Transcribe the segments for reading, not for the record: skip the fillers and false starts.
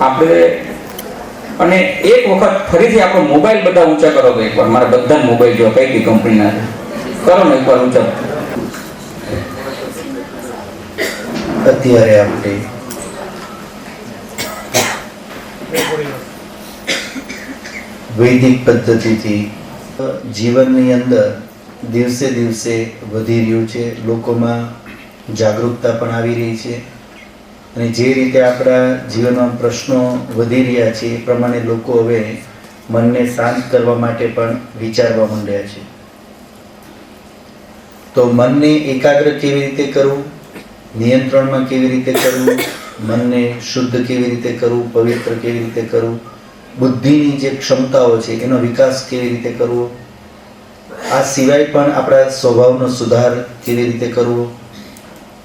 આપણે અને એક વખત ફરીથી આપણો મોબાઈલ બધા ઊંચા કરો તો એકવાર મારા બધા મોબાઈલ જો કઈ કઈ કંપનીના કરો ને એકવાર ઊંચા. અત્યારે આપણે વૈદિક પદ્ધતિથી જીવનની અંદર દિવસે દિવસે વધી રહ્યું છે, લોકોમાં જાગૃતતા પણ આવી રહી છે અને જે રીતે આપણા જીવનમાં પ્રશ્નો વધી રહ્યા છે એ પ્રમાણે લોકો હવે મનને શાંત કરવા માટે પણ વિચારવા માંડ્યા છે. તો મનને એકાગ્ર કેવી રીતે કરવું, નિયંત્રણમાં કેવી રીતે કરવું, મનને શુદ્ધ કેવી રીતે કરવું, પવિત્ર કેવી રીતે કરવું, બુદ્ધિની જે ક્ષમતાઓ છે એનો વિકાસ કેવી રીતે કરવો, આ સિવાય પણ આપણા સ્વભાવનો સુધાર કેવી રીતે કરવો,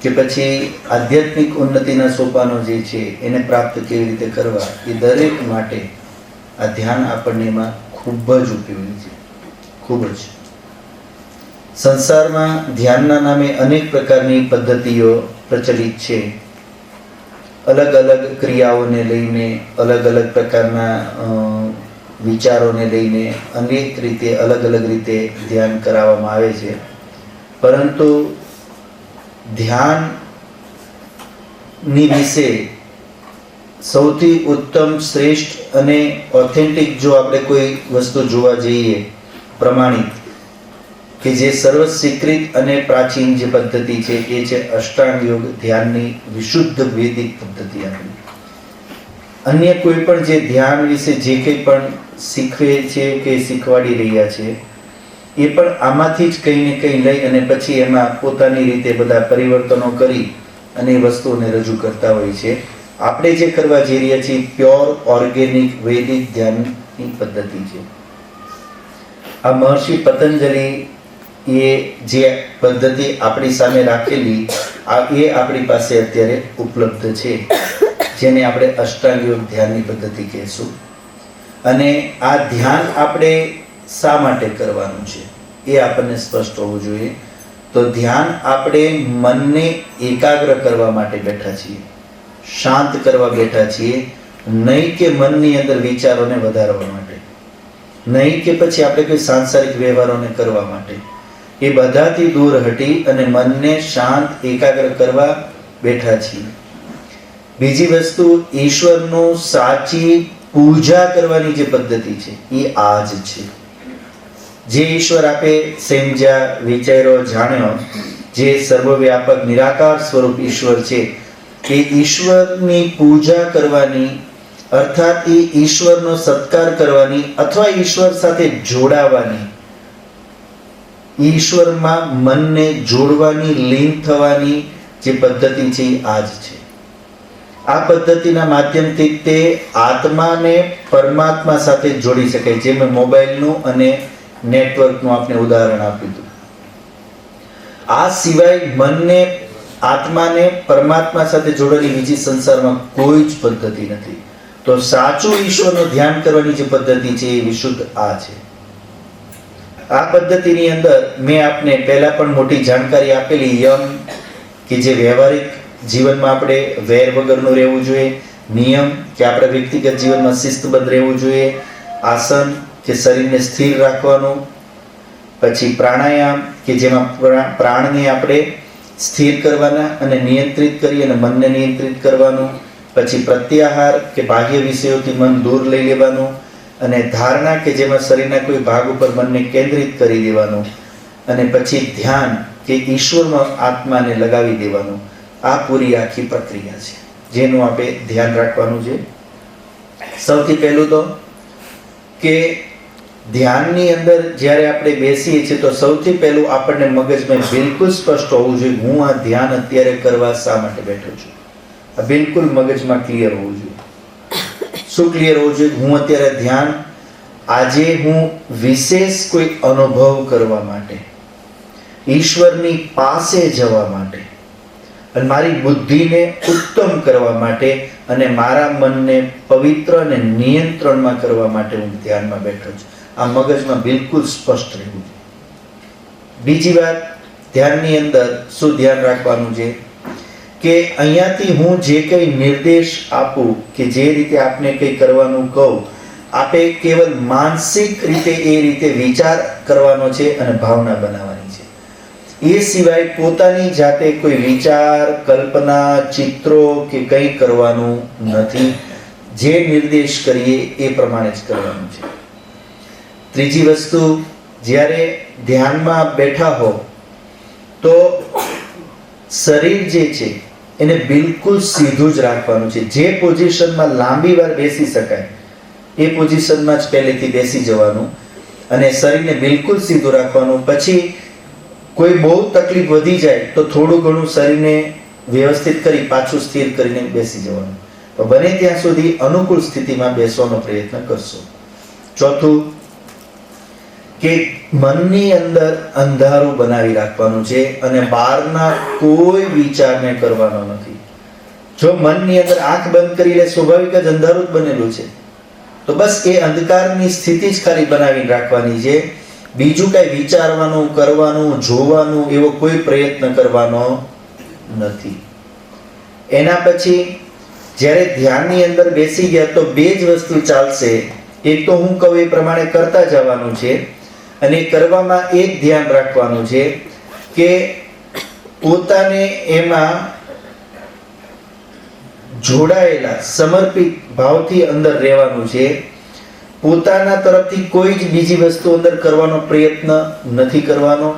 કે પછી આધ્યાત્મિક ઉન્નતિના સોપાનો જે છે એને પ્રાપ્ત કેવી રીતે કરવા, એ દરેક માટે આ ધ્યાન આપણને એમાં ખૂબ જ ઉપયોગી છે. ખૂબ જ. સંસારમાં ધ્યાનના નામે અનેક પ્રકારની પદ્ધતિઓ પ્રચલિત છે. અલગ અલગ ક્રિયાઓને લઈને, અલગ અલગ પ્રકારના વિચારોને લઈને અનેક રીતે અલગ અલગ રીતે ધ્યાન કરાવવામાં આવે છે. પરંતુ ધ્યાનની વિશે સૌથી ઉત્તમ, શ્રેષ્ઠ અને ઓથેન્ટિક જો આપણે કોઈ વસ્તુ જોવા જઈએ પ્રમાણિત, કે જે સર્વ સ્વીકૃત અને પ્રાચીન જે પદ્ધતિ છે એ છે અષ્ટાંગ યોગ, ધ્યાનની વિશુદ્ધ વૈદિક પદ્ધતિ. આપણી અન્ય કોઈ પણ જે ધ્યાન વિશે જે કંઈ પણ શીખવે છે કે શીખવાડી રહ્યા છે એ પણ આમાંથી જ કંઈ ને કંઈ લઈ અને પછી એમાં પોતાની રીતે બધા પરિવર્તનો કરી અને એ વસ્તુઓને રજૂ કરતા હોય છે. આપણે જે કરવા જઈ રહ્યા છીએ પ્યોર ઓર્ગેનિક વૈદિક ધ્યાનની પદ્ધતિ છે. આ મહર્ષિ પતંજલિ એ જે પદ્ધતિ આપણી સામે રાખેલી એ આપણી પાસે અત્યારે ઉપલબ્ધ છે, જેને આપણે અષ્ટાંગ યોગ ધ્યાનની પદ્ધતિ કહેશું. અને આ ધ્યાન આપણે શા માટે કરવાનું છે એ આપણને સ્પષ્ટ હોવું જોઈએ. તો ધ્યાન આપણે મનને એકાગ્ર કરવા માટે બેઠા છીએ, શાંત કરવા બેઠા છીએ, નહીં કે મનની અંદર વિચારોને વધારવા માટે, નહીં કે પછી આપણે કોઈ સાંસારિક વ્યવહારોને કરવા માટે. એ બધાથી દૂર હટી અને મનને શાંત એકાગ્ર કરવા બેઠા છીએ. બીજી વસ્તુ, ઈશ્વરનું સાચી પૂજા કરવાની જે પદ્ધતિ છે એ આ જ છે. જે ઈશ્વર આપે સમજ્યા, વિચાર્યો, જાણ્યો, જે સર્વવ્યાપક નિરાકાર સ્વરૂપ ઈશ્વર છે, એ ઈશ્વરની પૂજા કરવાની, અર્થાત એ ઈશ્વરનો સત્કાર કરવાની અથવા ઈશ્વર સાથે જોડાવાની, ઈશ્વરમાં મનને જોડવાની, લીન થવાની જે પદ્ધતિ છે એ આ જ છે. આ પદ્ધતિના માધ્યમથી તે આત્માને પરમાત્મા સાથે જોડી શકાય. જે મેં મોબાઈલનું અને નેટવર્કનું આપણે ઉદાહરણ આપ્યું હતું. આ સિવાય મનને, આત્માને પરમાત્મા સાથે જોડવાની બીજી સંસારમાં કોઈ જ પદ્ધતિ નથી. તો સાચું ઈશ્વરનું ધ્યાન કરવાની જે પદ્ધતિ છે એ વિશુદ્ધ આ છે. આ પદ્ધતિની અંદર મેં આપને પહેલા પણ મોટી જાણકારી આપેલી. યમ કે જે વ્યવહારિક જીવનમાં આપણે વેર વગરનું રહેવું જોઈએ, નિયમ કે આપણે વ્યક્તિગત જીવનમાં શિસ્તબદ્ધ રહેવું જોઈએ, આસન કે શરીરને સ્થિર રાખવાનું, પછી પ્રાણાયામ કે જેમાં પ્રાણને આપણે સ્થિર કરવાના અને નિયંત્રિત કરી અને મનને નિયંત્રિત કરવાનું, પછી પ્રત્યાહાર કે બાહ્ય વિષયોથી મન દૂર લઈ લેવાનું, અને ધારણા કે જેમાં શરીરના કોઈ ભાગ ઉપર મનને કેન્દ્રિત કરી દેવાનું, અને પછી ધ્યાન કે ઈશ્વરમાં આત્માને લગાવી દેવાનું. આ પૂરી આખી પ્રક્રિયા છે જેનું આપણે ધ્યાન રાખવાનું છે. સૌથી પહેલું તો કે ધ્યાનની અંદર જ્યારે આપણે બેસીએ છીએ તો સૌથી પહેલું આપણને મગજમાં બિલકુલ સ્પષ્ટ હોવું જોઈએ, હું આ ધ્યાન અત્યારે કરવા શા માટે બેઠો છું. આ બિલકુલ મગજમાં ક્લિયર હોવું જોઈએ. શું ક્લિયર હોવું જોઈએ? હું અત્યારે ધ્યાન આજે હું વિશેષ કોઈ અનુભવ કરવા માટે, ઈશ્વરની પાસે જવા માટે, અને મારી બુદ્ધિને ઉત્તમ કરવા માટે અને મારા મનને પવિત્ર અને નિયંત્રણમાં કરવા માટે હું ધ્યાનમાં બેઠો છું. આ મગજમાં બિલકુલ સ્પષ્ટ રહેવું જોઈએ. બીજી વાત, ધ્યાનની અંદર શું ધ્યાન રાખવાનું છે કે અહીંયાથી હું જે કંઈ નિર્દેશ આપું કે જે રીતે આપને કંઈ કરવાનું કહું, આપે કેવલ માનસિક રીતે એ રીતે વિચાર કરવાનો છે અને ભાવના બનાવવાની છે. એ સિવાય પોતાની જાતે કોઈ વિચાર, કલ્પના, ચિત્રો કે કંઈ કરવાનું નથી. જે નિર્દેશ કરીએ એ પ્રમાણે જ કરવાનું છે. ત્રીજી વસ્તુ, જ્યારે ધ્યાનમાં બેઠા હો તો શરીર જે છે એને બિલકુલ સીધું જ રાખવાનું છે. જે પોઝિશનમાં લાંબી વાર બેસી શકાય એ પોઝિશનમાં જ પહેલેથી બેસી જવાનું અને શરીરને બિલકુલ સીધું રાખવાનું. પછી કોઈ બહુ તકલીફ વધી જાય તો થોડું ઘણું શરીરને વ્યવસ્થિત કરી પાછું સ્થિર કરીને બેસી જવાનું. તો બને ત્યાં સુધી અનુકૂળ સ્થિતિમાં બેસવાનો પ્રયત્ન કરશો. ચોથું, કે મનની અંદર અંધારું બનાવી રાખવાનું છે અને બહારના કોઈ વિચારને કરવાનો નથી. જો મનની અંદર આંખ બંધ કરી લે, સ્વાભાવિક જ અંધારું જ બનેલું છે, તો બસ એ અંધકારની સ્થિતિ જ ખાલી બનાવી રાખવાની છે. બીજું કઈ વિચારવાનું, કરવાનું, જોવાનું એવો કોઈ પ્રયત્ન કરવાનો નથી. એના પછી જ્યારે ધ્યાનની અંદર બેસી ગયા તો બે જ વસ્તુ ચાલશે. એક તો હું કહું એ પ્રમાણે કરતા જવાનું છે અને કરવામાં એક ધ્યાન રાખવાનું છે કે પોતાને એમાં જોડાયેલા સમર્પિત ભાવથી અંદર રહેવાનું છે. પોતાના તરફથી કોઈ જ બીજી વસ્તુ અંદર કરવાનો પ્રયત્ન નથી કરવાનો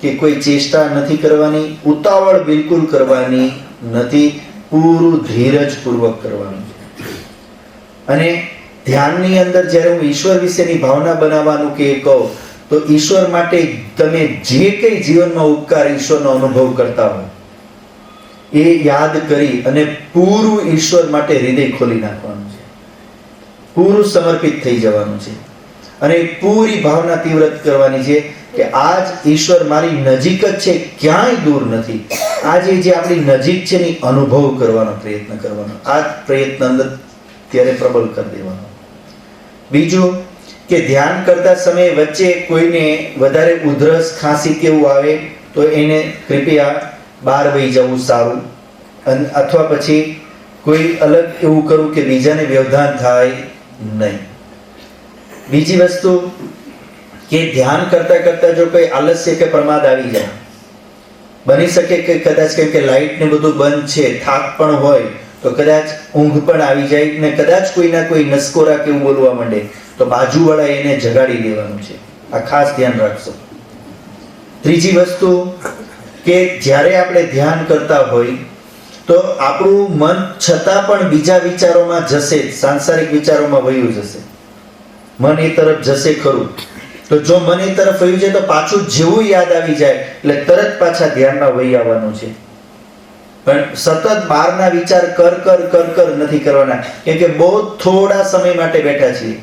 કે કોઈ ચેષ્ટા નથી કરવાની. ઉતાવળ બિલકુલ કરવાની નથી. પૂરું ધીરજપૂર્વક કરવાનું છે. અને ધ્યાનની અંદર જ્યારે હું ઈશ્વર વિશેની ભાવના બનાવવાનું કે કહું તો ઈશ્વર માટે તમે જે કંઈ જીવનમાં ઉપકાર ઈશ્વરનો અનુભવ કરતા હોય એ યાદ કરી અને પૂરું ઈશ્વર માટે હૃદય ખોલી નાખવાનું છે. પૂરું સમર્પિત થઈ જવાનું છે અને પૂરી ભાવના તીવ્ર કરવાની છે કે આજ ઈશ્વર મારી નજીક જ છે, ક્યાંય દૂર નથી. આજે જે આપણી નજીક છે ને અનુભવ કરવાનો પ્રયત્ન કરવાનો. આ પ્રયત્ન અંદર ત્યારે પ્રબળ કરી દેવાનો. બીજું કે ધ્યાન કરતા સમયે વચ્ચે કોઈને વધારે ઉધરસ, ખાંસી કેવું આવે તો એને કૃપયા બહાર વહી જવું સારું. અથવા પછી કોઈ અલગ એવું કરવું કે બીજાને વ્યવધાન થાય નહીં. બીજી વસ્તુ કે ધ્યાન કરતા કરતા જો કોઈ આલસ્ય કે પ્રમાદ આવી જાય, બની શકે કે કદાચ કેમ કે લાઇટ ને બધું બંધ છે, થાક પણ હોય તો કદાચ ઊંઘ પણ આવી જાય ને કદાચ કોઈના કોઈ નસકોરા કેવું બોલવા માંડે તો બાજુવાળા એને જગાડી દેવાનું છે. આ ખાસ ધ્યાન રાખશો. ત્રીજી વસ્તુ કે જ્યારે આપણે ધ્યાન કરતા હોય તો આપણું મન છતાં પણ બીજા વિચારોમાં જશે, સાંસારિક વિચારોમાં વયું જશે. મન એ તરફ જશે ખરું. તો જો મન એ તરફ વયું જાય તો પાછું જેવું યાદ આવી જાય એટલે તરત પાછા ધ્યાનમાં વહી આવવાનું છે. પણ સતત બહારના વિચાર કર નથી કરવાના, કેમ કે બહુ થોડા સમય માટે બેઠા છીએ.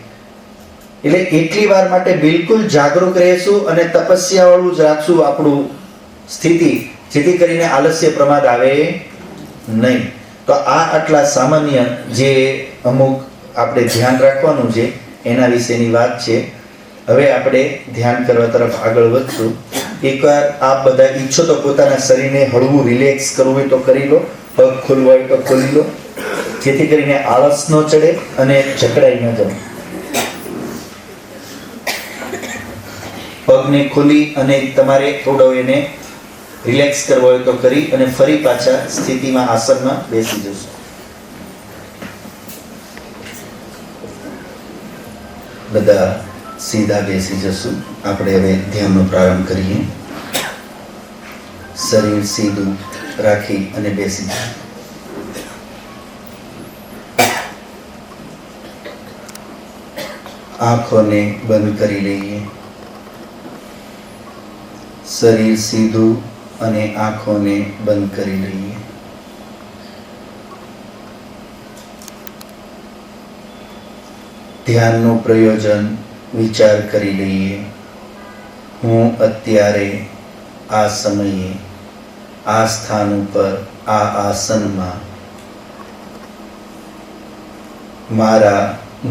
એટલે એટલી વાર માટે બિલકુલ જાગૃત રહેશું અને તપસ્યા વાળું જ રાખશું આપણું સ્થિતિ, જેથી કરીને આલસ્ય પ્રમાદ આવે નહીં. તો આ આટલા સામાન્ય જે અમુક આપણે ધ્યાન રાખવાનું છે એના વિશેની વાત છે. હવે આપણે ધ્યાન કરવા તરફ આગળ વધશું. એકવાર આપ બધા ઈચ્છો તો પોતાના શરીરને હળવું રિલેક્સ કરવું હોય તો કરી લો, પગ ખોલવા હોય તો ખોલી લો, જેથી કરીને આળસ ન ચડે અને જકડાઈ ન જાય. પગને ખોલી અને તમારે થોડો એને રિલેક્સ કરવો હોય તો કરી અને ફરી પાછા સ્થિતિમાં આસનમાં બેસી જશો. બધા સીધા બેસી જશું. આપણે હવે ધ્યાનનો પ્રારંભ કરીએ. શરીર સીધું રાખી અને બેસી જશું. આંખોને બંધ કરી લઈએ. શરીર સીધું અને આંખોને બંધ કરી લઈએ. ધ્યાનનું પ્રયોજન વિચાર કરી લઈએ. હું અત્યારે આ સમયે આ સ્થાન ઉપર આ આસનમાં મારા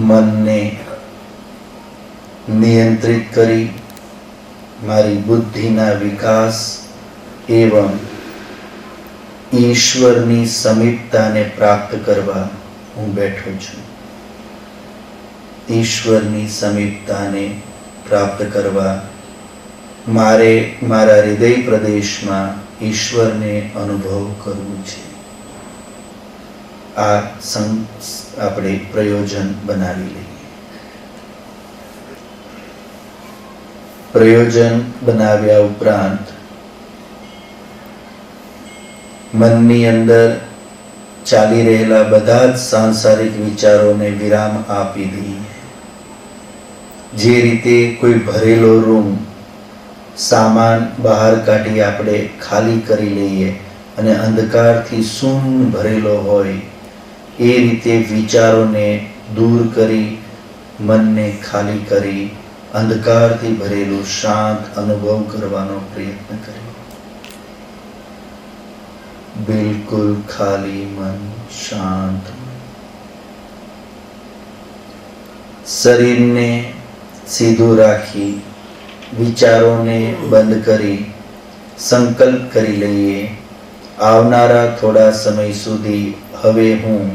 મનને નિયંત્રિત કરી મારી બુદ્ધિના વિકાસ એવં ઈશ્વરની સમીપતાને પ્રાપ્ત કરવા હું બેઠો છું. ઈશ્વરની સમીપતાને પ્રાપ્ત કરવા મારે મારા હૃદય પ્રદેશમાં ઈશ્વરને અનુભવ કરવું છે. આ આપણે પ્રયોજન બનાવી લઈએ. પ્રયોજન બનાવ્યા ઉપરાંત મનની અંદર ચાલી રહેલા બધા જ સાંસારિક વિચારોને વિરામ આપી દઈએ. જે રીતે કોઈ ભરેલો રૂમ સામાન બહાર કાઢી આપણે ખાલી કરી લઈએ અને અંધકારથી શૂન્ય ભરેલો હોય, એ રીતે વિચારોને દૂર કરી મનને ખાલી કરી અંધકારથી ભરેલું શાંત અનુભવ કરવાનો પ્રયત્ન કરીએ. બિલકુલ ખાલી મન, શાંત. શરીરને સીધું રાખી વિચારોને બંધ કરી સંકલ્પ કરી લઈએ, આવનારા થોડા સમય સુધી હવે હું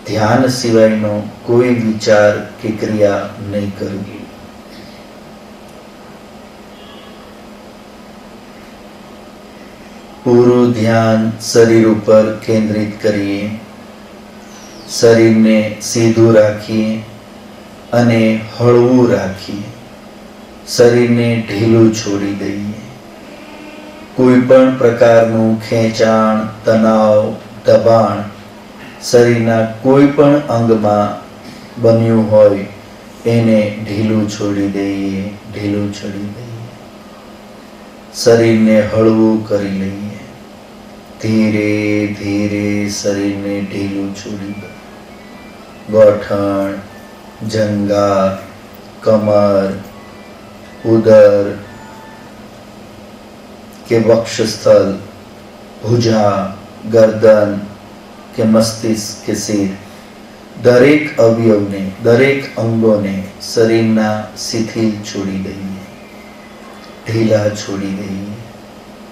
ધ્યાન સિવાયનો કોઈ વિચાર કે ક્રિયા નહીં કરું. પૂરું ધ્યાન શરીર ઉપર કેન્દ્રિત કરીએ. શરીરને સીધું રાખીએ અને હળવું રાખીએ. શરીરને ઢીલું છોડી દઈએ. કોઈ પણ પ્રકારનું ખેંચાણ, તણાવ, દબાણ શરીરના કોઈ પણ અંગમાં બન્યું હોય એને ઢીલું છોડી દઈએ, ઢીલું છોડી દઈએ. શરીરને હળવું કરી લઈએ. ધીરે ધીરે શરીરને ઢીલું છોડી દો. ગોઠણ, જંઘા, કમર, ઉદર કે વક્ષસ્થળ, ભુજા, ગરદન કે મસ્તિષ્ક કે શિર, દરેક અવયવને, દરેક અંગોને શરીરના શિથિલ છોડી દઈએ. ઢીલા છોડી દઈએ,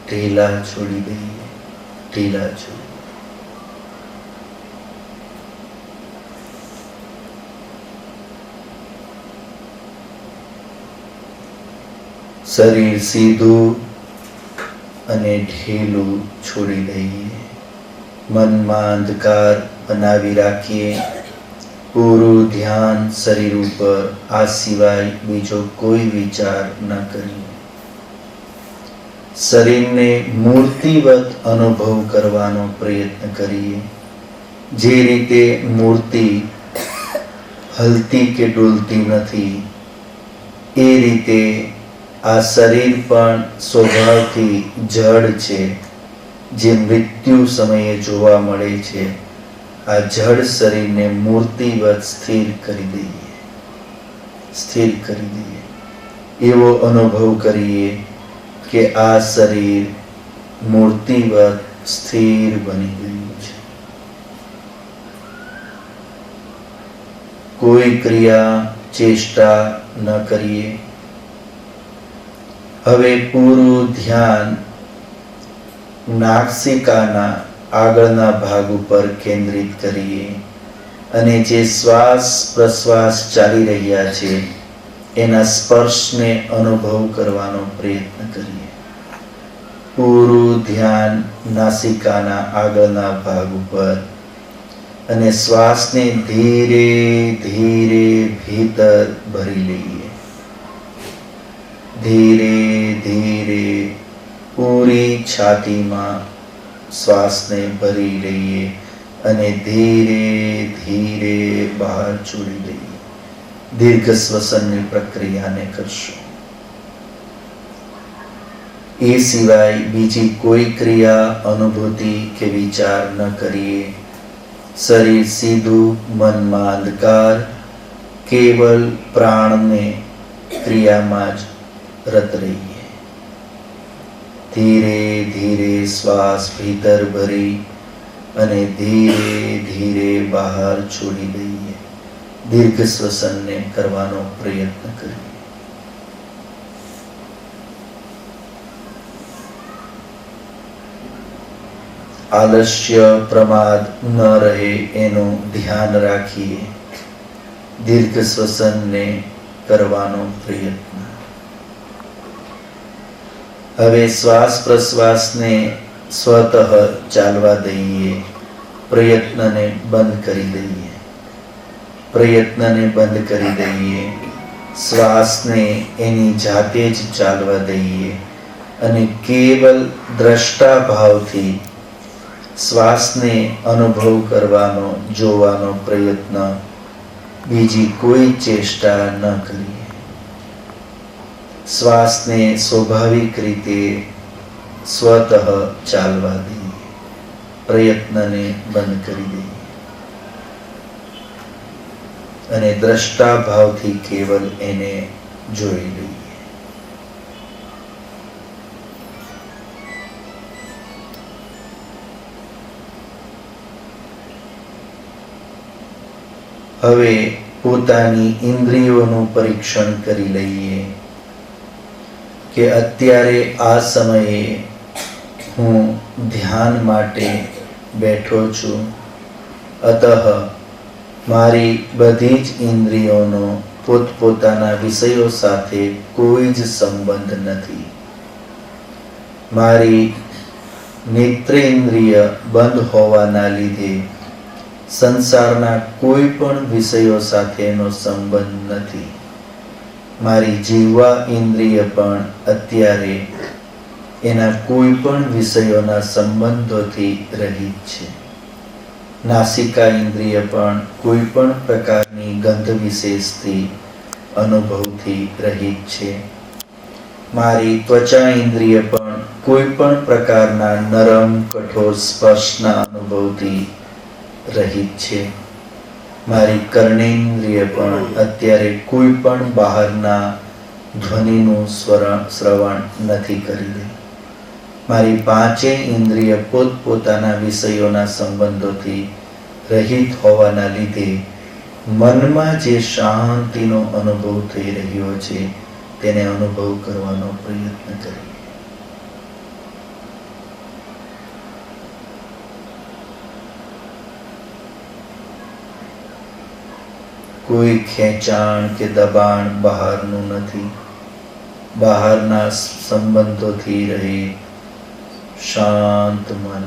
ઢીલા છોડી દઈએ, ઢીલા છોડી. શરીર સીધું અને ઢીલું છોડી દઈએ. મનમાં અંધકાર બનાવી રાખીએ. પૂરું ધ્યાન શરીર ઉપર, આ સિવાય બીજો કોઈ વિચાર ન કરીએ. શરીરને મૂર્તિવત અનુભવ કરવાનો પ્રયત્ન કરીએ. જે રીતે મૂર્તિ હલતી કે ડોલતી નથી, એ રીતે આ શરીર પણ સ્વભાવથી જડ છે, જે મૃત્યુ સમયે જોવા મળે છે. આ જડ શરીરને મૂર્તિવત સ્થિર કરી દઈએ, સ્થિર કરી દઈએ. એવો અનુભવ કરીએ કે આ શરીર મૂર્તિવત સ્થિર બની ગયું છે. કોઈ ક્રિયા, ચેષ્ટા ન કરીએ. હવે પૂરું ધ્યાન નાસિકાના આગળના ભાગ ઉપર કેન્દ્રિત કરીએ અને જે શ્વાસ પ્રશ્વાસ ચાલી રહ્યા છે એના સ્પર્શને અનુભવ કરવાનો પ્રયત્ન કરીએ. પૂરું ધ્યાન નાસિકાના આગળના ભાગ ઉપર અને શ્વાસને ધીરે ધીરે ભીતર ભરી લઈએ. ધીરે ધીરે પૂરી છાતીમાં શ્વાસને ભરી લઈએ અને ધીરે ધીરે બહાર છોડી દઈએ. દીર્ઘ શ્વસનની પ્રક્રિયાને કરશું. એ સિવાય બીજી કોઈ ક્રિયા, અનુભૂતિ કે વિચાર ન કરીએ. શરીર સીધું, મનમાં અંધકાર, કેવલ પ્રાણને ક્રિયામાં જ રત રહીએ. ધીરે ધીરે શ્વાસ ભીતર ભરી અને ધીરે ધીરે બહાર છોડી દઈએ. દીર્ઘ શ્વસનને કરવાનો પ્રયત્ન કરીએ. આલસ્ય પ્રમાદ ન રહે એનું ધ્યાન રાખીએ દીર્ઘ શ્વસનને કરવાનો પ્રયત્ન. હવે શ્વાસ પ્રશ્વાસને સ્વતઃ ચાલવા દઈએ. પ્રયત્નને બંધ કરી દઈએ. પ્રયત્નને બંધ કરી દઈએ. શ્વાસને એની જાતે જ ચાલવા દઈએ અને કેવલ દ્રષ્ટા ભાવથી શ્વાસને અનુભવ કરવાનો, જોવાનો પ્રયત્ન, બીજી કોઈ ચેષ્ટા ન કરીએ. શ્વાસને સ્વાભાવિક રીતે સ્વતઃ ચાલવા દઈએ. પ્રયત્નને બંધ કરી દઈએ અને દ્રષ્ટા ભાવથી કેવલ એને જોઈ લઈએ. હવે પોતાની ઇન્દ્રિયોનું પરીક્ષણ કરી લઈએ કે અત્યારે આ સમયે હું ધ્યાન માટે બેઠો છું. અતઃ મારી બધી જ ઇન્દ્રિયોનો પોતપોતાના વિષયો સાથે કોઈ જ સંબંધ નથી. મારી નેત્રેન્દ્રિય બંધ હોવાના લીધે સંસારના કોઈ પણ વિષયો સાથેનો સંબંધ નથી. મારી જીહ્વા ઇન્દ્રિય પણ અત્યારે એના કોઈ પણ વિષયોના સંબંધોથી રહિત છે. નાસિકા ઇન્દ્રિય પણ કોઈ પણ પ્રકારની ગંધ વિશેષથી અનુભવથી રહિત છે. મારી ત્વચા ઇન્દ્રિય પણ કોઈ પણ પ્રકારના નરમ કઠોર સ્પર્શના અનુભવથી રહિત છે. મારી કર્ણેન્દ્રિય પણ અત્યારે કોઈ પણ બહારના ધ્વનિનું શ્રવણ નથી કરી રહી. મારી પાંચેય ઇન્દ્રિય પોતપોતાના વિષયોના સંબંધોથી રહિત હોવાના લીધે મનમાં જે શાંતિનો અનુભવ થઈ રહ્યો છે તેને અનુભવ કરવાનો પ્રયત્ન કરીએ. કોઈ ખેંચાણ કે દબાણ બહારનું નથી. બહારના સંબંધોથી રહી શાંત મન.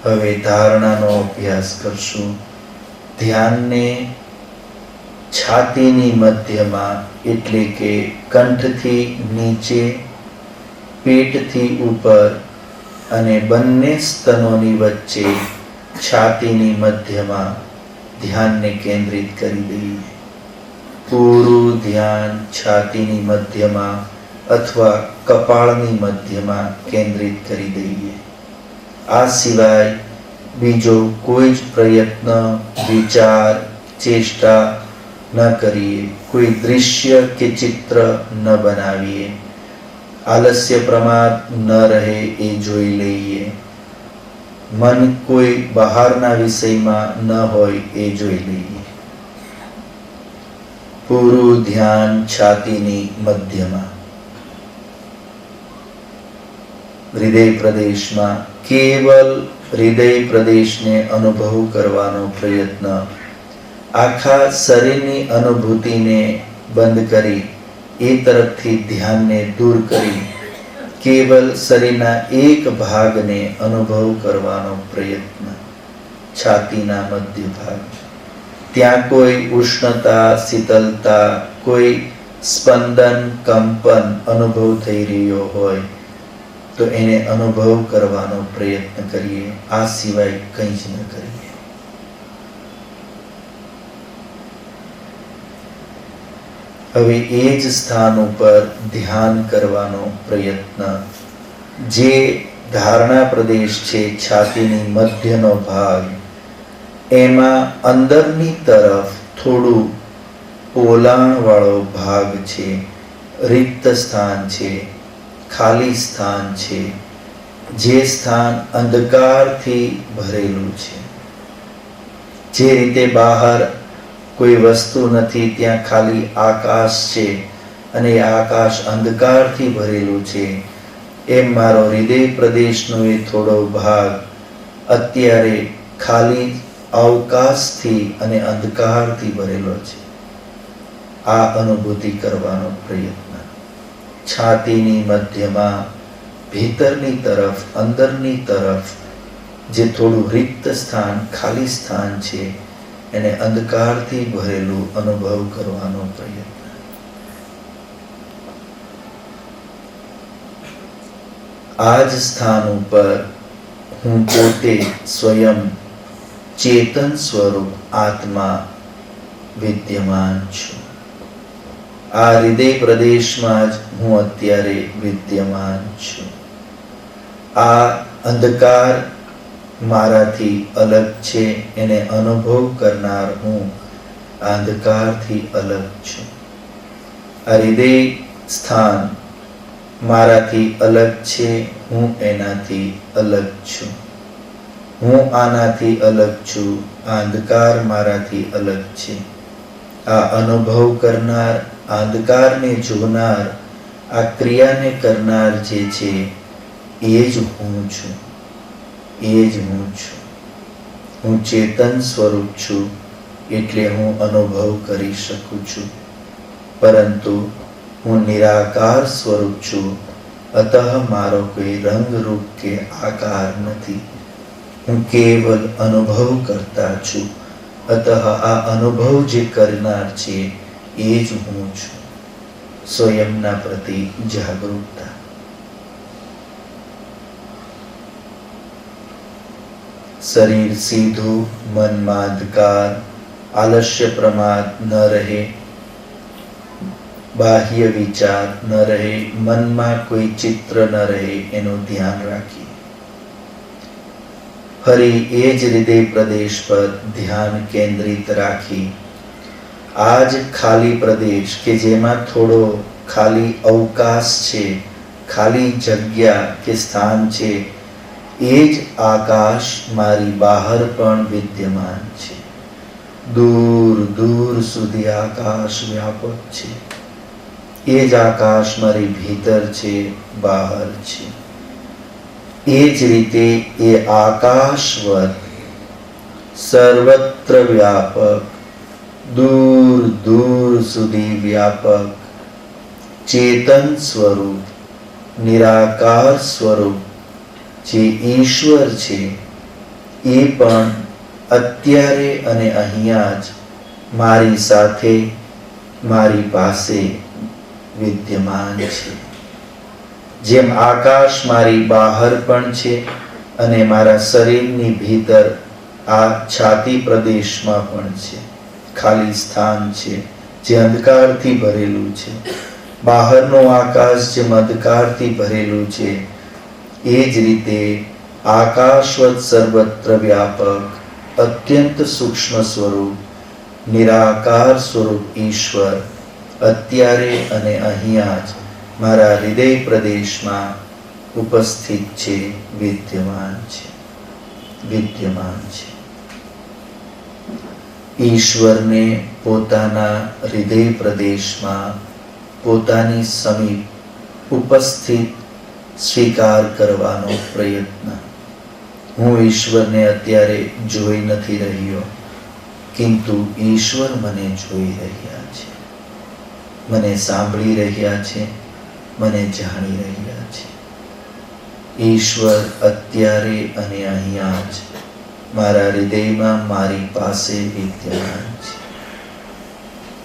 હવે ધારણાનો અભ્યાસ કરશું. ધ્યાનને છાતીની મધ્યમાં એટલે કે કંઠથી નીચે, પેટથી ઉપર અને બંને સ્તનોની વચ્ચે છાતીની મધ્યમાં ધ્યાનને કેન્દ્રિત કરી દઈએ. પૂરું ધ્યાન છાતીની મધ્યમાં અથવા કપાળની મધ્યમાં કેન્દ્રિત કરી દઈએ. આ સિવાય બીજો કોઈ જ પ્રયત્ન, વિચાર, ચેષ્ટા ન કરીએ. કોઈ દૃશ્ય કે ચિત્ર ન બનાવીએ. આલસ્ય પ્રમાદ ન રહે એ જોઈ લઈએ. મન કોઈ બહારના વિષયમાં ન હોય એ જોઈ લઈએ. પૂરું ધ્યાન છાતીની મધ્યમાં. હૃદય પ્રદેશમાં કેવલ હૃદય પ્રદેશને અનુભવ કરવાનો પ્રયત્ન. આખા શરીરની અનુભૂતિને બંધ કરી એ તરફથી ધ્યાનને દૂર કરી કેવલ શરીરના એક ભાગને અનુભવ કરવાનો પ્રયત્ન. છાતીના મધ્ય ભાગ. ત્યાં કોઈ ઉષ્ણતા, શીતલતા, કોઈ સ્પંદન, કંપન અનુભવ થઈ રહ્યો હોય તો એને અનુભવ કરવાનો પ્રયત્ન કરીએ. આ સિવાય કંઈ જ ન કરીએ. હવે એ જ સ્થાન ઉપર ધ્યાન કરવાનો પ્રયત્ન. જે ધારણા પ્રદેશ છે, છાતીની મધ્યનો ભાગ, એમાં અંદરની તરફ થોડું પોલાણ વાળો ભાગ છે, રિક્ત સ્થાન છે, ખાલી સ્થાન છે. જે સ્થાન અંધકારથી ભરેલું છે. જે રીતે બહાર કોઈ વસ્તુ નથી, ત્યાં ખાલી આકાશ છે, અને એ આકાશ અંધકારથી ભરેલું છે, એમ મારો હૃદય પ્રદેશનો એ થોડો ભાગ અત્યારે ખાલી અવકાશથી અને અંધકારથી ભરેલો છે. આ અનુભૂતિ કરવાનો પ્રયત્ન. છાતીની મધ્યમાં ભીતરની તરફ, અંદરની તરફ જે થોડું રિક્ત સ્થાન, ખાલી સ્થાન છે, એને અંધકારથી ભરેલું અનુભવ કરવાનો પ્રયત્ન. આ જ સ્થાન ઉપર હું પોતે સ્વયં ચેતન સ્વરૂપ આત્મા વિદ્યમાન છું. આ હૃદય પ્રદેશમાં જ હું અત્યારે વિદ્યમાન છું. આ અંધકાર મારાથી અલગ છે, એને અનુભવ કરનાર હું આ અંધકારથી અલગ છું. આ હૃદય સ્થાન મારાથી અલગ છે, હું એનાથી અલગ છું. હું આનાથી અલગ છું, આ અંધકાર મારાથી અલગ છે. આ અનુભવ કરનાર, આ અંધકારને જોનાર, આ ક્રિયાને કરનાર જે છે એ જ હું છું. એ જ હું છું. હું ચેતન સ્વરૂપ છું, એટલે હું અનુભવ કરી શકું છું. પરંતુ હું નિરાકાર સ્વરૂપ છું, અતઃ મારો કોઈ રંગ રૂપ કે આકાર નથી. હું કેવલ અનુભવ કરતા છું, અતઃ આ અનુભવ જે કરનાર છે એ જ હું છું. સ્વયંના પ્રતિ જાગૃતતા. શરીર સીધું, મનમાં અંધકાર, આલસ્ય પ્રમાદ ન રહે, બાહ્ય વિચાર ન રહે, મનમાં કોઈ ચિત્ર ન રહે, એનું ધ્યાન રાખીએ. ફરી એ જ હૃદય પ્રદેશ પર ધ્યાન કેન્દ્રિત રાખી આ જ ખાલી પ્રદેશ કે જેમાં થોડો ખાલી અવકાશ છે, ખાલી જગ્યા કે સ્થાન છે, એ જ આકાશ મારી બહાર પણ વિદ્યમાન છે. દૂર દૂર સુધી આકાશ વ્યાપક છે. એ જ આકાશ મારી ભીતર છે, બહાર છે. એ જ રીતે એ આકાશવત સર્વત્ર વ્યાપક, દૂર દૂર સુધી વ્યાપક ચેતન સ્વરૂપ, નિરાકાર સ્વરૂપ જે ઈશ્વર છે, એ પણ અત્યારે અને અહીંયા જ મારી સાથે, મારી પાસે વિદ્યમાન છે. જેમ આકાશ મારી બહાર પણ છે અને મારા શરીરની ભીતર આ છાતી પ્રદેશમાં પણ છે, ખાલી સ્થાન છે જે અંધકારથી ભરેલું છે. બહારનો આકાશ જેમ અંધકારથી ભરેલું છે, એ જ રીતે આકાશવત સર્વત્ર વ્યાપક અત્યંત સૂક્ષ્મ સ્વરૂપ, નિરાકાર સ્વરૂપ ઈશ્વર અત્યારે અને અહીંયા જ મારા હૃદય પ્રદેશમાં ઉપસ્થિત છે, વિદ્યમાન છે, વિદ્યમાન છે. ઈશ્વરને પોતાના હૃદય પ્રદેશમાં, પોતાની સમીપ ઉપસ્થિત સ્વીકાર કરવાનો પ્રયત્ન. હું ઈશ્વરને અત્યારે જોઈ નથી રહ્યો, કિંતુ ઈશ્વર મને જોઈ રહ્યા છે, મને સાંભળી રહ્યા છે, મને જાણી રહ્યા છે. ઈશ્વર અત્યારે અને અહીંયા જ મારા હૃદયમાં મારી પાસે વિદ્યમાન છે.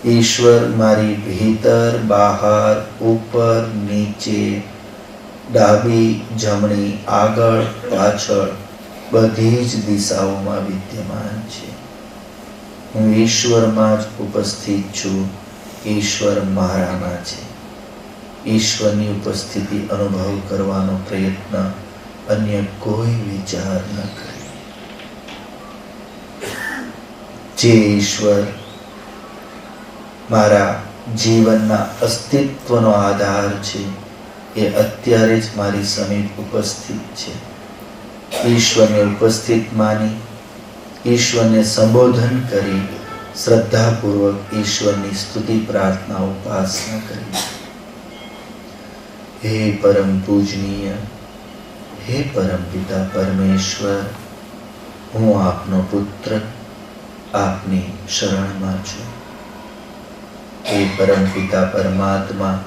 ઈશ્વર મારી ભીતર, બહાર, ઉપર, નીચે, ડાબી, જમણી, આગળ, પાછળ બધી જ દિશાઓમાં વિદ્યમાન છે. હું ઈશ્વરમાં જ ઉપસ્થિત છું, ઈશ્વર મારામાં છે. ઈશ્વરની ઉપસ્થિતિ અનુભવ કરવાનો પ્રયત્ન, અન્ય કોઈ વિચાર ન કરે. જે ઈશ્વર મારા જીવનના અસ્તિત્વનો આધાર છે, એ અત્યારે જ મારી સમીપ ઉપસ્થિત છે. ઈશ્વરને ઉપસ્થિત માની, ઈશ્વરને સંબોધન કરી, શ્રદ્ધાપૂર્વક ઈશ્વરની સ્તુતિ, પ્રાર્થના, ઉપાસના કરી હે પરમ પૂજનીય, હે પરમ પિતા પરમેશ્વર, હું આપનો પુત્ર આપની શરણમાં છું. હે પરમ પિતા પરમાત્મા,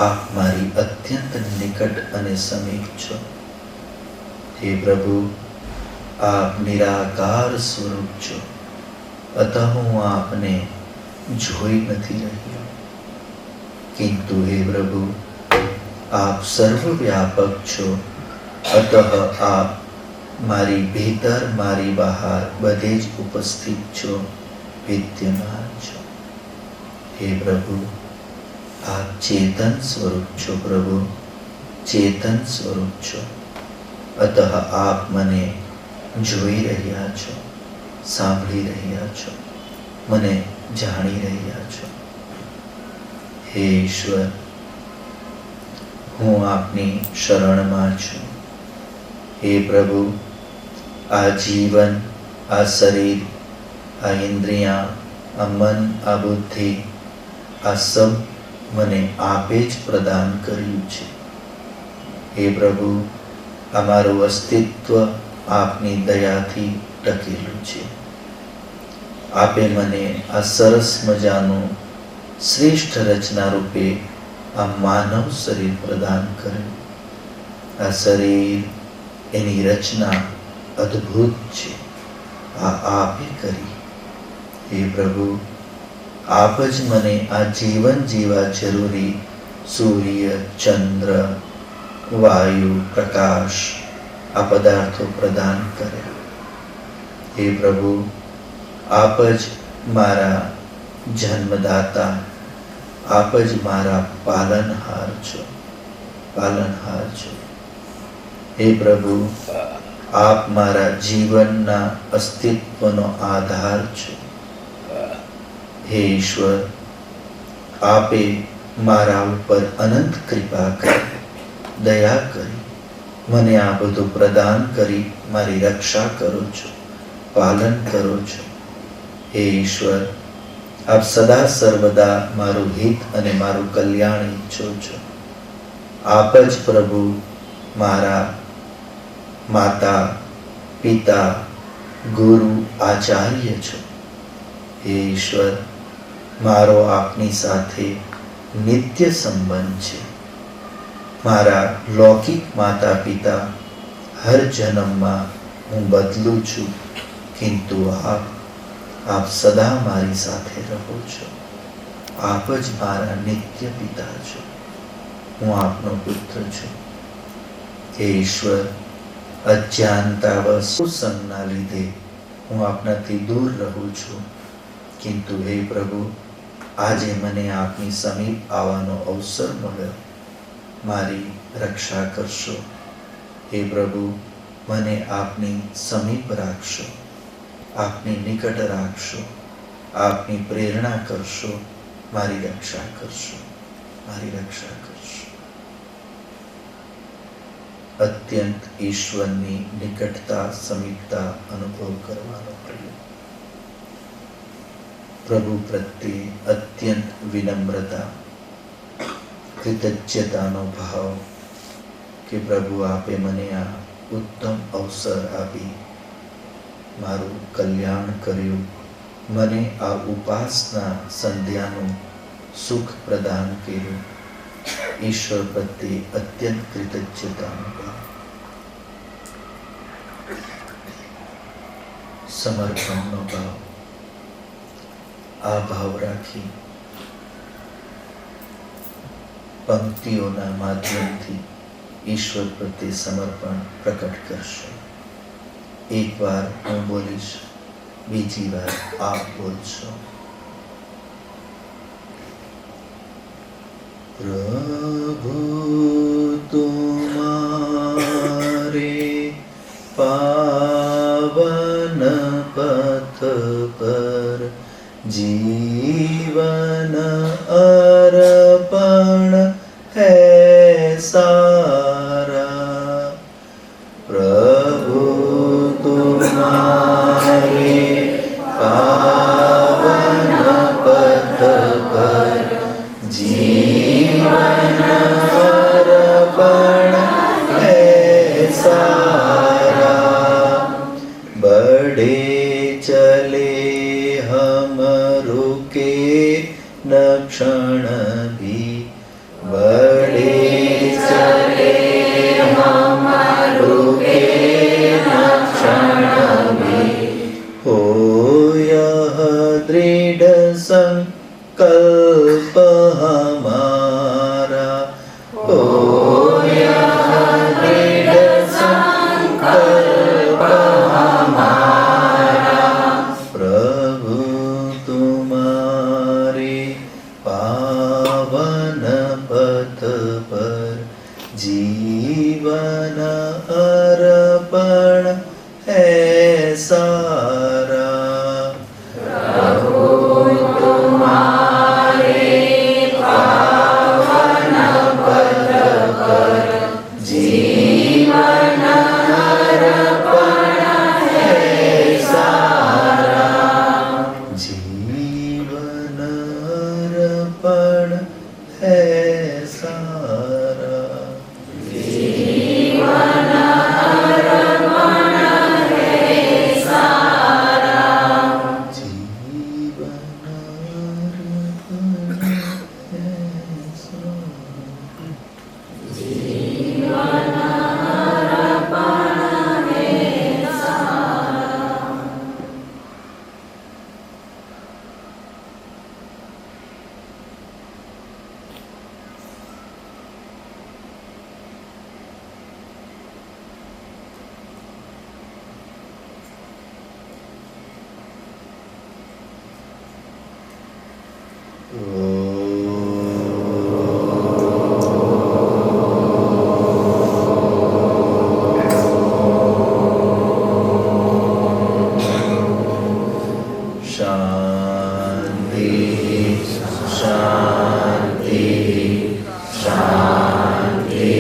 આપ મારી અત્યંત નિકટ અને સમીપ છો. હે પ્રભુ, આપ નિરાકાર સ્વરૂપ છો, અતઃ હું આપને જોઈ નથી રહ્યો. કિંતુ હે પ્રભુ, આપ સર્વવ્યાપક છો, અતઃ આપ મારી ભીતર મારી બહાર બધે જ ઉપસ્થિત છો, વિદ્યમાન છો. હે પ્રભુ, આપ ચેતન સ્વરૂપ છો. પ્રભુ, ચેતન સ્વરૂપ છો, અતઃ આપ મને જોઈ રહ્યા છો, સાંભળી રહ્યા છો, મને જાણી રહ્યા છો. હે ઈશ્વર, હું આપની શરણમાં છું. હે પ્રભુ, આ જીવન, આ શરીર, આ ઇન્દ્રિયા, આ મન, આ બુદ્ધિ, આ સબ મને આપે જ પ્રદાન કર્યું છે. હે પ્રભુ, અમારું અસ્તિત્વ આપની દયાથી ટકેલું છે. આપે મને આ સરસ મજાનું શ્રેષ્ઠ રચના રૂપે આ માનવ શરીર પ્રદાન કર્યું. આ શરીર, એની રચના અદ્ભુત છે, આ આપે કરી. હે પ્રભુ, આપ જ મને આ જીવન જીવા જરૂરી સૂર્ય, ચંદ્ર, વાયુ, પ્રકાશ, આ પદાર્થો પ્રદાન કર્યા. હે પ્રભુ, આપ જ મારા જન્મદાતા, આપ જ મારા પાલનહાર છો, પાલનહાર છો. હે પ્રભુ, આપ મારા જીવનના અસ્તિત્વનો આધાર છો. હે ઈશ્વર, આપે મારા ઉપર અનંત કૃપા કરી, દયા કરી, મને આ બધું પ્રદાન કરી મારી રક્ષા કરો છો, પાલન કરો છો. હે ઈશ્વર, આપ સદા સર્વદા મારું હિત અને મારું કલ્યાણ ઈચ્છો છો. આપ જ પ્રભુ મારા માતા, પિતા, ગુરુ, આચાર્ય છો. હે ઈશ્વર, મારો આપની સાથે નિત્ય સંબંધ છે. મારા લૌકિક માતા પિતા હર જન્મમાં હું બદલું છું, કિંતુ આપ સદા મારી સાથે રહો છો. આપ જ મારા નિત્ય પિતા છો. હું આપનો પુત્ર છું. હે ઈશ્વર, અજ્ઞાનતાવશ કુસંગના લીધે હું આપનાથી દૂર રહું છું, કિંતુ હે પ્રભુ, આજે મને આપની સમીપ આવવાનો અવસર મળ્યો. મારી રક્ષા કરશો. હે પ્રભુ, મને આપની સમીપ રાખશો, આપની નિકટ રાખશો, આપની પ્રેરણા કરશો, મારી રક્ષા કરશો, મારી રક્ષા કરશો. અત્યંત ઈશ્વરની નિકટતા, સમીપતા અનુભવ કરવાનો પ્રયોગ. પ્રભુ પ્રત્યે અત્યંત વિનમ્રતા, કૃતજ્ઞતાનો ભાવ કે પ્રભુ આપે મને આ ઉત્તમ અવસર આપી મારું કલ્યાણ કર્યું, મને આ ઉપાસના સંધ્યાનું સુખ પ્રદાન કર્યું. ઈશ્વર પ્રત્યે અત્યંત કૃતજ્ઞતાનો ભાવ, સમર્પણનો ભાવ. આ ભાવ રાખી પંક્તિઓના માધ્યમથી ઈશ્વર પ્રત્યે સમર્પણ પ્રકટ કરશો. એક વાર હું બોલીશ, બીજી વાર આપ બોલશો. પ્રભુ તુમારે પાવન પથ પર जीवन अर्पण है सारा, प्रभु तुम्हारे पावन पथ पर जीवन अर्पण है सारा। जीवन अर्पण है सारा। जीवन अर्पण है सारा। जीवन अर्पण है सारा। जीवन अर्पण है शांति शांति शांति।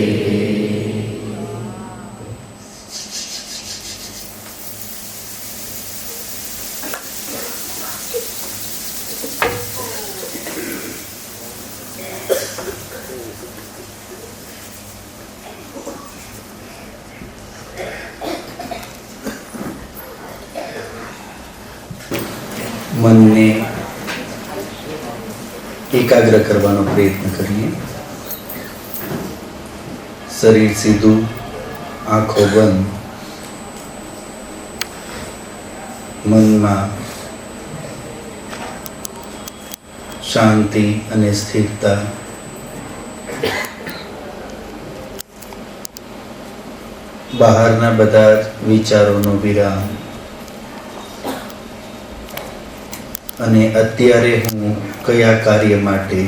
मनने एकाग्र करवानो प्रयत्न करिए। शरीर सीधू, आंखों बंद, मन में शांति अने स्थिरता, बहारना बधा विचारों विराम અને અત્યારે હું કયા કાર્ય માટે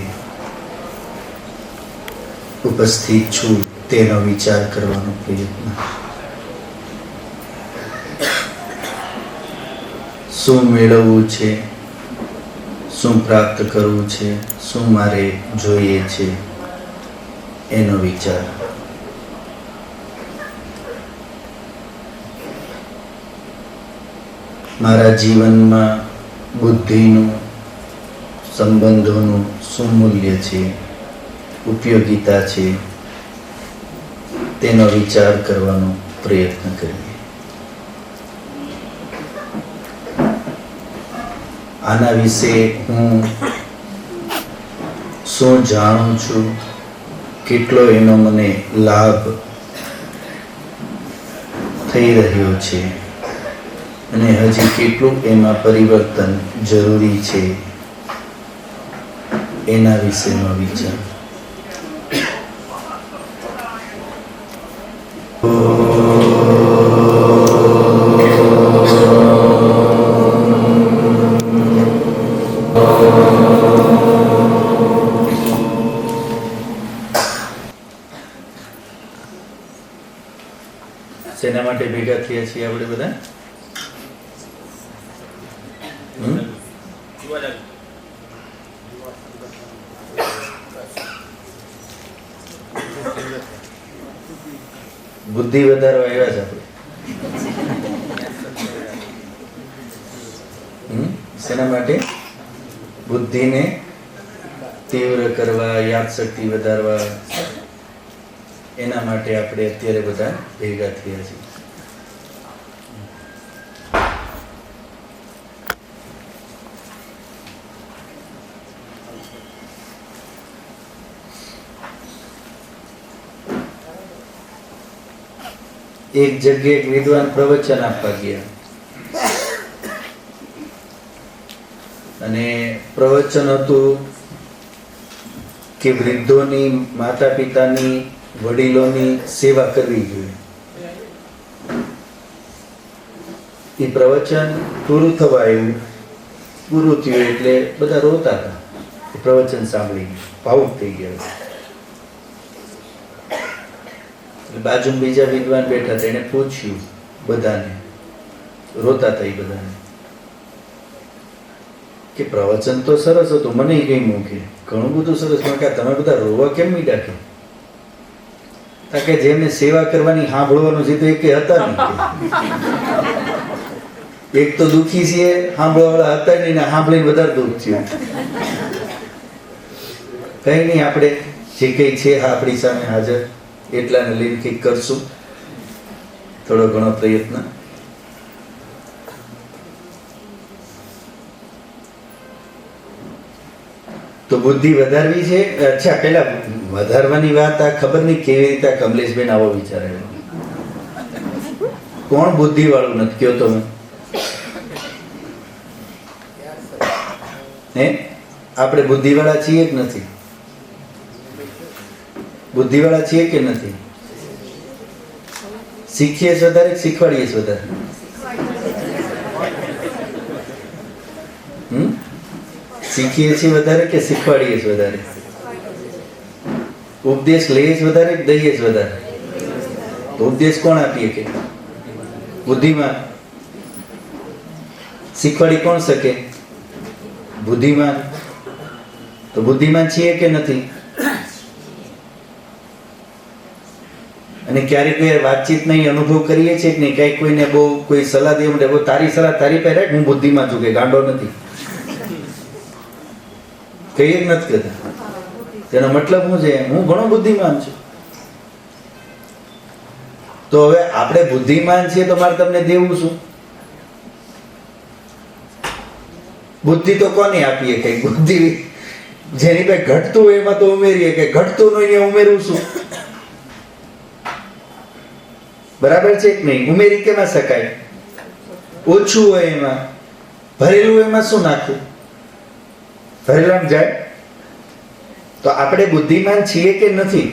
ઉપસ્થિત છું તેનો વિચાર કરવાનો પ્રયત્ન। શું મેળવવું છે, શું પ્રાપ્ત કરવું છે, શું મારે જોઈએ છે એનો વિચાર। મારા જીવનમાં बुद्धिनु संबंधों શું મૂલ્ય છે, ઉપયોગિતા છે તેનો વિચાર કરવાનો પ્રયત્ન કરીએ। આના વિશે હું શું જાણું છું, કેટલો એનો મને લાભ થઈ રહ્યો છે અને હજી કેટલું એમાં પરિવર્તન જરૂરી છે એના વિશેનો વિચાર। શેના માટે ભેગા થયા છીએ આપણે બધા? बुद्धि વધારવા આવ્યા છે આપણે। શેના માટે? બુદ્ધિને તીવ્ર કરવા, યાદ શક્તિ વધારવા, એના માટે આપણે અત્યારે બધા ભેગા થયા છીએ। एक जगह एक विद्वान प्रवचन आपवा गया અને પ્રવચન હતું કે વૃદ્ધોની, માતા પિતાની, વડીલોની સેવા કરવી જોઈએ। એ પ્રવચન પૂરું થવા આવ્યું, પૂરું થયું એટલે બધા રોતા હતા એ પ્રવચન સાંભળીને, ભાવુક થઈ ગયા। બાજુમાં બીજા વિદ્વાન બેઠા હતા, એને પૂછ્યું બધાને, રોતા હતા એ બધાને, કે પ્રવચન તો સરસ હતું, મને ગમ્યું, કે ઘણું બધું સરસ, પણ કે તમે બધા રોવા કેમ મીડા? કે જેમને સેવા કરવાની સાંભળવાનું છે તો એક હતા નહીં, એક તો દુઃખી છે, સાંભળવા વાળા હતા નહીં, ને સાંભળીને વધારે દુઃખ થયું. કઈ નહીં, આપણે જે કઈ છે આપણી સામે હાજર એટલાને લઈને કંઈક કરશું, થોડો ઘણો પ્રયત્ન. તો બુદ્ધિ વધારવી છે. અચ્છા, પેલા વધારવાની વાત આ ખબર નહીં કેવી રીતે કમલેશબેન આવો વિચારેલો. કોણ બુદ્ધિ વાળું નથી કયો તમે? હે, આપણે બુદ્ધિ વાળા છીએ કે નથી? બુદ્ધિ વાળા છીએ કે નથી? શીખીએ જ વધારે કે શીખવાડીએ જ વધારે? શીખીએ છીએ વધારે કે શીખવાડીએ જ વધારે? ઉપદેશ લઈએ જ વધારે કે દઈએ જ વધારે? ઉપદેશ કોણ આપીએ? કે બુદ્ધિમાન. શીખવાડી કોણ શકે? બુદ્ધિમાન. તો બુદ્ધિમાન છીએ કે નથી? અને ક્યારેક વાતચીત નહીં અનુભવ કરીએ છીએ કે નહીં? કઈ કોઈને બહુ કોઈ સલાહ દે, બહુ તારી સલાહ તારી પહેરે, હું બુદ્ધિમાન છું, કે ગાંડો નથી, કઈ જ નથી કહેતા. તેનો મતલબ શું છે? હું ઘણો બુદ્ધિમાન છું. તો હવે આપણે બુદ્ધિમાન છીએ તો મારે તમને દેવું શું? બુદ્ધિ તો કોને આપીએ? કઈ બુદ્ધિ જેની પાસે ઘટતું હોય એમાં તો ઉમેરીએ, કે ઘટતું નહીં ઉમેરવું શું? બરાબર છે કે નહીં? ઉમેરી કેમાં શકાય? ઓછું હોય એમાં, ભરેલું હોય એમાં શું નાખવું? ભરેલામ જાય. તો આપણે બુદ્ધિમાન છીએ કે નથી?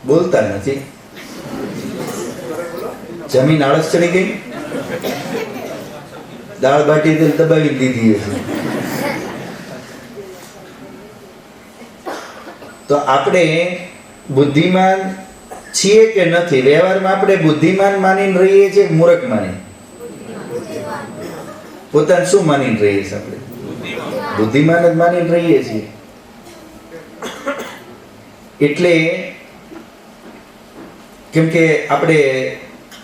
બોલતા નથી. જમીન આળસ ચડી ગઈ, દાળ બાટી દબાવી દીધી હશે. તો આપણે બુદ્ધિમાન છીએ કે નથી? વ્યવહારમાં આપણે બુદ્ધિમાન માનીને રહીએ છીએ, મૂર્ખ માની? પોતાને શું માનીને રહીએ છીએ? આપણે બુદ્ધિમાન જ માનીને રહીએ છીએ. એટલે કેમ કે આપણે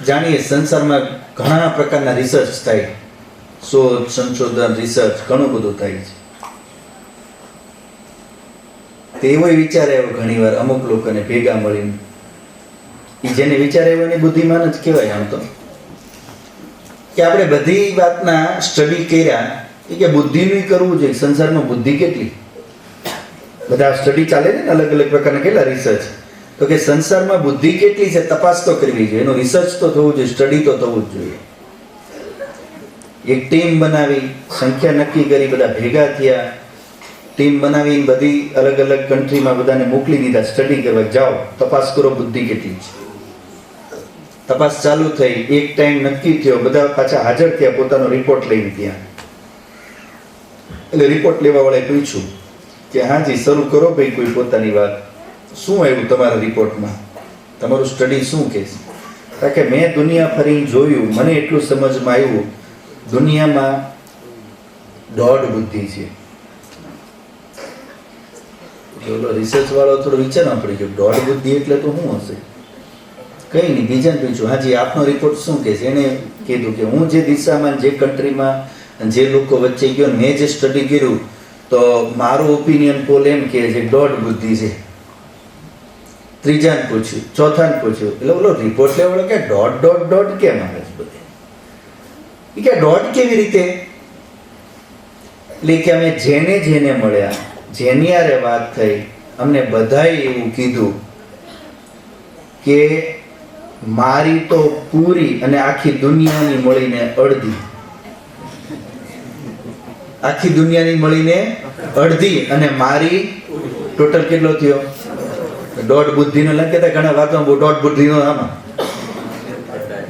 જાણીએ સંસારમાં ઘણા પ્રકારના રિસર્ચ થાય, શોધ સંશોધન રિસર્ચ ઘણું બધું થાય છે. તે એવો વિચાર આવ્યો ઘણી વાર અમુક લોકોને ભેગા મળીને, જેને વિચાર આવ્યો એની બુદ્ધિમાન જ કહેવાય. આમ તો કે આપણે બધી વાતના સ્ટડી કર્યા, કે બુદ્ધિનું કરવું જોઈએ. સંસારમાં બુદ્ધિ કેટલી? બધા સ્ટડી ચાલે છે ને, અલગ અલગ પ્રકારના કેટલા રિસર્ચ. તો કે સંસારમાં બુદ્ધિ કેટલી છે તપાસ તો કરવી જોઈએ, એનું રિસર્ચ તો થવું જોઈએ, સ્ટડી તો થવું જ જોઈએ. એક ટીમ બનાવી, સંખ્યા નક્કી કરી, બધા ભેગા થયા, ટીમ બનાવી બધી અલગ અલગ કન્ટ્રીમાં બધાને મોકલી દીધા સ્ટડી કરવા, જાઓ તપાસ કરો બુદ્ધિ કેટલી છે. તપાસ ચાલુ થઈ, એક ટાઈમ નક્કી થયો, બધા પાછા હાજર થયા પોતાનો રિપોર્ટ લઈને ત્યાં. એટલે રિપોર્ટ લેવા વાળાએ પૂછ્યું કે હાજી શરૂ કરો ભાઈ, કોઈ પોતાની વાત. શું આવ્યું તમારા રિપોર્ટમાં? તમારું સ્ટડી શું કહે છે? કારણ કે મેં દુનિયા ફરી જોયું, મને એટલું સમજમાં આવ્યું, દુનિયામાં દોઢ બુદ્ધિ છે. રિસર્ચ વાળો થોડો વિચારવા પડી ગયો, દોઢ બુદ્ધિ એટલે તો શું હશે? કઈ નહીં, બીજાને પૂછ્યું હાજી આપનો રિપોર્ટ શું કહે છે? એને કીધું કે હું જે દિશામાં, જે કન્ટ્રીમાં, જે લોકો વચ્ચે ગયો, મેં જે સ્ટડી કર્યું, તો મારું ઓપિનિયન પોલ એમ કહે છે દોઢ બુદ્ધિ છે. ત્રીજાને પૂછ્યું, ચોથાને પૂછ્યું, એટલે બોલો રિપોર્ટ લેવાળો કે દોઢ દોઢ દોઢ કેમ આવે છે બધે? એ કે દોઢ કેવી રીતે? એટલે કે અમે જેને જેને મળ્યા, જેની હારે વાત થઈ, અમને બધાએ એવું કીધું કે મારી તો પૂરી અને આખી દુનિયાની મળીને અડધી, આખી દુનિયાની મળીને અડધી, અને મારી ટોટલ કેટલો થયો? દોઢ બુદ્ધિનો. લખેતા ઘણા વાતમાં બહુ દોઢ બુદ્ધિનો. આમાં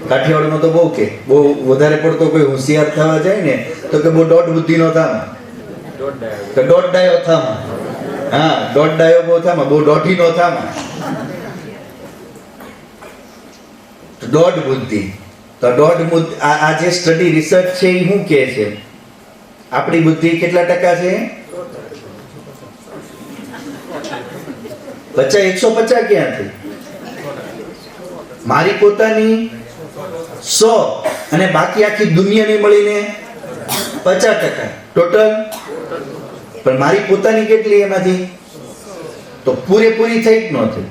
કાઠિયાવાડનો તો બહુ કે બહુ વધારે પડતો કોઈ હોશિયાર થવા જાય ને તો કે બહુ દોઢ બુદ્ધિનો થામાં, દોઢ ડાયો થામાં. હા, દોઢ ડાયો બહુ થામાં, બહુ દોઢીનો થામાં. દોઢ બુદ્ધિ. તો દોઢ બુદ્ધિ આ જે સ્ટડી રિસર્ચ છે એ શું કહે છે? આપણી બુદ્ધિ કેટલા ટકા છે? 150 ક્યાંથી? મારી પોતાની 100 અને બાકી આખી દુનિયાને મળીને 50% ટોટલ. પણ મારી પોતાની કેટલી એમાંથી? તો પૂરેપૂરી થઈ જ ન થઈ.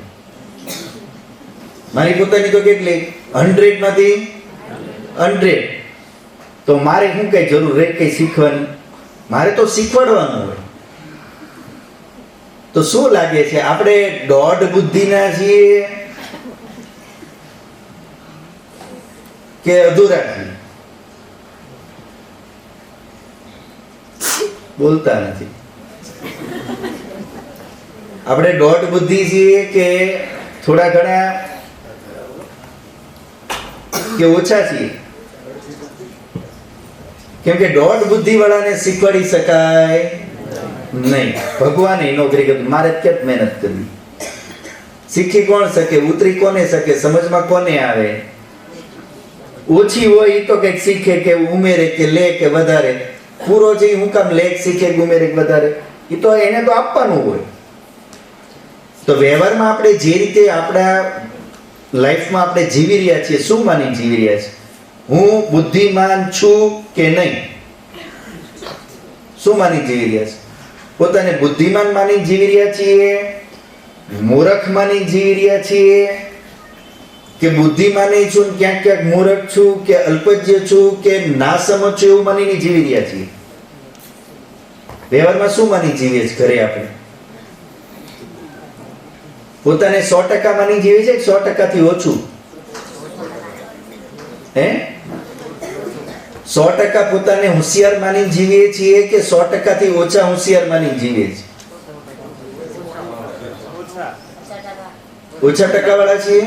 મારી પોતાની તો કેટલી? 100 માંથી 100. તો મારે શું કઈ જરૂર રહે કઈ શીખવાની? મારે તો શીખવાડવાનું હોય. તો શું લાગે છે આપણે દોઢ બુદ્ધિના છીએ કે અધૂરા છીએ? બોલતા નથી. આપણે દોઢ બુદ્ધિ છીએ કે થોડા ઘણા કે ઓછા છીએ? કેમ કે દોઢ બુદ્ધિ વાળાને શીખવાડી શકાય નહીં. ભગવાને નોકરી કરી, મારે કેમ મહેનત કરવી? શીખી કોણ શકે? ઉતરી કોને શકે? સમજમાં કોને આવે? ઓછી હોય તો કઈક શીખે કે ઉમેરે કે લે કે વધારે. પૂરો છે હું કામ લે શીખે કે ઉમેરે કે વધારે? એ તો એને તો આપવાનું હોય. તો વ્યવહારમાં આપણે જે રીતે આપણા લાઈફમાં આપણે જીવી રહ્યા છીએ, શું માની જીવી રહ્યા છીએ? હું બુદ્ધિમાન છું કે નહીં? શું માની જીવી રહ્યા છે? પોતાને બુદ્ધિમાન માની જીવી રહ્યા છીએ, મૂર્ખ માની જીવી રહ્યા છીએ, કે બુદ્ધિમાની છું ક્યાંક ક્યાંક મૂર્ખ છું કે અલ્પજ્ય છું કે ના સમજ છું એવું માનીને જીવી રહ્યા છીએ? વ્યવહારમાં શું માની જીવીએ છીએ ઘરે આપણે? પોતાને 100% માની જીવે છે કે 100% થી ઓછું? હે? 100% પોતાને હોશિયાર માની જીવીએ છીએ કે 100% થી ઓછા હોશિયાર માની જીવીએ છીએ? ઓછા ટકા વાળા છીએ?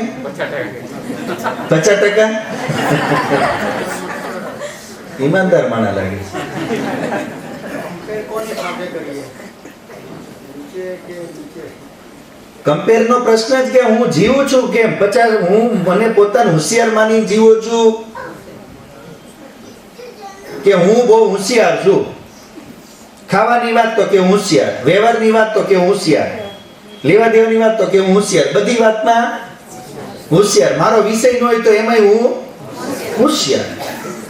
50%? ઈમાનદાર માણા લાગે છે. કમ્પેર નો પ્રશ્ન જ કે હું જીવું છું કેમ? 50 હું મને પોતાને હોશિયાર માની જીવું છું કે હું બહુ હોશિયાર છું? ખાવાની વાત તો કે હોશિયાર, વ્યવહારની વાત તો કે હોશિયાર, લેવા દેવાની વાત તો કે હું હોશિયાર, બધી વાતમાં હોશિયાર. મારો વિષય ન હોય તો એમાંય હું હોશિયાર.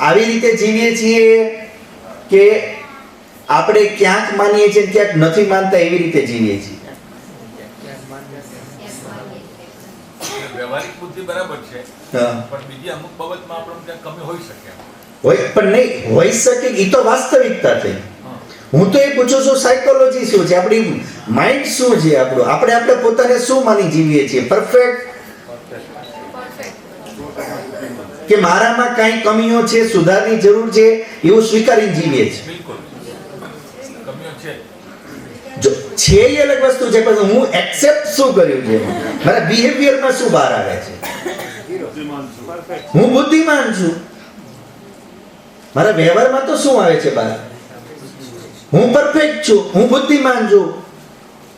આવી રીતે જીવીએ છીએ કે આપણે ક્યાંક માનીએ છીએ ક્યાંક નથી માનતા, એવી રીતે જીવીએ છીએ. વ્યવહારિક બુદ્ધિ બરાબર છે, હા, પણ બીજી અમુક બાબતમાં આપણને ક્યાંક કમી હોઈ શકે. હોય પણ નહીં હોઈ શકે. એ તો વાસ્તવિકતા થઈ. હું તો એ પૂછું છું સાયકોલોજી શું છે, આપણી માઇન્ડ શું છે આપણું? આપણે પોતાને શું માની જીવીએ છીએ? પરફેક્ટ કે મારામાં કઈ કમીઓ છે, સુધારની જરૂર છે, એવું સ્વીકારીને જીવીએ છીએ? બિલકુલ કમીઓ છે. જો છે એ અલગ વસ્તુ છે, પણ હું એક્સેપ્ટ શું કર્યું છે? મારા બિહેવિયરમાં શું બહાર આવે છે? હું બુદ્ધિમાન છું. મારા વ્યવહારમાં તો શું આવે છે બહાર? હું પરફેક્ટ છું, હું બુદ્ધિમાન છું,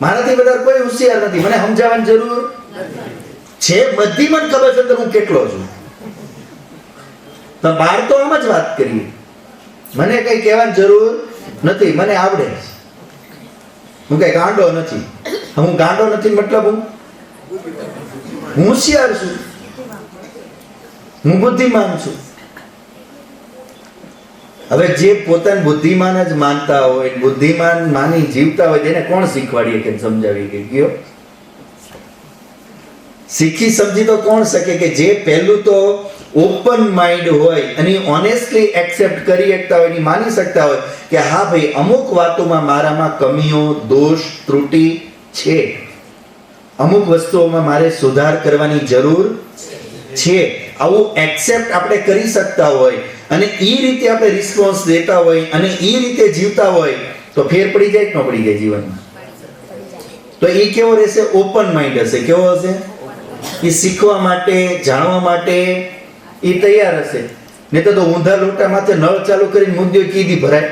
મારાથી વધારે કોઈ હોશિયાર નથી, મને સમજાવવાની જરૂર છે. બધી મને ખબર છે હું કેટલો છું. તો બહાર તો આમ જ વાત કરીએ, મને કઈ કહેવાની જરૂર નથી, મને આવડે છે. હું કઈ ગાંડો નથી. હું ગાંડો નથી મતલબ હું હોશિયાર છું, હું બુદ્ધિમાન છું. હવે જે પોતાને બુદ્ધિમાન જ માનતા હોય, બુદ્ધિમાન માની જીવતા હોય, તેને કોણ શીખવાડીએ કે સમજાવી કે ગયો? શીખી સમજી તો કોણ શકે કે જે પહેલું તો ઓપન માઇન્ડ હોય અને ઓનેસ્ટલી એક્સેપ્ટ કરી શકતા હોય, માની શકતા હોય કે હા ભાઈ અમુક વાતોમાં મારામાં કમીઓ, દોષ, ત્રુટિ છે, અમુક વસ્તુઓમાં મારે સુધાર કરવાની જરૂર છે. આવું એક્સેપ્ટ આપણે કરી શકતા હોય અને એ રીતે આપણે રિસ્પોન્સ દેતા હોય અને એ રીતે જીવતા હોય તો ફેર પડી જાય કે ન પડી જાય જીવનમાં? તો એ કેવો રહેશે? ઓપન માઇન્ડ હશે. કેવો હશે? એ શીખવા માટે, જાણવા માટે એ તૈયાર હશે. નહીં તો ઊંધા લોટા માથે નળ ચાલુ કરીને મુદ્દો કીધી ભરાય,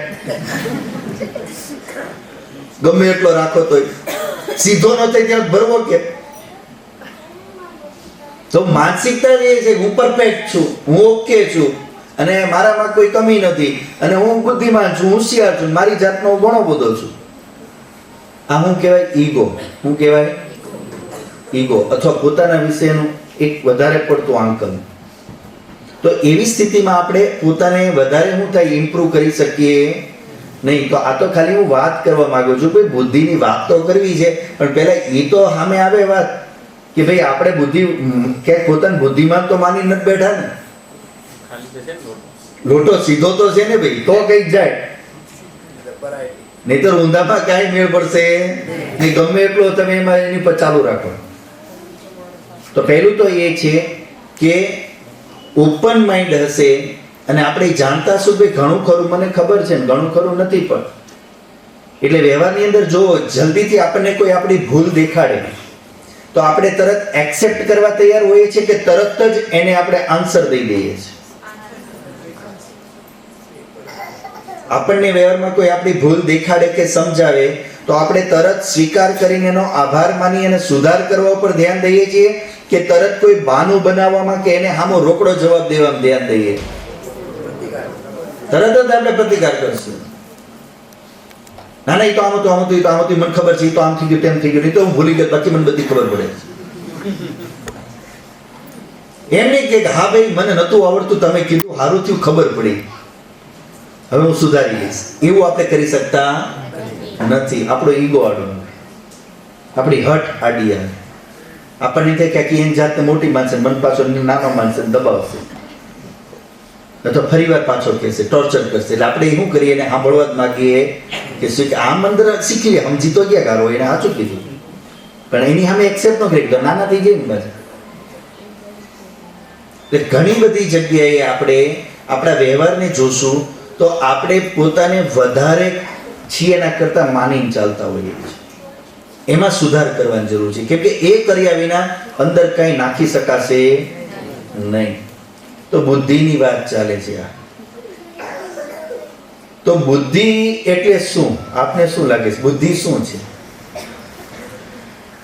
ગમે એટલો રાખો તો સીધો ન થાય ત્યાં ભરવો કે? તો માનસિકતા જે છે હું પરફેક્ટ છું, હું ઓકે છું અને મારામાં કોઈ કમી નથી અને હું બુદ્ધિમાન છું, હોશિયાર છું, મારી જાતનો હું ઘણો બધો છું. આ શું કહેવાય? ઈગો. શું કહેવાય? ઈગો અથવા પોતાના વિશેનું એક વધારે પડતું આંકન. તો એવી સ્થિતિમાં આપણે પોતાને વધારે શું થાય ઇમ્પ્રૂવ કરી શકીએ નહીં. તો આ તો ખાલી હું વાત કરવા માંગુ છું, ભાઈ બુદ્ધિની વાત તો કરવી છે, પણ પહેલા એ તો સામે આવે વાત કે ભાઈ આપણે બુદ્ધિ કે પોતાની બુદ્ધિમાન તો માની નથી બેઠા ને. લોટો સીધો તો છે ને ભાઈ, તો કઈક જાય, નહીતર ઊંધામાં કાંઈ મેળ પડશે નહીં. ગમે એટલો તમે એમાં એની પર ચાલુ રાખો. તો પહેલું તો એ છે કે ઓપન માઇન્ડ હશે અને આપણે જાણતા શું ભાઈ ઘણું ખરું મને ખબર છે ને ઘણું ખરું નથી, પણ એટલે વ્યવહારની અંદર જો જલ્દીથી આપણને કોઈ આપણી ભૂલ દેખાડે તો આપણે તરત એક્સેપ્ટ કરવા તૈયાર હોઈએ છીએ કે તરત જ એને આપણે આન્સર દઈ દઈએ છીએ. આપણને વ્યવહારમાં કોઈ આપણી ભૂલ દેખાડે કે સમજાવે તો આપણે તરત સ્વીકાર કરીને એનો આભાર માની અને સુધાર કરવા ઉપર ધ્યાન દઈએ છીએ કે તરત કોઈ બહાનું બનાવવામાં કે એને સામો રોકડો જવાબ દેવામાં ધ્યાન દઈએ? તરત જ આપણે પ્રતિકાર કરશું. ના ના, એ તો આમ હતું, આમ હતું, એ તો આમ હતું, મને ખબર છે, એ તો આમ થઈ ગયું, તેમ થઈ ગયું, નહીં તો હું ભૂલી ગયો, બાકી મને બધી ખબર પડે છે. એમ નહીં કે હા ભાઈ મને નતું આવડતું, તમે કીધું સારું થયું, ખબર પડી, હવે હું સુધારી લઈશ. એવું આપણે કરી શકતા નથી. આપણો ઈગો આડો, આપણી હઠ આડી આવે. આપણને થાય કે એની જાતને મોટી માનશે, મન પાછો નાનો માનશે, દબાવશે અથવા ફરીવાર પાછો કહેશે, ટોર્ચર કરશે. એટલે આપણે શું કરીએ એને સાંભળવા જ માગીએ કે આમ અંદર શીખી લે, સમજી તો ગયા કારો એને સાચું કીધું, પણ એની સામે એક્સેપ્ટ ન કરી તો નાના થઈ જાય ને પાછા. એટલે ઘણી બધી જગ્યાએ આપણે આપણા વ્યવહારને જોશું તો આપણે પોતાને વધારે છીએ એના કરતા માનીને ચાલતા હોઈએ છીએ. એમાં સુધાર કરવાની જરૂર છે, કેમ કે એ કર્યા વિના અંદર કંઈ નાખી શકાશે નહીં. તો બુદ્ધિની વાત ચાલે છે. આ તો બુદ્ધિ એટલે શું? આપને શું લાગે છે બુદ્ધિ શું છે?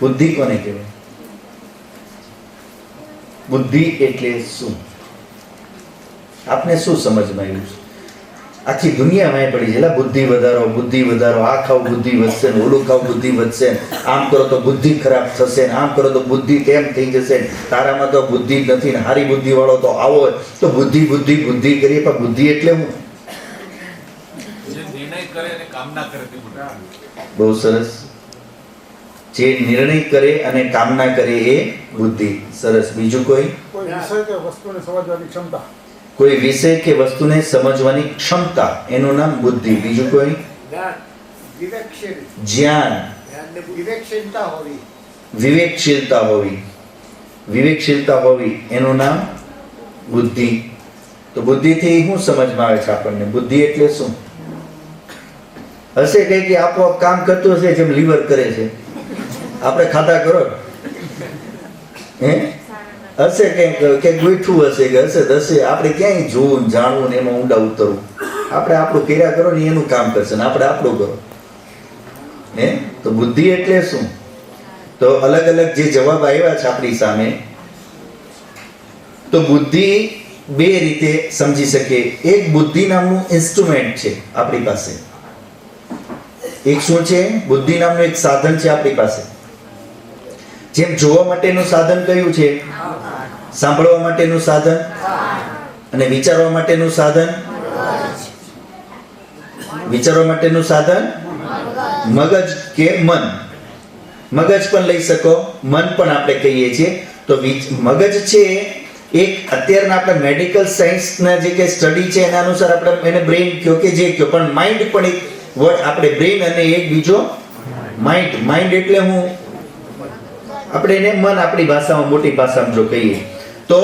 બુદ્ધિ કોને કહેવાય? બુદ્ધિ એટલે શું? આપને શું સમજમાં આવ્યું છે? આખી દુનિયામાં પડી છે બુદ્ધિ વધારો, બુદ્ધિ વધારો, આ ખાવ બુદ્ધિ વધશે ને ઓલું ખાવ બુદ્ધિ વધશે, આમ કરો તો બુદ્ધિ ખરાબ થશે ને આમ કરો તો બુદ્ધિ તેમ થઈ જશે, તારામાં તો બુદ્ધિ જ નથી ને હારી બુદ્ધિ વાળો તો આવો હોય. તો બુદ્ધિ બુદ્ધિ બુદ્ધિ કરીએ, પણ બુદ્ધિ એટલે હું? જે નિર્ણય કરે અને કામના કરે તે બુદ્ધિ. બહુ સરસ. જે નિર્ણય કરે અને કામના કરે એ બુદ્ધિ. સરસ. બીજું કોઈ? કોઈ વિષય કે વસ્તુને સમજવાની ક્ષમતા. કોઈ વિષય કે વસ્તુને સમજવાની ક્ષમતા, એનું નામ બુદ્ધિ. બીજું કોઈ? જ્ઞાન. વિવેકશીલતા હોવી. વિવેકશીલતા હોવી એનું નામ બુદ્ધિ. તો બુદ્ધિથી શું સમજમાં આવે છે આપણને? બુદ્ધિ એટલે શું? હશે કઈ કે આપોઆપ કામ કરતું હશે, જેમ લીવર કરે છે, આપણે ખાતા કરો હે, હશે કંઈક ગોઠવું હશે કે હશે દશે, આપણે ક્યાંય જોવું ને જાણવું ને એમાં ઊંડા ઉતરવું. આપણે આપણું કર્યા કરો ને એનું કામ કરશે ને આપણે આપણું કરો હે. તો બુદ્ધિ એટલે શું? તો અલગ અલગ જે જવાબ આવ્યા છે આપણી સામે, તો બુદ્ધિ બે રીતે સમજી શકીએ. એક બુદ્ધિ નામનું ઇન્સ્ટ્રુમેન્ટ છે આપણી પાસે. એક શું છે? બુદ્ધિ નામનું એક સાધન છે આપણી પાસે. જેમ જોવા માટેનું સાધન કયું છે? સાંભળવા માટેનું સાધન અને વિચારવા માટેનું સાધન. વિચારવા માટેનું સાધન મગજ કે મન. મગજ પણ લઈ શકો, મન પણ આપણે કહીએ છીએ. તો મગજ છે એક અત્યારના આપણે મેડિકલ સાયન્સના જે કે સ્ટડી છે એના અનુસાર આપણે એને બ્રેઇન કયો કે જે કયો, પણ માઇન્ડ પણ એક વર્ડ આપણે બ્રેઇન અને એક બીજો માઇન્ડ. માઇન્ડ એટલે હું આપણે એને મન આપણી ભાષામાં મોટી ભાષામાં જો કહીએ તો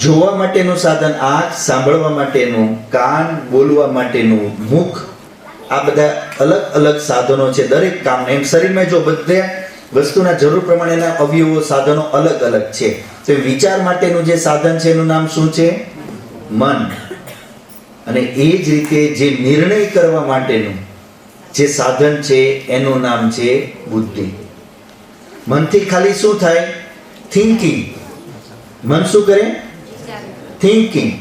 જોવા માટેનું સાધન આંખ, સાંભળવા માટેનું કાન, બોલવા માટેનું મુખ, આ બધા અલગ અલગ સાધનો છે દરેક કામના. એમ શરીરમાં જો બધા વસ્તુના જરૂર પ્રમાણેના અવયવો સાધનો અલગ અલગ છે. તો વિચાર માટેનું જે સાધન છે એનું નામ શું છે? મન. અને એ જ રીતે જે નિર્ણય કરવા માટેનું જે સાધન છે એનું નામ છે બુદ્ધિ. મનથી ખાલી શું થાય? થિંકિંગ. મન શું કરે? થિંકિંગ.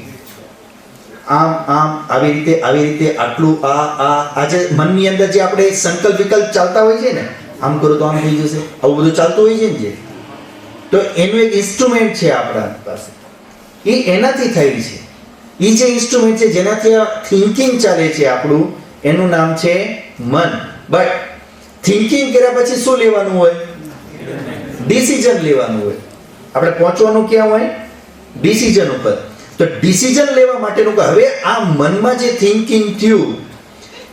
આમ આમ આવી રીતે આટલું આજે મનની અંદર જે આપણે સંકલ્પ વિકલ્પ ચાલતા હોય છે ને, આમ કરો તો આમ થઈ જશે, આવું બધું ચાલતું હોય છે ને જે, તો એનું એક ઇન્સ્ટ્રુમેન્ટ છે આપણા પાસે, એ એનાથી થાય છે. એ જે ઇન્સ્ટ્રુમેન્ટ છે જેનાથી આ થિંકિંગ ચાલે છે આપણું, એનું નામ છે મન. બટ થિંકિંગ કર્યા પછી શું લેવાનું હોય? ડિસિઝન લેવાનું હોય. આપણે પહોંચવાનું ક્યાં હોય? ડિસિઝન ઉપર. તો ડિસિઝન લેવા માટેનું કે હવે આ મનમાં જે થિંકિંગ થયું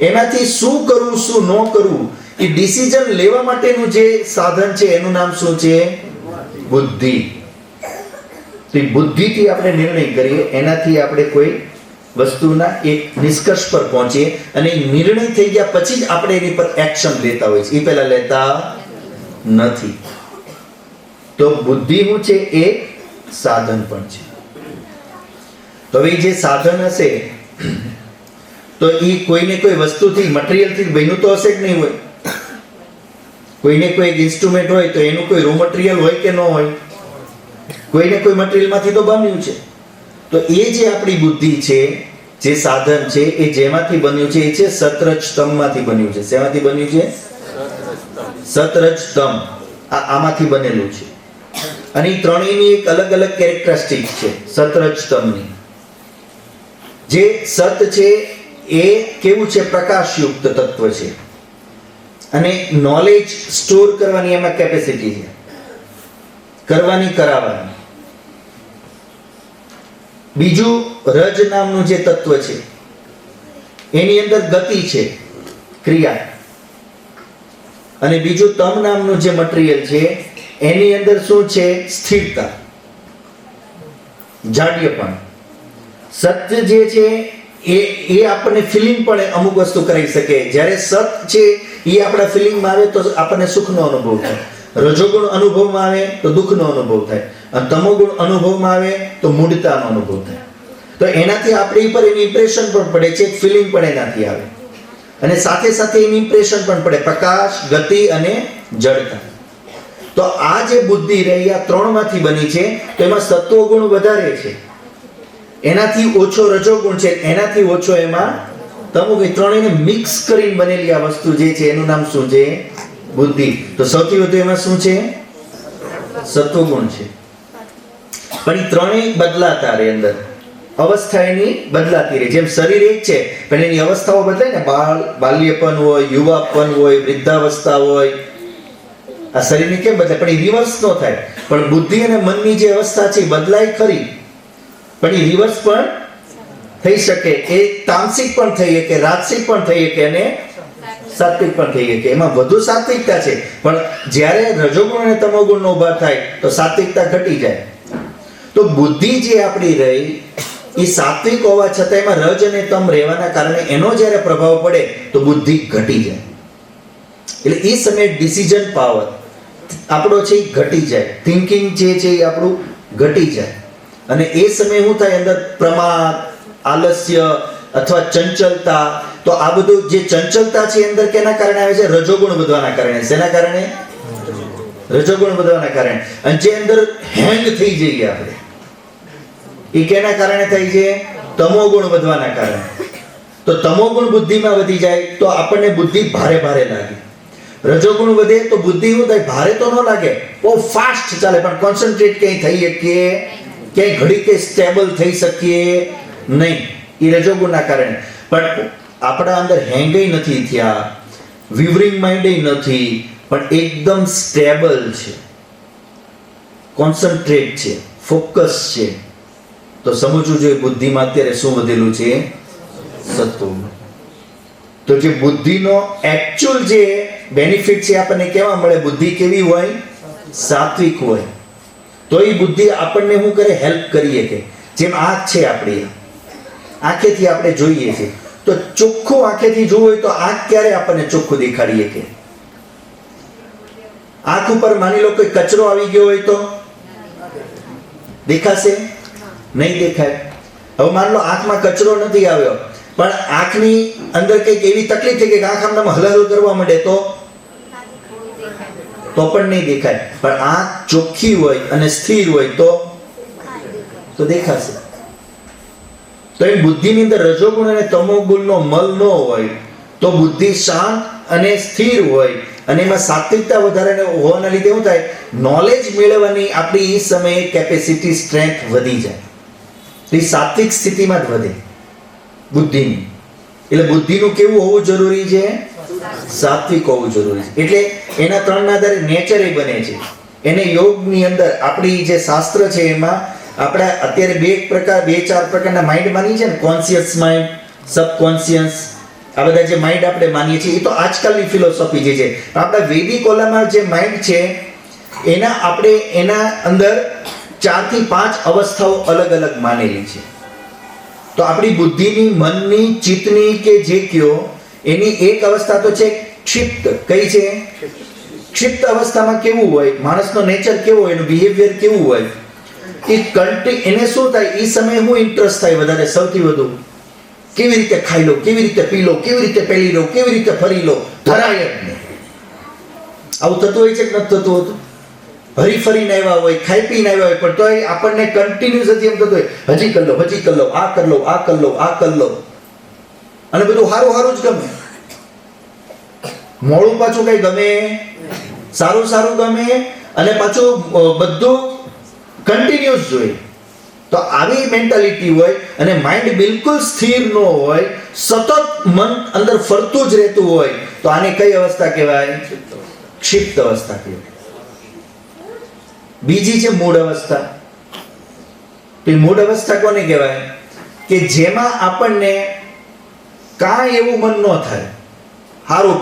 એનાથી શું કરવું શું ન કરવું, એ ડિસિઝન લેવા માટેનું જે સાધન છે એનું નામ શું છે? બુદ્ધિ. તો એ બુદ્ધિથી આપણે નિર્ણય કરીએ, એનાથી આપણે કોઈ વસ્તુના એક નિષ્કર્ષ પર પહોંચીએ, અને નિર્ણય થઈ ગયા પછી જ આપણે એની પર એક્શન લેતા હોય છે, એ પહેલા લેતા નથી. તો બુદ્ધિ શું છે? એ સાધન પણ છે. તો હવે જે સાધન હશે તો એ કોઈને કોઈ વસ્તુથી, મટીરિયલથી બન્યું તો હશે કે નહીં હોય? કોઈને કોઈ એક ઇન્સ્ટ્રુમેન્ટ હોય તો એનું કોઈ રો મટીરિયલ હોય કે ન હોય? કોઈને કોઈ મટીરિયલમાંથી તો બન્યું છે. તો એ જે આપણી બુદ્ધિ છે, જે સાધન છે, એ જેમાંથી બન્યું છે એ છે સતરજ સ્તંભમાંથી બન્યું છે. શેમાંથી બન્યું છે? સતરજ સ્તંભ. આમાંથી બનેલું છે. અને એ ત્રણેયની એક અલગ અલગ કેરેક્ટરિસ્ટિક છે સતરજ સ્તંભની. જે સત છે એ કેવું છે? પ્રકાશયુક્ત તત્વ છે, અને નોલેજ સ્ટોર કરવાની એમાં કેપેસિટી છે, કરવાની કરાવવાની. બીજું રજ નામનું જે તત્વ છે એની અંદર ગતિ છે, ક્રિયા. અને બીજું તમ નામનું જે મટીરિયલ છે એની અંદર શું છે? સ્થિરતા, જાડ્યપણ. સત્ય જે છે એ આપણને ફિલિંગ પણ અમુક વસ્તુ કરી શકે. જ્યારે સત છે એ આપણા ફિલિંગમાં આવે તો આપણને સુખનો અનુભવ થાય, રજોગુણ અનુભવમાં આવે તો દુઃખનો અનુભવ થાય, અને તમોગુણ અનુભવમાં આવે તો મૂઢતાનો અનુભવ થાય. તો એનાથી આપણી પર એની ઇમ્પ્રેશન પણ પડે છે, એક ફિલિંગ પણ એનાથી આવે, અને સાથે સાથે એની ઇમ્પ્રેશન પણ પડે, પ્રકાશ, ગતિ અને જડતા. તો આ જે બુદ્ધિ રહી આ ત્રણમાંથી બની છે, તો એમાં સત્વ ગુણ વધારે છે, એનાથી ઓછો રજોગુણ છે, એનાથી ઓછો એમાં તમોગુણ. ત્રણેયને મિક્સ કરીને બનેલી આ વસ્તુ જે છે એનું નામ શું છે? બુદ્ધિ. તો સૌથી વધુ એમાં શું છે? સત્વગુણ છે. પણ એ ત્રણેય બદલાતા રહે, અંદર અવસ્થા એની બદલાતી રહે. જેમ શરીર એક છે પણ એની અવસ્થાઓ બદલાય ને, બાલ્યપન હોય, યુવાપન હોય, વૃદ્ધાવસ્થા હોય. આ શરીરની કેમ બદલાય? પણ એ રિવર્સ ન થાય. પણ બુદ્ધિ અને મનની જે અવસ્થા છે એ બદલાય ખરી, પણ એ રિવર્સ પણ થઈ શકે. એ તામસિક પણ થઈ શકે, રાજસિક પણ થઈ શકે, અને સાત્વિક પણ થઈ શકે. એમાં વધુ સાત્વિકતા છે, પણ જ્યારે રજોગુણ અને તમોગુણનો ઉભા થાય તો સાત્વિકતા ઘટી જાય. તો બુદ્ધિ જે આપણી રહી એ સાત્વિક હોવા છતાં એમાં રજ અને તમ રહેવાના કારણે એનો જ્યારે પ્રભાવ પડે તો બુદ્ધિ ઘટી જાય. એટલે એ સમયે ડિસિઝન પાવર આપણો છે એ ઘટી જાય, થિંકિંગ જે છે એ આપણું ઘટી જાય. અને એ સમયે શું થાય? અંદર પ્રમાદ, આલસ્ય અથવા ચંચલતા. તો આ બધું જે ચંચલતા છે અંદર કેના કારણે આવે છે? રજોગુણ વધવાના કારણે. શેના કારણે? રજોગુણ વધવાના કારણે. અને જે અંદર હેંગ થઈ જઈએ આપણે, એ કેના કારણે થાય છે? તમોગુણ વધવાના કારણે. તો તમોગુણ બુદ્ધિમાં વધી જાય તો આપણને બુદ્ધિ ભારે ભારે લાગે. રજોગુણ વધે તો બુદ્ધિ શું થાય? ભારે તો ન લાગે, બહુ ફાસ્ટ ચાલે, પણ કોન્સન્ટ્રેટ ક્યાંય થઈ શકીએ, ક્યાંય ઘડી કે સ્ટેબલ થઈ શકીએ નહીં, એ રજોગુણના કારણે. પણ આપણા અંદર હેંગય નથી થયા, વિવરિંગ માઇન્ડ નથી, પણ એકદમ સ્ટેબલ છે, કોન્સન્ટ્રેટ છે, ફોકસ છે. તો સમજવું જોઈએ બુદ્ધિમાં અત્યારે શું વધેલું છે? સત્વ. તો જે બુદ્ધિનો એકચ્યુઅલ જે બેનિફિટ છે આપણને કેવા મળે? બુદ્ધિ કેવી હોય? સાત્વિક હોય. તો એ બુદ્ધિ આપણને શું કરે? હેલ્પ કરીએ. કે જેમ આંખ છે આપણી, આંખેથી આપણે જોઈએ છે, તો ચોખ્ખું આંખેથી જોવું હોય તો આંખ ક્યારે આપણને ચોખ્ખું દેખાડીએ? કે આંખ ઉપર માની લો કોઈ કચરો આવી ગયો હોય તો દેખાશે? નહીં દેખાય. હવે માન લો આંખમાં કચરો નથી આવ્યો, પણ આંખની અંદર કંઈક એવી તકલીફ થઈ કે આંખ આમ હલાહલ કરવા માંડે તો પણ નહીં દેખાય. પણ આંખ ચોખ્ખી હોય અને સ્થિર હોય તો તો દેખાશે. તો એ બુદ્ધિની અંદર રજોગુણ અને તમોગુણનો મલ ન હોય તો બુદ્ધિ શાંત અને સ્થિર હોય અને એમાં સાત્વિકતા વધારે હોવાના લીધે શું થાય, નોલેજ મેળવવાની આપણી એ સમયે કેપેસિટી સ્ટ્રેન્થ વધી જાય. તો એ સાત્વિક સ્થિતિમાં જ વધે બુદ્ધિની. એટલે બુદ્ધિનું કેવું હોવું જરૂરી છે, સાત્વિક હોવું જરૂરી છે. એટલે એના ત્રણના આધારે નેચર એ બને છે. એને યોગની અંદર આપણી જે શાસ્ત્ર છે એમાં આપણે અત્યારે બે ચાર પ્રકારના માઇન્ડ માની છે ને, કોન્શિયસ માઇન્ડ, સબકોન્શિયસ, આ બધા જે માઇન્ડ આપણે માનીએ છીએ એ તો આજકાલની ફિલોસોફી જે છે. આપણા વૈદિક ઓલામાં જે માઇન્ડ છે એના અંદર 4 થી 5 અવસ્થાઓ અલગ અલગ માનેલી છે. તો આપણી બુદ્ધિની, મનની, ચિત્તની કે જે કયો એની એક અવસ્થા તો છે ક્ષિપ્ત. કઈ છે? ક્ષિપ્ત અવસ્થામાં કેવું હોય, માણસનો નેચર કેવો હોય, એનું બિહેવિયર કેવું હોય, એને શું થાય, એ સમયે હું ઇન્ટરેસ્ટ થાય વધારે, સૌથી વધુ કેવી રીતે ખાઈ લો, કેવી રીતે પી લો, કેવી રીતે પહેરી લો, કેવી રીતે ફરી લો, ધરાય જ નહીં. આવું થતું હોય છે કે નથી થતું હોતું? હરી ફરીને આવ્યા હોય, ખાઈ પીને આવ્યા હોય, પણ તોય આપણને કન્ટિન્યુઅસ એમ થતું હોય, હજી કર લો, હજી કર લો, આ કર લો, આ કર લો, આ કર લો, અને બધું સારું સારું જ ગમે. મોડું પાછું કઈ ગમે, સારું સારું ગમે, અને પાછું બધું કન્ટિન્યુઅસ જોઈએ. તો આવી મેન્ટાલિટી હોય અને માઇન્ડ બિલકુલ સ્થિર ન હોય, સતત મન અંદર ફરતું જ રહેતું હોય, તો આને કઈ અવસ્થા કહેવાય? ક્ષિપ્ત અવસ્થા કહેવાય. બીજી છે મૂળ અવસ્થા. તો એ મૂળ અવસ્થા કોને કહેવાય? કે જેમાં આપણને કાંઈ એવું મન ન થાય, હારું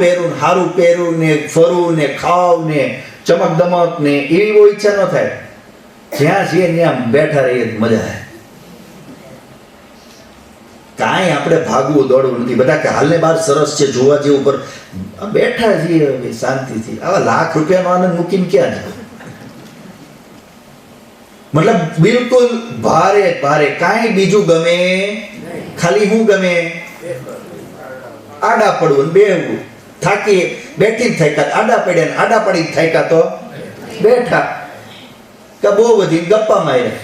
પહેરું ને ફરવું ને ખાવ ને ચમક દમક ને એવી બહુ ઈચ્છા ન થાય. જ્યાં છીએ ત્યાં બેઠા રહીએ મજા આવે. કાંઈ આપણે ભાગવું દોડવું નથી. બધા કે હાલને બાર સરસ છે, જોવા જેવું, પર બેઠા છીએ હવે શાંતિથી. આવા લાખ રૂપિયાનો આનંદ મૂકીને ક્યાં જાય? મતલબ બિલકુલ ભારે ભારે, કાંઈ બીજું ગમે, ખાલી હું ગમે, આડા પડવું, બેહવું. થાકી બેઠી થાક્યા, આડા પડ્યા, આડા પડી થાક્યા તો બેઠા, કે બહુ બધી ગપ્પા માર્યા.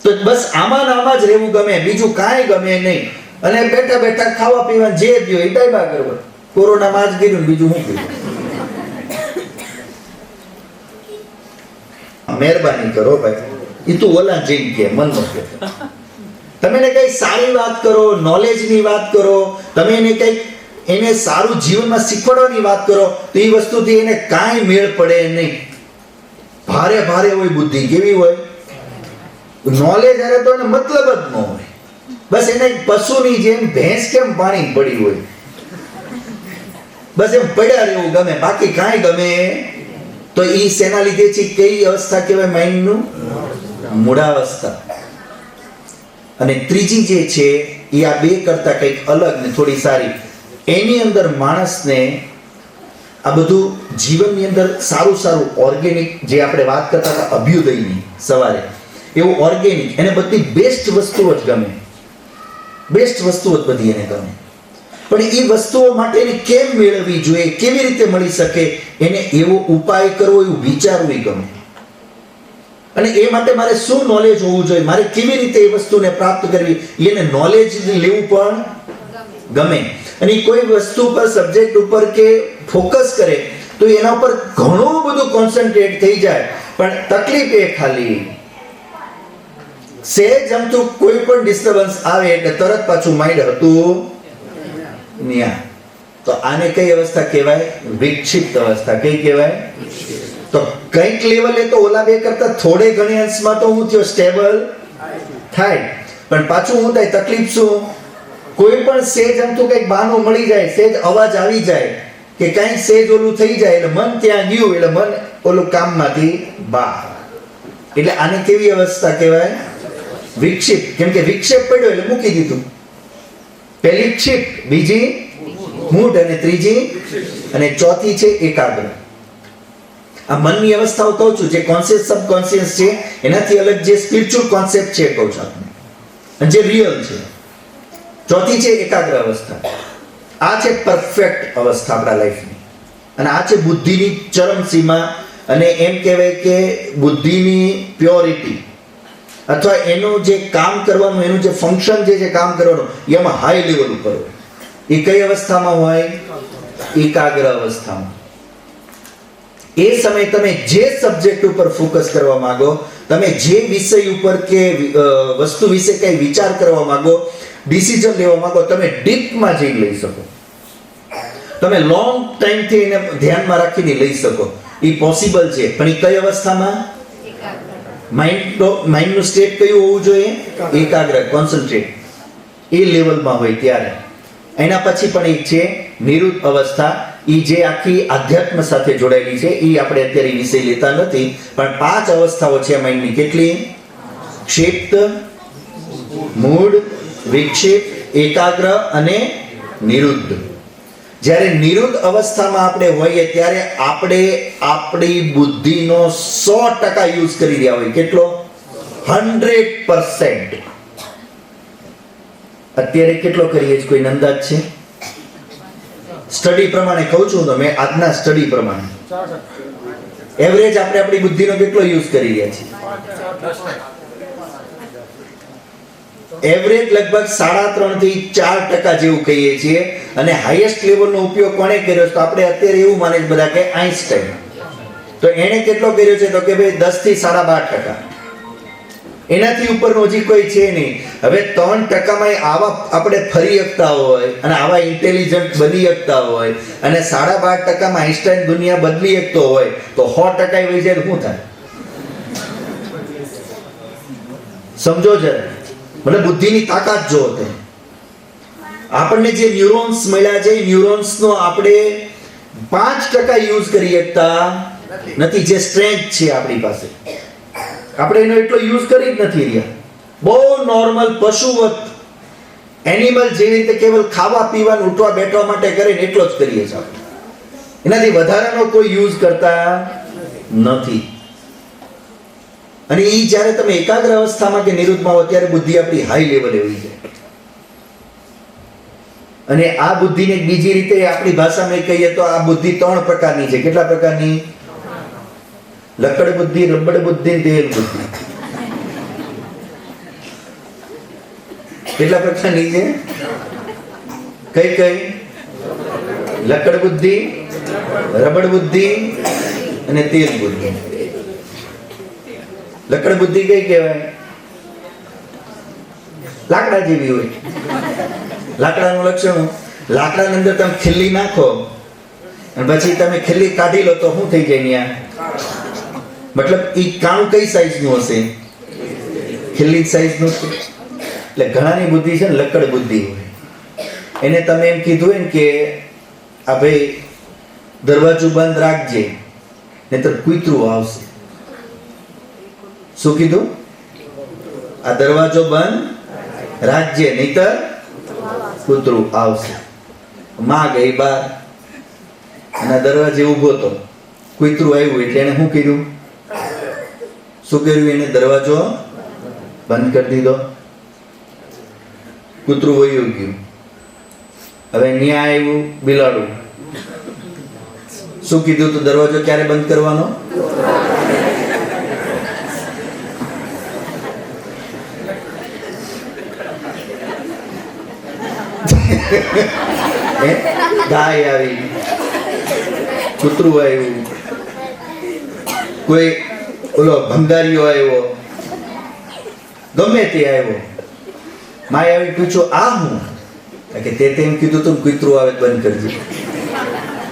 તો બસ આમાં ને આમાં જ રહેવું ગમે, બીજું કાંઈ ગમે નહીં. અને બેઠા બેઠા ખાવા પીવા જે થયો એ ડાયબા કરવા. કોરોનામાં જ કર્યું, બીજું શું કર્યું? મહેરબાની કરો ભાઈ, એ તો ઓલા જઈને કે મન નો કે. તમે એને કઈ સારી વાત કરો, નોલેજની વાત કરો, તમે એને કઈક એને સારું જીવનમાં શીખવાડવાની વાત કરો, તો એ વસ્તુથી એને કાંઈ મેળ પડે નહીં. ભારે ભારે હોય બુદ્ધિ. કેવી હોય? નોલેજ હારે તો એને મતલબ જ ન હોય. બસ એને પશુની જેમ, ભેંસ કેમ પાણી પડી હોય, બસ એમ પડ્યા રહેવું ગમે, બાકી કાંઈ ગમે. તો એ શેના લીધે છે? કઈ અવસ્થા કહેવાય? માઇન્ડનું મૂળાવસ્થા. અને ત્રીજી જે છે એ આ બે કરતા કંઈક અલગ ને થોડી સારી. એની અંદર માણસને આ બધું જીવનની અંદર સારું સારું ઓર્ગેનિક, જે આપણે વાત કરતા હતા અભ્યુદયની સવારે, એવું ઓર્ગેનિક, એને બધી બેસ્ટ વસ્તુઓ જ ગમે. બેસ્ટ વસ્તુઓ જ બધી એને ગમે. પણ એ વસ્તુઓ માટે એને કેમ મેળવવી જોઈએ, કેવી રીતે મળી શકે, એને એવો ઉપાય કરવો, એવું વિચારવું ગમે. અને એ માટે મારે શું નોલેજ હોવું જોઈએ, મારે કેવી રીતે એ વસ્તુને પ્રાપ્ત કરવી, એને નોલેજ લેવું પણ ગમે. અને કોઈ વસ્તુ પર, સબ્જેક્ટ ઉપર કે ફોકસ કરે તો એના ઉપર ઘણું બધું કોન્સન્ટ્રેટ થઈ જાય. પણ તકલીફ એ ખાલી સહેજ અમથું કોઈ પણ ડિસ્ટર્બન્સ આવે એટલે તરત પાછું માઇન્ડ હતું ન્યા. તો આને કઈ અવસ્થા કહેવાય? વિક્ષિપ્ત અવસ્થા. કઈ કહેવાય? તો કઈક લેવલે તો ઓલા બે કરતા થોડે ઘણી અંશમાં તો હું થયો સ્ટેબલ થાય, પણ પાછું હું થાય તકલીફ શું? કોઈ પણ સેજ અમથું કઈક બહાનું મળી જાય, સેજ અવાજ આવી જાય કે કઈક સેજ ઓલું થઈ જાય એટલે મન ત્યાં ગયું, એટલે મન ઓલું કામમાંથી બહાર. એટલે આને કેવી અવસ્થા કહેવાય? વિક્ષિપ્ત. કેમ કે વિક્ષેપ પડ્યો એટલે મૂકી દીધું. પહેલી ક્ષિપ્ત, બીજી મૂઢ, અને ત્રીજી અને ચોથી છે એકાગ્ર. આ મનની અવસ્થાઓ કહું છું, જે કોન્શિયસ સબકોન્શિયસ છે એનાથી અલગ જે સ્પિરિચ્યુઅલ કોન્સેપ્ટ છે કહું છું આપને, અને જે રિયલ છે. ચોથી છે એકાગ્ર અવસ્થા. આ છે પરફેક્ટ અવસ્થા આપણા લાઈફની, અને આ છે બુદ્ધિની ચરમ સીમા, અને એમ કહેવાય કે બુદ્ધિની પ્યોરિટી. અથવા એનું જે કામ કરવાનું, એનું જે ફંક્શન જે છે કામ કરવાનું, એમાં હાઈ લેવલ ઉપર હોય. એ કઈ અવસ્થામાં હોય? એકાગ્ર અવસ્થામાં. એ સમયે તમે જે સબ્જેક્ટ ઉપર ફોકસ કરવા માંગો, તમે જે વિષય ઉપર કે વસ્તુ વિશે કઈ વિચાર કરવા માંગો, ડિસિઝન લેવા માંગો, તમે ડીપમાં જઈ લઈ શકો. તમે લોંગ ટાઈમથી એને ધ્યાનમાં રાખીને લઈ શકો. એ પોસિબલ છે. પણ એ કઈ અવસ્થામાં? માઇન્ડનું સ્ટેટ કયું હોવું જોઈએ? એકાગ્ર, કોન્સન્ટ્રેટ. એ લેવલમાં હોય ત્યારે. એના પછી પણ એક છે નિરુદ્ધ અવસ્થા. એ જે આખી આધ્યાત્મ સાથે જોડાયેલી છે. એ આપણે અત્યારે વિષય લેતા નથી, પણ 5 અવસ્થાઓ છે માઇન્ડની. કેટલી? ક્ષિપ્ત, મૂળ, વિક્ષિપ્ત, એકાગ્ર અને નિરુદ્ધ. જ્યારે નિરુદ્ધ અવસ્થામાં આપણે હોઈએ ત્યારે આપણે આપણી બુદ્ધિનો 100% યુઝ કરી રહ્યા હોય. કેટલો? 100%. અત્યારે કેટલો કરીએ છીએ? કોઈ અંદાજ છે? સ્ટડી પ્રમાણે કહું છું તો મેં આજના સ્ટડી પ્રમાણે 4%. એવરેજ આપણે આપણી બુદ્ધિનો કેટલો યુઝ કરી રહ્યા છીએ? એવરેજ લગભગ 3.5 થી 4% જેવું કહીએ છીએ. અને હાઈએસ્ટ લેવલનો ઉપયોગ કોણે કર્યો છે? તો આપણે અત્યારે એવું માને છે બધા કે આઈન્સ્ટાઈન. તો એણે કેટલો કર્યો છે? તો કે ભાઈ 10 થી 12.5%. એનાથી ઉપરનો હજી કોઈ છે નહીં. હવે 3% આવા આપણે ફરી શકતા હોય અને આવા ઇન્ટેલિજન્ટ બની શકતા હોય અને 12.5% આઈન્સ્ટાઈન દુનિયા બદલી શકતો હોય તો 100% વહી જાય તો શું થાય? સમજો જરા. મતલબ બુદ્ધિની તાકાત જો તે આપણને જે ન્યુરોન્સ મળ્યા છે, ન્યુરોન્સનો આપણે 5% યુઝ કરી શકતા નથી. જે સ્ટ્રેન્થ છે આપણી પાસે, આપણે એનો એટલો યુઝ કરી જ નથી રહ્યા. બહુ નોર્મલ પશુવત એનિમલ જેવી રીતે કેવલ ખાવા પીવાનું ઉઠવા બેઠવા માટે કરે ને એટલો જ કરીએ છીએ આપણે. એનાથી વધારાનો કોઈ યુઝ કરતા નથી. અને એ જ્યારે તમે એકાગ્ર અવસ્થામાં કે નિરુદ્ધમાં હો ત્યારે બુદ્ધિ આપણી હાઈ લેવલે હોય છે. અને આ બુદ્ધિને બીજી રીતે આપણી ભાષામાં કહીએ તો આ બુદ્ધિ 3 પ્રકારની છે. કેટલા પ્રકારની? લકડ બુદ્ધિ, રબડ બુદ્ધિ, તેલ બુદ્ધિ. કેટલા પ્રકારની છે? કઈ કઈ? લકડ બુદ્ધિ, રબડ બુદ્ધિ અને તેલ બુદ્ધિ. લકડ બુદ્ધિ કઈ કહેવાય? લાકડા જેવી હોય. લાકડાનું લક્ષણ, લાકડાની અંદર તમે ખીલ્લી નાખો અને પછી તમે ખીલ્લી કાઢી લો તો શું થઈ જાય ત્યાં? મતલબ ઈ કાણું કઈ સાઈઝનું હશે? ખીલ્લી સાઈઝનું છે. એટલે ઘણાની બુદ્ધિ છે ને લકડ બુદ્ધિ હોય. એને તમે એમ કીધું હોય ને કે આ ભાઈ દરવાજો બંધ રાખજે નહીતર કૂતરું આવશે. શું કીધું? આ દરવાજો બંધ રાખજે નહીતર કૂતરું આવશે. માં ગઈ બહાર અને દરવાજે ઊભો તો કૂતરું આવ્યું એટલે એને શું કર્યું? શું કર્યું? એને દરવાજો બંધ કરી દીધો. કૂતરું વયું ગયું. હવે ન્યા આવ્યું બિલાડું. શું કીધું? તો દરવાજો ક્યારે બંધ કરવાનો? ગાય આવી, કૂતરું આવ્યું, કોઈ ઓલો ભંગારીઓ આવ્યો, ગમે તે આવ્યો. માએ આવી પૂછ્યું આ હું? કે તે તેમ કીધું તું કૂતરું આવે બંધ કરજે.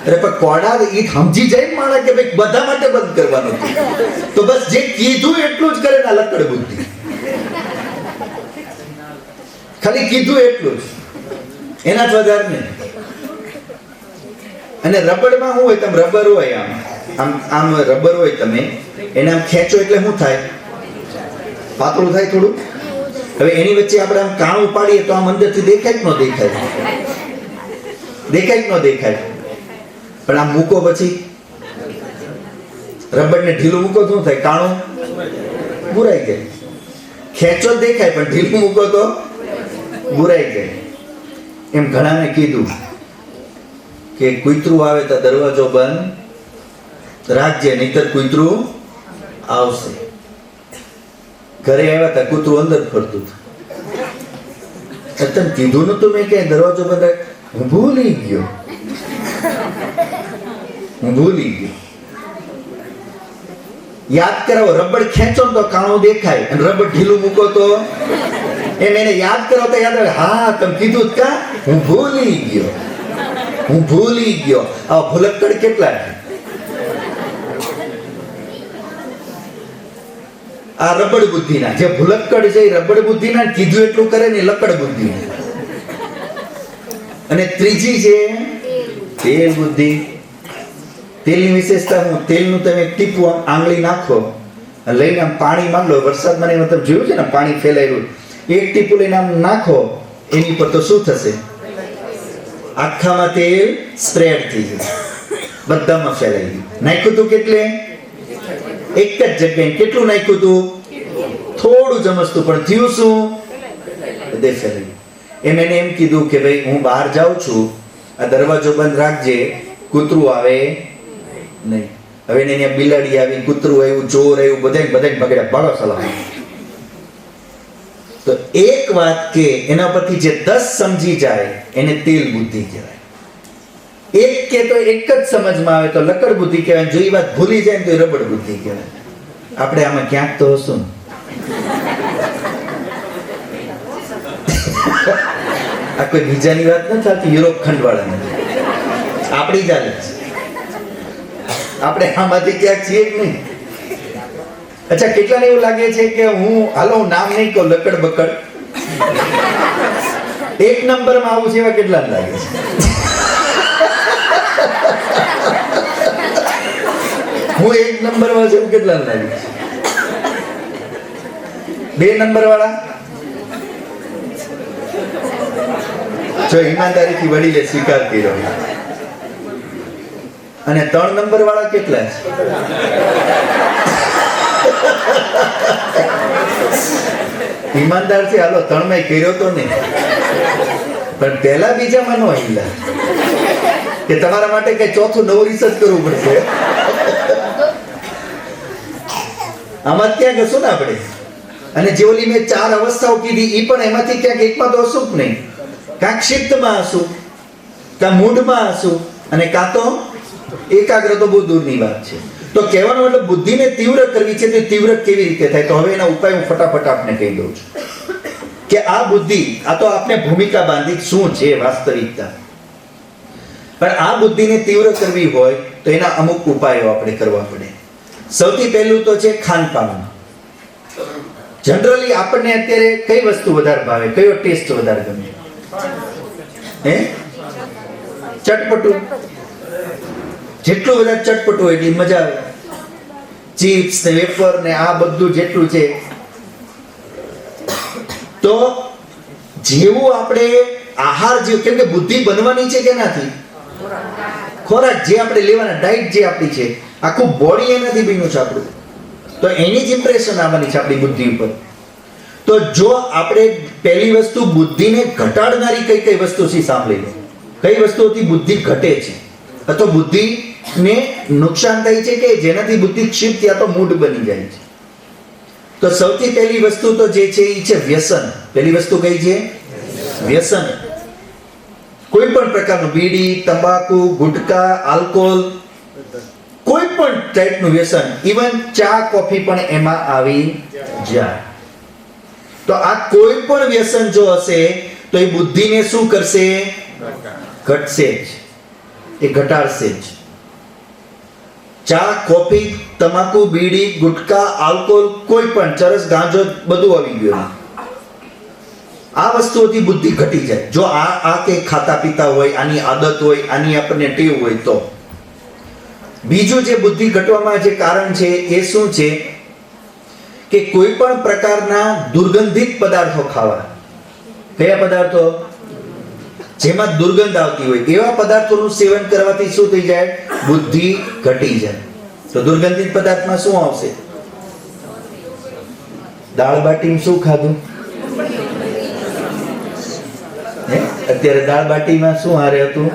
અરે પણ કોડા ઈ સમજી જાય માણસ કે ભાઈ બધા માટે બંધ કરવાનું છે. તો બસ જે કીધું એટલું જ કરે ને લકડ બુદ્ધિ. ખાલી કીધું એટલું જ, એના જ વધારે નહીં. અને રબડમાં શું હોય? તમે રબર હોય આમ આમ રબર હોય, તમે એને આમ ખેંચો એટલે શું થાય? પાતળું થાય થોડું. હવે એની વચ્ચે આપણે આમ કાણું પાડીએ તો આમ અંદરથી દેખાય કે ન દેખાય? દેખાય કે ન દેખાય? પણ આમ મૂકો પછી રબરને ઢીલું મૂકો શું થાય? કાણું બુરાઈ જાય. ખેંચો દેખાય પણ ઢીલું મૂકો તો બુરાઈ જાય. એમ ઘણાને કીધું કે કૂતરું આવે તો દરવાજો બંધ રાખજે નહીતર કૂતરું આવશે. ઘરે આવ્યા હતા, કૂતરું અંદર ફરતું હતું. તને કીધું નતું મેં કે દરવાજો બંધ રાખ? હું ભૂલી ગયો. યાદ કરાવો, રબડ ખેંચો ને તો કાણું દેખાય, અને રબડ ઢીલું મૂકો તો એમ. એને યાદ કરો તો યાદ આવે, હા તમે કીધું જ કા, હું ભૂલી ગયો. આ ભૂલક્કડ કેટલા છે? આ રબડ બુદ્ધિના જે ભૂલક્કડ છે એ રબડ બુદ્ધિના, કીધું એટલું કરે ને લકડ બુદ્ધિ. અને ત્રીજી છે તેલ બુદ્ધિ. તેલની વિશેષતા હું, તેલનું તમે એક ટીપું આમ આંગળી નાખો લઈને આમ પાણી માંડો, વરસાદમાં તમે જોયું છે ને પાણી ફેલાયેલું, એક ટીપું લઈને આમ નાખો એની પર તો શું થશે? આખામાં તેલ સ્પ્રેડ થઈ જશે, બધામાં ફેલાઈ ગયું. નાખ્યું તું કેટલે? એક જ જગ્યાએ. કેટલું નાખ્યું તું? થોડું જમસતું, પણ થયું શું? બધે ફેલાઈ ગયું. એને એમ કીધું કે ભાઈ હું બહાર જાઉં છું, આ દરવાજો બંધ રાખજે, કૂતરું આવે નહીં. હવે એને અહીંયા બિલાડી આવી, કૂતરું આવ્યું, ચોર આવ્યું, બધાય બગડ્યા, ભાગો સલામ. તો એક વાત કે એના પરથી જે 10 સમજી જાય એને તેલ બુદ્ધિ કહેવાય. એક કે તો એક જ સમજમાં આવે તો લકડ બુદ્ધિ કહેવાય. જો એ વાત ભૂલી જાય તો રબડ બુદ્ધિ કહેવાય. આપણે આમાં ક્યાંક તો હશું. આ કોઈ બીજાની વાત નથી થતી, યુરોપ ખંડ વાળાની આપણી જ હાલત છે. આપણે આમાંથી ક્યાંક છીએ જ નહીં. અચ્છા, કેટલાને એવું લાગે છે કે હું નામ નહીં કહું, લકડ બકડ 1 નંબરમાં આવું છે, એવા કેટલાને લાગે છે? હું 1 નંબરમાં છું, કેટલાને લાગે છે? 2 નંબર વાળા? જો ઈમાનદારીથી વડીલે સ્વીકાર કર્યો. અને 3 નંબર વાળા કેટલા છે? ઈમાનદારથી હાલો, 3 માં કર્યો તો નહીં, પણ પહેલા બીજામાં નો હિલા કે તમારા માટે કઈ ચોથું નવું રિસર્ચ કરવું પડશે. આમાં ક્યાંક હશું ને આપણે. અને જે ઓલી મેં 4 અવસ્થાઓ કીધી, એ પણ એમાંથી ક્યાંક એકમાં તો હશું જ નહીં. કાં ક્ષિપ્તમાં હશું, કાં મૂઢમાં હશું, અને કાં તો એકાગ્ર, તો બહુ દૂરની વાત છે. તો કહેવાનો મતલબ બુદ્ધિને તીવ્ર કરવી છે. તો તીવ્ર કેવી રીતે થાય? તો હવે એના ઉપાય હું ફટાફટ આપને કહી દઉં છું કે આ બુદ્ધિ, આ તો આપને ભૂમિકા બાંધી શું છે વાસ્તવિકતા, પણ આ બુદ્ધિને તીવ્ર કરવી હોય તો એના અમુક ઉપાયો આપણે કરવા પડે. સૌથી પહેલું તો છે ખાનપાન. જનરલી આપણને અત્યારે કઈ વસ્તુ વધારે ભાવે, કયો ટેસ્ટ વધારે ગમે? ચટપટું. જેટલું વધારે ચટપટું હોય એટલી મજા આવે. ચિપ્સ ને વેફર ને આ બધું જેટલું છે. તો જેવું આપણે આહાર જેવું, કેમ કે બુદ્ધિ બનવાની છે કે નથી? ખોરાક જે આપણે લેવાના, ડાયટ જે આપણી છે, આખું બોડી એનાથી બન્યું છે આપણું. તો એની જ ઇમ્પ્રેશન આવવાની છે આપણી બુદ્ધિ ઉપર. તો જો આપણે પહેલી વસ્તુ બુદ્ધિને ઘટાડનારી કઈ કઈ વસ્તુ છે સાંભળી લો. કઈ વસ્તુઓથી બુદ્ધિ ઘટે છે અથવા બુદ્ધિને નુકસાન થાય છે કે જેનાથી બુદ્ધિ ક્ષિપ્ત યા તો મૂઢ બની જાય છે. તો સૌથી પહેલી વસ્તુ તો જે છે એ છે વ્યસન. પહેલી વસ્તુ કઈ છે? વ્યસન. કોઈ પણ પ્રકારનું બીડી, તંબાકુ, ગુટકા, આલ્કોહોલ, કોઈ પણ ટાઈપનું વ્યસન, ઇવન ચા કોફી પણ એમાં આવી જાય. તો આ કોઈ પણ વ્યસન જો હશે તો એ બુદ્ધિને શું કરશે? ઘટશે જ, એ ઘટાડશે જ. ચા, કોફી, તમાકુ, બીડી, ગુટકા, આલ્કોહોલ, કોઈ પણ ચરસ, ગાંજો બધું આવી ગયું. આ વસ્તુઓથી બુદ્ધિ ઘટી જાય. જો આ કે ખાતા પીતા હોય, આની આદત હોય, આની આપણને ટેવ હોય તો. બીજું જે બુદ્ધિ ઘટવામાં જે કારણ છે એ શું છે કે કોઈ પણ પ્રકારના દુર્ગંધિત પદાર્થો ખાવા. કયા પદાર્થો? જેમાં દુર્ગંધ આવતી હોય એવા પદાર્થોનું સેવન કરવાથી શું થઈ જાય? બુદ્ધિ ઘટી જાય. તો દુર્ગંધિત પદાર્થમાં શું આવશે? દાળ બાટીમાં શું ખાધું? અત્યારે દાળ બાટીમાં શું હારે હતું?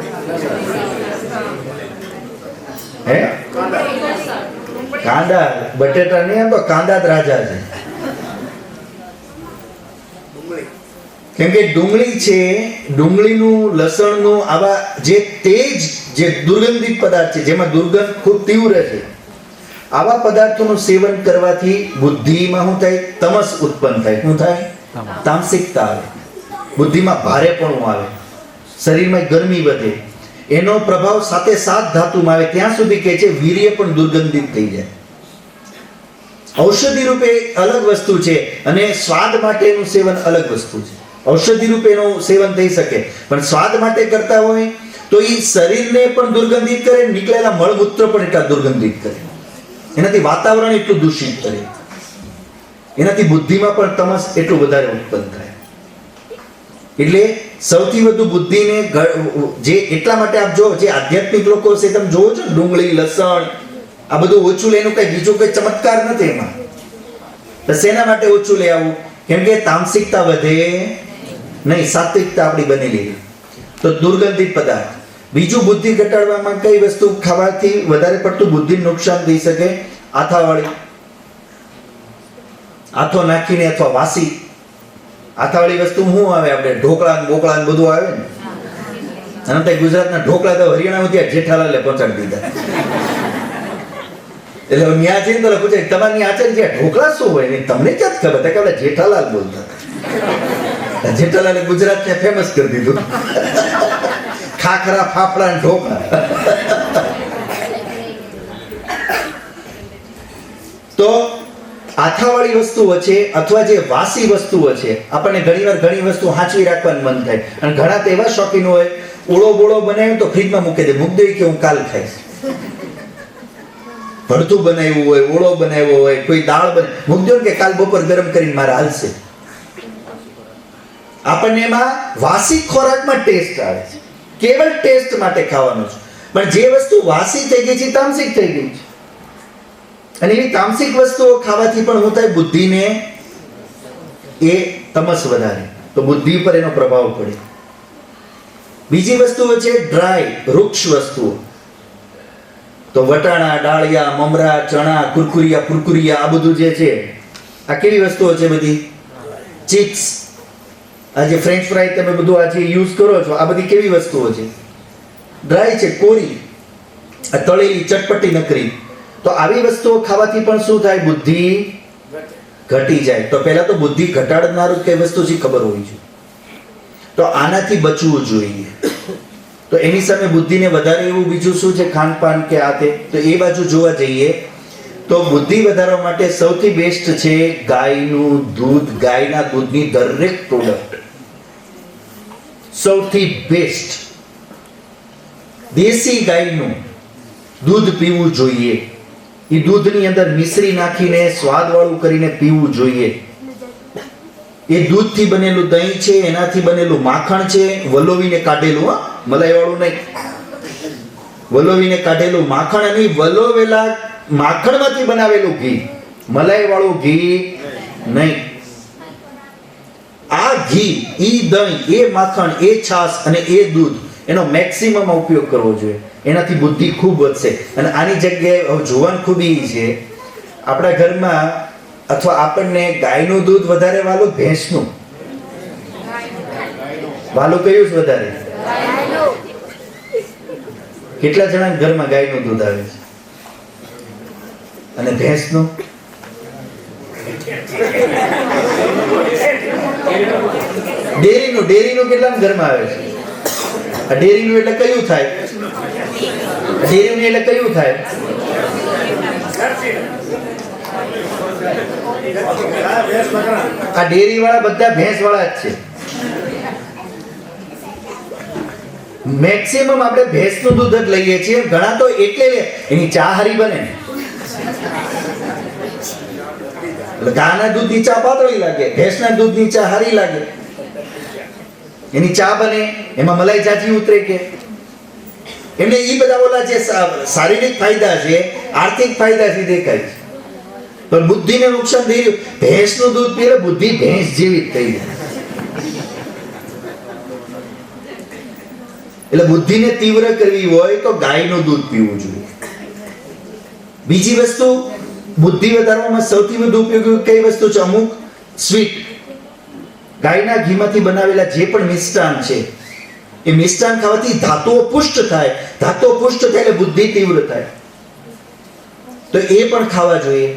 કાંદા. બટેટા નહીં, તો કાંદા જ રાજા છે. કેમ કે ડુંગળી છે, ડુંગળીનું, લસણનું, આવા જે તેજ, જે દુર્ગંધિત પદાર્થ છે, જેમાં દુર્ગંધ ખૂબ તીવ્ર છે, આવા પદાર્થોનું સેવન કરવાથી બુદ્ધિમાં શું થાય? તમસ ઉત્પન્ન થાય. શું થાય? તામસિકતા આવે, બુદ્ધિમાં ભારેપણું આવે, શરીરમાં ગરમી વધે. એનો પ્રભાવ સાથે સાત ધાતુમાં આવે ત્યાં સુધી કહે છે વીર્ય પણ દુર્ગંધિત થઈ જાય. ઔષધિ રૂપે અલગ વસ્તુ છે અને સ્વાદ માટેનું સેવન અલગ વસ્તુ છે. ઔષધિ રૂપે એનું સેવન થઈ શકે, પણ સ્વાદ માટે કરતા હોય તો એ શરીરને પણ દુર્ગંધિત કરે, નીકળેલા મળમૂત્ર પણ એટલા દુર્ગંધિત કરે, એનાથી વાતાવરણ એટલું દૂષિત કરે, એનાથી બુદ્ધિમાં પણ તમસ એટલું વધારે ઉત્પન્ન થાય. એટલે સૌથી વધુ બુદ્ધિને જે એટલા માટે આપ જો જે આધ્યાત્મિક લોકો છે તમે જોવો છો, ડુંગળી, લસણ, આ બધું ઓછું લે, એનું કઈ બીજું કઈ ચમત્કાર નથી એમાં. તો શેના માટે ઓછું લઈ આવું? કેમ કે તામસિકતા વધે નહીં, સાત્વિકતા આપણી બનેલી. તો દુર્ગંધિત પદાર્થ. બીજું, બુદ્ધિ ઘટાડવામાં કઈ વસ્તુ ખાવાથી વધારે પડતું બુદ્ધિને નુકસાન થઈ શકે? આથાવાળી, આથો નાખીને અથવા વાસી. આથાવાળી વસ્તુ શું આવે? આપણે ઢોકળા ને બોકળા ને બધું આવે ને. અને ગુજરાતના ઢોકળા તો હરિયાણા ત્યાં જેઠાલાલે પહોંચાડી દીધા. એટલે ત્યાં જઈને તો પૂછે તમારી આચાર્ય જ્યાં ઢોકળા શું હોય ને તમને ક્યાં ખબર? કે આપણે જેઠાલાલ બોલતા હતા. જેઠાલાલે ગુજરાત ને ફેમસ કરી દીધું. ખાખરા, ફાફડા ને ઢોકળા. તો આથાવાળી વસ્તુઓ છે અથવા જે વાસી વસ્તુઓ છે, આપણને ઘણીવાર ઘણી વસ્તુ સાચવી રાખવાનું મન થાય. અને ઘણા તો એવા શોખીન હોય, ઓળો બોળો બનાવ્યો તો ફ્રીજમાં મૂકી દે, મૂકી દે કે હું કાલ ખાઈશ. ભરતું બનાવ્યું હોય, ઓળો બનાવ્યો હોય, કોઈ દાળ મૂકી દો કે કાલ બપોર ગરમ કરીને મારે હાલશે. આપણને એમાં વાસી ખોરાકમાં ટેસ્ટ આવે છે, કેવળ ટેસ્ટ માટે ખાવાનું છે. પણ જે વસ્તુ વાસી થઈ ગઈ છે, તામસિક થઈ ગઈ છે. અને એવી તામસિક વસ્તુઓ ખાવાથી પણ શું થાય? બુદ્ધિને એ તમસ વધારે, તો બુદ્ધિ પર એનો પ્રભાવ પડે. બીજી વસ્તુઓ છે ડ્રાય, વૃક્ષ વસ્તુઓ. તો વટાણા, ડાળિયા, મમરા, ચણા, કુરકુરિયા, આ બધું જે છે, આ કેવી વસ્તુઓ છે? બધી ચિપ્સ, આ જે ફ્રેન્ચ ફ્રાય તમે બધું આજે યુઝ કરો છો, આ બધી કેવી વસ્તુઓ છે? ડ્રાય છે, કોરી, આ તળેલી, ચટપટી, નકરી. તો આવી વસ્તુઓ ખાવાથી પણ શું થાય? બુદ્ધિ ઘટી જાય. તો પહેલા તો બુદ્ધિ ઘટાડનારું કઈ વસ્તુ છે ખબર હોવી જોઈએ. તો આનાથી બચવું જોઈએ. તો એની સામે બુદ્ધિને વધારે એવું બીજું શું છે? ખાનપાન કે આ તે. તો એ બાજુ જોવા જઈએ તો બુદ્ધિ વધારવા માટે સૌથી બેસ્ટ છે ગાયનું દૂધ. ગાયના દૂધની દરેક પ્રોડક્ટ સૌથી બેસ્ટ. દેશી ગાયનું દૂધ પીવું જોઈએ. એ દૂધની અંદર મિશ્રી નાખીને સ્વાદવાળું કરીને પીવું જોઈએ. એ દૂધથી બનેલું દહીં છે, એનાથી બનેલું માખણ છે, વલોવીને કાઢેલું, મલાઈ વાળું નહીં, વલોવીને કાઢેલું માખણ. અને વલોવેલા માખણમાંથી બનાવેલું ઘી, મલાઈ વાળું ઘી નહીં. આ ઘી, ઈ દહીં, એ માખણ, એ છાશ અને એ દૂધ, એનો મેક્સિમમ ઉપયોગ કરવો જોઈએ. એનાથી બુદ્ધિ ખૂબ વધશે. અને આની જગ્યાએ જોવાની ખૂબી છે, આપણા ઘરમાં અથવા આપણને ગાયનું દૂધ વધારે વાલું, ભેંસનું વાલું કયું છે વધારે? કેટલા જણા ઘરમાં ગાયનું દૂધ આવે છે? અને ભેંસનું? ડેરીનું કેટલા ઘરમાં આવે છે? આ ડેરીનું એટલે કયું થાય? ડેરીનું એટલે કયું થાય? આ ડેરી વાળા બધા ભેંસ વાળા જ છે. મેક્સિમમ આપણે ભેંસનું દૂધ જ લઈએ છીએ. ઘણા તો એટલે એની ચા હારી બને. ગાયના દૂધની ચા પાતળી લાગે, ભેંસના દૂધની ચા હારી લાગે. એની ચા બને, એમાં મલાઈ જાજી ઉતરે કે એમને ઈ બધા ઓલા જે શારીરિક ફાયદા છે, આર્થિક ફાયદા છે દેખાય છે. પણ બુદ્ધિને નુકસાન થઈ રહ્યું. ભેંસનું દૂધ પીએ બુદ્ધિ ભેંસ જેવી જ થઈ જાય. એટલે બુદ્ધિને તીવ્ર કરવી હોય તો ગાયનું દૂધ પીવું જોઈએ. બીજી વસ્તુ બુદ્ધિ વધારવામાં સૌથી વધુ ઉપયોગી કઈ વસ્તુ છે? અમુક સ્વીટ, ગાયના ઘીમાંથી બનાવેલા જે પણ મિષ્ટાન છે એ મિષ્ટાન ખાવાથી ધાતુઓ પુષ્ટ થાય. ધાતુઓ પુષ્ટ થાય એટલે બુદ્ધિ તીવ્ર થાય, તો એ પણ ખાવા જોઈએ.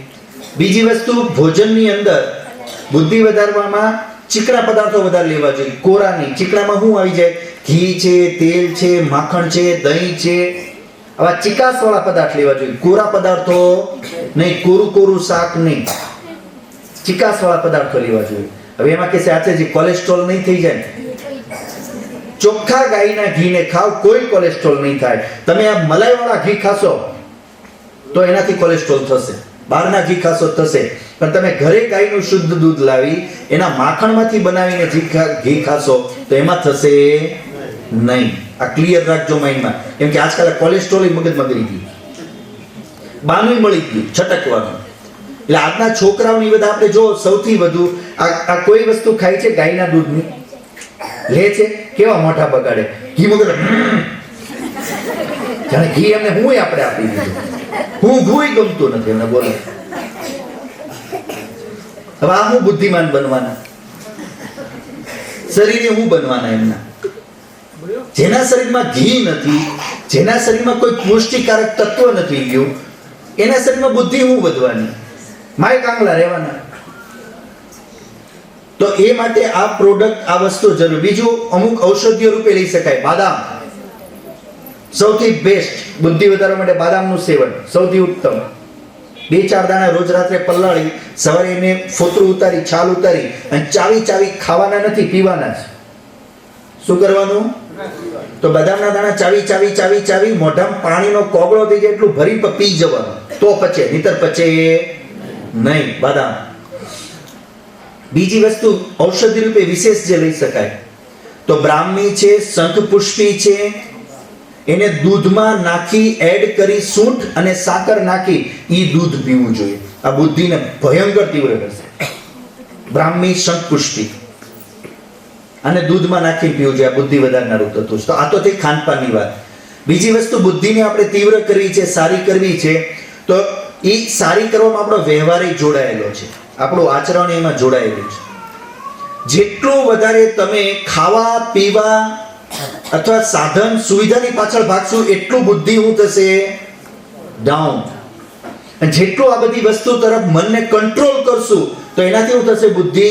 બીજી વસ્તુ, ભોજનની અંદર બુદ્ધિ વધારવામાં ચીકણા પદાર્થો વધારે લેવા જોઈએ. કોરાની ચીકણામાં શું આવી જાય? ઘી છે, તેલ છે, માખણ છે, દહીં છે, આવા ચીકાશ વાળા પદાર્થ લેવા જોઈએ. કોરા પદાર્થો નહીં, કોરું શાક નહીં, ચીકાશ વાળા પદાર્થો લેવા જોઈએ. હવે એમાં કે છે જે કોલેસ્ટ્રોલ નહીં થઈ જાય. ચોખ્ખા ગાયના ઘીને ખાવ, કોઈ કોલેસ્ટ્રોલ નહીં થાય. તમે આ મલાઈ વાળા ઘી ખાશો તો એનાથી કોલેસ્ટ્રોલ થશે, બહારના ઘી ખાશો થશે. પણ તમે ઘરે ગાયનું શુદ્ધ દૂધ લાવી એના માખણમાંથી બનાવીને ઘી ખાશો તો એમાં થશે નહીં. આ ક્લિયર રાખજો માઇન્ડમાં, કેમ કે આજકાલ કોલેસ્ટ્રોલ મગજમાં ગરી ગયું, બાનું મળી ગયું છટકવાનું. એટલે આજના છોકરાઓની બધા આપણે જો સૌથી વધુ આ કોઈ વસ્તુ ખાય છે ગાયના દૂધની, લે છે, કેવા મોઢા બગાડે, ઘી મગર જાણે ઘી એમને હું આપણે આપી દીધું. હું ઘુઈ ગમતું નથી એમને, બોલો. હવે આ હું બુદ્ધિમાન બનવાના, શરીરે હું બનવાના એમના. જેના શરીરમાં ઘી નથી, જેના શરીરમાં કોઈ પુષ્ટિકારક તત્વ નથી ગયું, એના શરીરમાં બુદ્ધિ હું વધવાની, માય કાંગલા રહેવાના. તો એ માટે આ પ્રોડક્ટ, આ વસ્તુ જરૂર. બીજું, અમુક ઔષધીય રૂપે લઈ શકાય. બાદામ સૌથી બેસ્ટ, બુદ્ધિ વધારવા માટે બાદામનું સેવન સૌથી ઉત્તમ. 2-4 દાણા રોજ રાત્રે પલાળી, સવારે એને ફોતરું ઉતારી, છાલ ઉતારી અને ચાવી ખાવાના નથી, પીવાના છે. શું કરવાનું? તો બદામના દાણા ચાવી મોઢામાં પાણીનો કોગળો થઈ જાય એટલું ભરી પી જવાનું, તો પચે, નહીતર પચે નહીં બદામ. બીજી વસ્તુ ઔષધિ રૂપે વિશેષ જે લઈ શકાય તો બ્રાહ્મી છે, શંખપુષ્પી છે, એને દૂધમાં નાખી એડ કરી સૂંઠ અને સાકર નાખી ઈ દૂધ પીવું જોઈએ. આ બુદ્ધિને ભયંકર તીવ્ર કરશે. બ્રાહ્મી, શંખપુષ્પી અને દૂધમાં નાખી પીવું જોઈએ. આ બુદ્ધિ વધારનારું તત્વ છે. તો આ તો થઈ ખાનપાનની વાત. બીજી વસ્તુ, બુદ્ધિને આપણે તીવ્ર કરવી છે, સારી કરવી છે, તો એ સારી કરવામાં આપણો વ્યવહાર જોડાયેલો છે, આપણું આચરણ એમાં જોડાયેલું છે. જેટલું વધારે તમે ખાવા પીવા અથવા સાધન સુવિધાની પાછળ ભાગશું એટલું બુદ્ધિ શું થશે? ડાઉન. અને જેટલું આ બધી વસ્તુ તરફ મનને કંટ્રોલ કરશું તો એનાથી શું થશે? બુદ્ધિ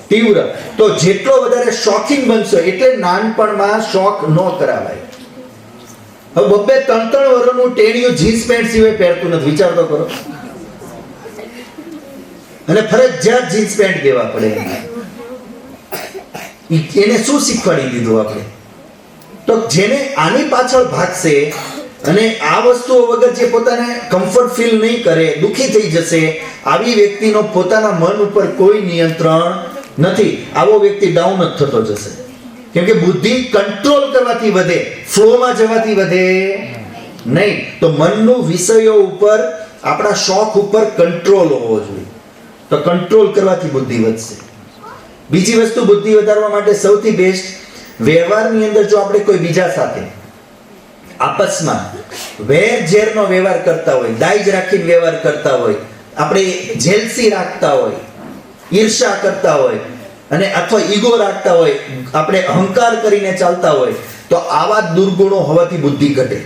તીવ્ર. તો જેટલો વધારે શોખીન બનશો એટલે નાનપણમાં શોખ ન કરાવાય. હવે 2-3 વર્ષનું ટેણીયું જીન્સ પેન્ટ સિવાય પહેરતું નથી, વિચાર તો કરો. અને ફરજિયાત જીન્સ પેન્ટ દેવા પડે. એને શું શીખવાડી દીધું આપણે? તો જેને આની પાછળ ભાગશે અને આ વસ્તુઓ વગર જે પોતાને કમ્ફર્ટ ફીલ નહીં કરે, દુખી થઈ જશે, આવી વ્યક્તિનો પોતાના મન ઉપર કોઈ નિયંત્રણ નથી. આવો વ્યક્તિ ડાઉન જ થતો જશે. કેમ કે બુદ્ધિ કંટ્રોલ કરવાથી વધે, ફ્લોમાં જવાથી વધે નહીં. તો મનનું વિષયો ઉપર, આપણા શોખ ઉપર કંટ્રોલ હોવો જોઈએ. તો કંટ્રોલ કરવાથી બુદ્ધિ વધશે. બીજી વસ્તુ બુદ્ધિ વધારવા માટે સૌથી બેસ્ટ, વ્યવહારની અંદર જો આપણે કોઈ બીજા સાથે આપસમાં વેર ઝેરનો વ્યવહાર કરતા હોય, દાઈજ રાખીને વ્યવહાર કરતા હોય, આપણે જેલસી રાખતા હોય, ઈર્ષા કરતા હોય અને અથવા ઈગો રાખતા હોય, આપણે અહંકાર કરીને ચાલતા હોય, તો આવા દુર્ગુણો હોવાથી બુદ્ધિ ઘટે.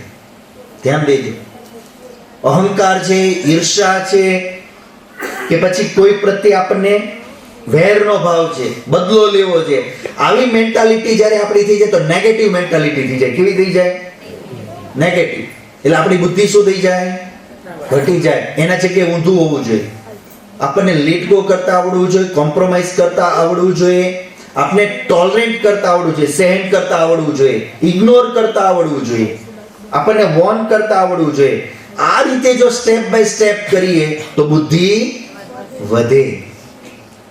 ધ્યાન દેજો. અહંકાર છે, ઈર્ષા છે, કે પછી કોઈ પ્રત્યે આપણને વેરનો ભાવ છે, બદલો લેવો છે, આવી મેન્ટાલિટી જ્યારે આપણી થઈ જાય તો નેગેટિવ મેન્ટાલિટી થઈ જાય. કેવી થઈ જાય? નેગેટિવ. એટલે આપણી બુદ્ધિ શું થઈ જાય? ઘટી જાય. એના જગ્યાએ ઊંધું હોવું જોઈએ. આપણને લેટ ગો કરતા આવડવું જોઈએ, કોમ્પ્રોમાઇઝ કરતા આવડવું જોઈએ, આપણે ટોલરન્ટ કરતા આવડવું જોઈએ, સહન કરતા આવડવું જોઈએ, ઇગ્નોર કરતા આવડવું જોઈએ, આપણને વોર્ન કરતા આવડવું જોઈએ. આ રીતે જો સ્ટેપ બાય સ્ટેપ કરીએ તો બુદ્ધિ વધે.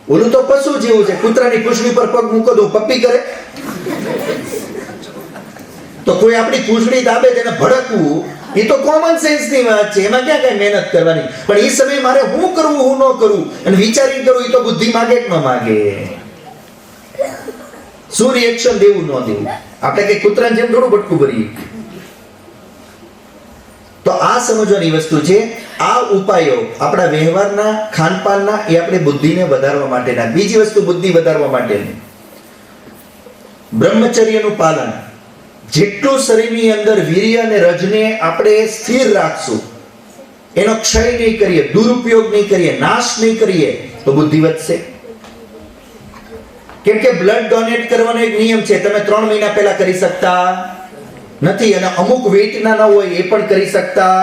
ઓલું તો પશુ જેવું છે, કૂતરાની પૂંછડી પર પગ મૂકો તો પપ્પી કરે. તો કોઈ આપણી પૂંછડી દાબે તેને ભડકવું, એ તો કોમન સેન્સ ની વાત છે, એમાં ક્યાં કઈ મહેનત કરવાની. પણ એ સમયે મારે હું કરવું, હું ન કરવું અને વિચારીને કરવું, એ તો બુદ્ધિ માગે કે ન માગે. શું રિએક્શન દેવું, ન દેવું. આપણે કઈ કૂતરાને જેમ થોડું ભટકું ભરીએ. તો આ સમજવાની વસ્તુ છે. આ ઉપાયો આપણા વ્યવહારના, ખાનપાનના, એ આપણે બુદ્ધિને વધારવા માટેના. બીજી વસ્તુ બુદ્ધિ વધારવા માટેની, બ્રહ્મચર્યનું પાલન. જેટલું શરીરની અંદર વીર્ય અને રજને આપણે સ્થિર રાખશું, એનો ક્ષય નહીં કરીએ, દુરુપયોગ નહીં કરીએ, નાશ નહીં કરીએ, તો બુદ્ધિ વધશે. કેમ કે બ્લડ ડોનેટ કરવાનો એક નિયમ છે, તમે 3 મહિના પહેલા કરી શકતા નથી, અને અમુક વેઇટના ન હોય એ પણ કરી શકતા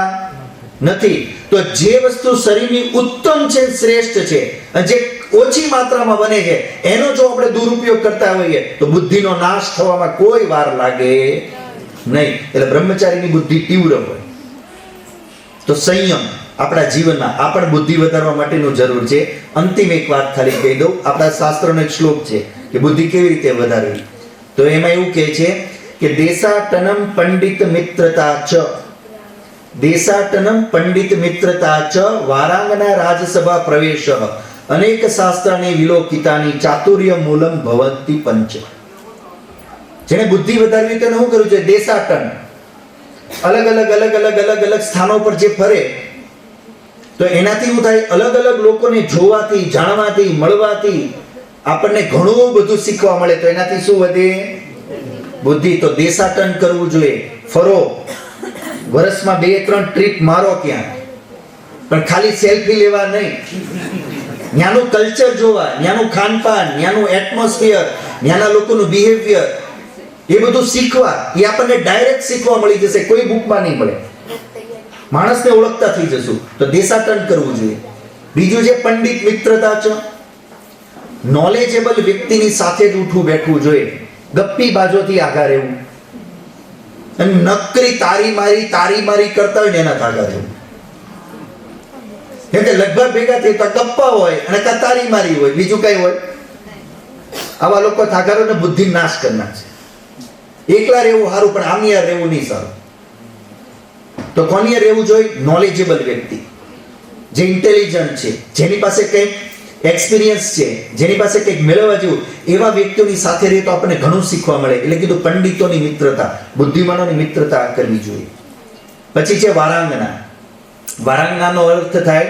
નથી. તો જે વસ્તુ શરીરની ઉત્તમ છે, શ્રેષ્ઠ છે, અને જે ઓછી માત્રામાં બને છે, એનો જો આપણે દુરુપયોગ કરતા હોઈએ તો બુદ્ધિનો નાશ થવામાં કોઈ વાર લાગે નહીં. એટલે બ્રહ્મચારીની બુદ્ધિ તીવ્ર હોય. તો સંયમ આપણા જીવનમાં આ પણ બુદ્ધિ વધારવા માટેનું જરૂર છે. અંતિમ એક વાત ખાલી કહી દઉં. આપણા શાસ્ત્રનો એક શ્લોક છે કે બુદ્ધિ કેવી રીતે વધારવી. તો એમાં એવું કહે છે કે દેશાટનમ પંડિત મિત્રતા ચ, દેશાટનમ પંડિત મિત્રતા ચ વારાંગના રાજસભા પ્રવેશ અનેક શાસ્ત્રાની વિલોકિતાની ચાતુર્ય મૂલમ ભવંતિ પંચ. જેને બુદ્ધિ વધારવી તેને શું કરવું છે? દેશાટન, અલગ અલગ સ્થાનો પર જે ફરે, તો એનાથી શું થાય? અલગ અલગ લોકોને જોવાથી, જાણવાથી, મળવાથી આપણને ઘણું બધું શીખવા મળે. તો એનાથી શું વધે? બુદ્ધિ. તો દેશાટન કરવું જોઈએ. ફરો, વર્ષમાં 2-3 ટ્રીપ મારો ક્યાં, પણ ખાલી સેલ્ફી લેવા નહીં. ત્યાંનું કલ્ચર જોવા, ત્યાંનું ખાનપાન, ત્યાંનું એટમોસ્ફિયર, ત્યાંના લોકોનું બિહેવિયર, એ બધું શીખવા. એ આપણને ડાયરેક્ટ શીખવા મળી જશે, કોઈ બુકમાં નહીં મળે. માણસને ઓળખતા થઈ જશું. તો દેશાટન કરવું જોઈએ. બીજું છે પંડિત મિત્રતા છે. નોલેજેબલ વ્યક્તિની સાથે જ ઉઠવું બેઠવું જોઈએ. ગપ્પી બાજોથી આગા રહેવું, અને નકરી તારી મારી કરતા હોય ને એના આગા રહેવું. કેમ કે લગભગ ભેગા થઈ તો ગપ્પા હોય અને તારી મારી હોય, બીજું કઈ હોય. આવા લોકો થાગારોને બુદ્ધિ નાશ કરનાર છે. એકલા રહેવું સારું, પણ આમ યાર રહેવું નહીં સારું. તો કોની રહેવું જોઈએ? નોલેજેબલ વ્યક્તિ, જે ઇન્ટેલિજન્ટ છે, જેની પાસે કંઈક એક્સપિરિયન્સ છે, જેની પાસે કંઈક મેળવવા જેવું, એવા વ્યક્તિઓની સાથે રહે તો આપણને ઘણું શીખવા મળે. એટલે કીધું પંડિતોની મિત્રતા, બુદ્ધિમાનોની મિત્રતા કરવી જોઈએ. પછી છે વારાંગના. વારાંગનાનો અર્થ થાય,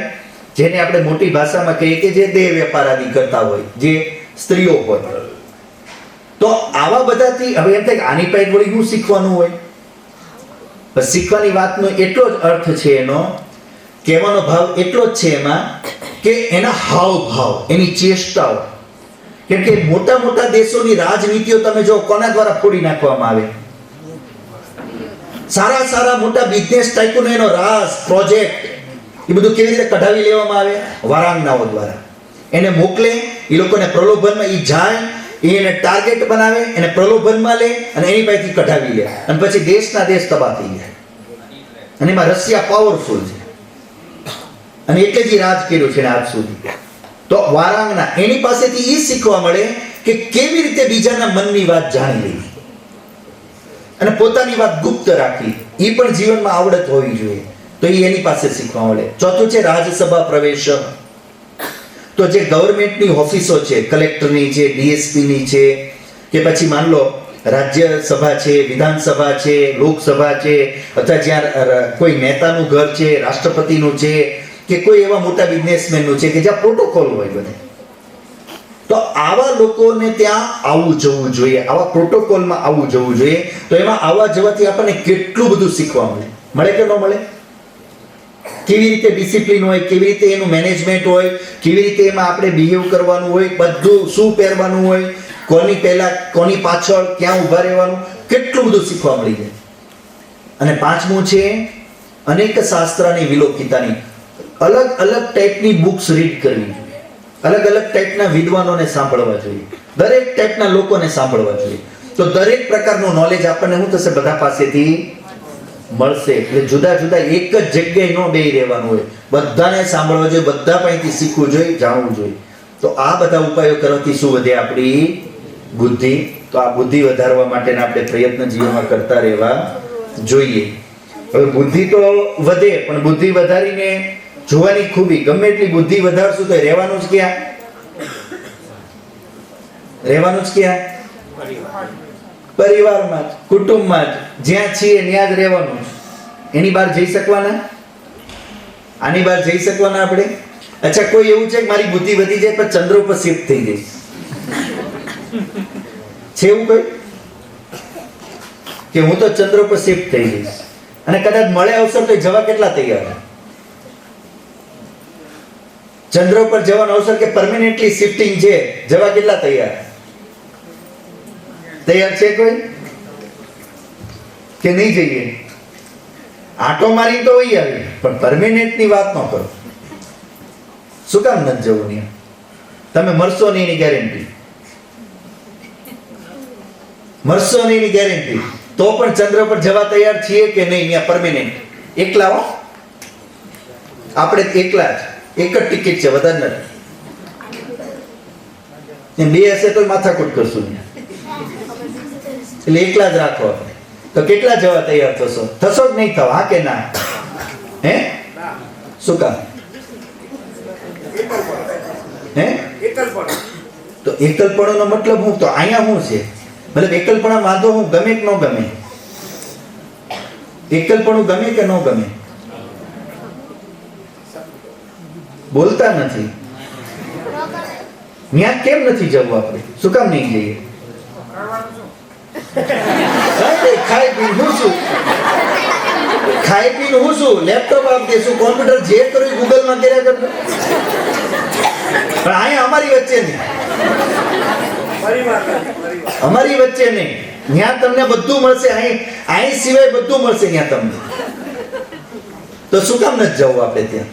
જેને આપણે મોટી ભાષામાં કહીએ કે જે દેહ વેપાર આદિ કરતા હોય, જે સ્ત્રીઓ હોય. તો આવા બધાથી હવે એમ થાય કે આની પાસે વળી શું શીખવાનું હોય? શીખવાની વાતનો એટલો જ અર્થ છે, એનો કહેવાનો ભાવ એટલો જ છે એમાં કે એના હાવભાવ, એની ચેષ્ટાઓ. કેમ કે મોટા મોટા દેશોની રાજનીતિઓ તમે જો કોના દ્વારા ફોડી નાખવામાં આવે. સારા મોટા બિઝનેસ ટાઈકુનો એનો રાજ, પ્રોજેક્ટ, એ બધું કેવી રીતે કઢાવી લેવામાં આવે? વારાંગનાઓ દ્વારા. એને મોકલે, એ લોકોને પ્રલોભનમાં, એ જાય, એને ટાર્ગેટ બનાવે, એને પ્રલોભનમાં લે અને એની પાસેથી કઢાવી લે, અને પછી દેશના દેશ તબાહ થઈ જાય. અને એમાં રશિયા પાવરફુલ છે, અને એટલે જ રાજ કર્યું છે આજ સુધી. તો વારાંગના, એની પાસેથી એ શીખવા મળે કે કેવી રીતે બીજાના મનની વાત જાણી લેવી અને પોતાની વાત ગુપ્ત રાખવી. એ પણ જીવનમાં આવડત હોવી જોઈએ. તો એની પાસે શીખવા મળે. ચોથું છે રાજસભા પ્રવેશ. તો જે ગવર્મેન્ટની ઓફિસો છે, કલેક્ટરની છે, ડીએસપીની છે, કે પછી માન લો રાજ્યસભા છે, વિધાનસભા છે, લોકસભા છે, અથવા જ્યાં કોઈ નેતાનું ઘર છે, રાષ્ટ્રપતિનું છે, કે કોઈ એવા મોટા બિઝનેસમેનનું છે કે જ્યાં પ્રોટોકોલ હોય બધે. તો આવા લોકોને ત્યાં આવવું જવું જોઈએ, આવા પ્રોટોકોલમાં આવવું જવું જોઈએ. તો એમાં આવવા જવાથી આપણને કેટલું બધું શીખવા મળે કે ન મળે? કેવી રીતે ડિસિપ્લિન હોય, કેવી રીતે એનું મેનેજમેન્ટ હોય, કેવી રીતે એમાં આપણે બિહેવ કરવાનું હોય, બધું શું પહેરવાનું હોય, કોની પહેલા કોની પાછળ ક્યાં ઊભા રહેવાનું, કેટલું બધું શીખવા મળી જાય. અને પાંચમું છે અનેક શાસ્ત્રની વિલોકિતાની. અલગ ટાઈપની બુક્સ રીડ કરવી જોઈએ, અલગ ટાઈપના વિદ્વાનોને સાંભળવા જોઈએ, દરેક ટાઈપના લોકોને સાંભળવા જોઈએ. તો દરેક પ્રકારનું નોલેજ આપણને શું થશે? બધા પાસેથી મળશે. એટલે જુદા એક જ જગ્યાએ ન બેહી રહેવાનું હોય, બધાને સાંભળવા જોઈએ, બધા પાસેથી શીખવું જોઈએ, જાણવું જોઈએ. તો આ બધા ઉપાયો કરવાથી શું વધે? આપણી બુદ્ધિ. તો આ બુદ્ધિ વધારવા માટેના આપણે પ્રયત્ન જીવનમાં કરતા રહેવા જોઈએ. હવે બુદ્ધિ તો વધે, પણ બુદ્ધિ વધારીને જોવાની ખૂબી, ગમે એટલી બુદ્ધિ વધારશું તો રહેવાનું જ ક્યાં? પરિવારમાં જ, કુટુંબમાં જ, જ્યાં છીએ ત્યાં જ રહેવાનું. એની બહાર જઈ શકવાના? આની બહાર જઈ શકવાના આપણે? અચ્છા, કોઈ એવું છે કે મારી બુદ્ધિ વધી જાય પણ ચંદ્ર ઉપર શિફ્ટ થઈ જઈશ, છે એવું કોઈ કે હું તો ચંદ્ર ઉપર શિફ્ટ થઈ જઈશ અને કદાચ મળે અવસર તો જવા કેટલા તૈયાર? ચંદ્ર ઉપર જવાનો અવસર કે પરમેનન્ટલી શિફ્ટિંગ છે, જવા કેટલા તૈયાર? તૈયાર છે કોઈ કે નહીં જઈએ? આટો મારી તો વહી આવી, પણ પરમેનન્ટ ની વાત ન કરો. શું કામ નથી જવું? નહીં તમે મરશો નહીં એની ગેરંટી, મરશો નહીં એની ગેરંટી, તો પણ ચંદ્ર પર જવા તૈયાર છીએ કે નહીં? ત્યાં પરમેનન્ટ એકલા હો, આપણે એકલા જ, એક જ ટિકિટ છે, વધારે નથી. બે હશે તો માથાકૂટ કરશું, એટલે એકલા જ રાખો. તો કેટલા જવા તૈયાર થશો? થશો જ નહીં થાવ? હા કે ના? હે શું કામ? હે તો એકલપણાનો મતલબ હું? તો અહીંયા શું છે? મતલબ એકલપણા વાંધો હું ગમે કે ન ગમે? એકલપણું ગમે કે ન ગમે? બોલતા નથી. ત્યાં કેમ નથી જવું આપણે? શું કામ નહીં જઈએ? ખાઈ પીને હું શું? ખાઈ પીને હું શું? લેપટોપ આપી દેશું, કોમ્પ્યુટર જે કર્યું ગૂગલ માં કર્યા કરતો. પણ અહીંયા અમારી વચ્ચે નહીં, અમારી વચ્ચે નહીં. ત્યાં તમને બધું મળશે, અહીં સિવાય બધું મળશે ત્યાં તમને. તો શું કામ નથી જવું આપણે ત્યાં?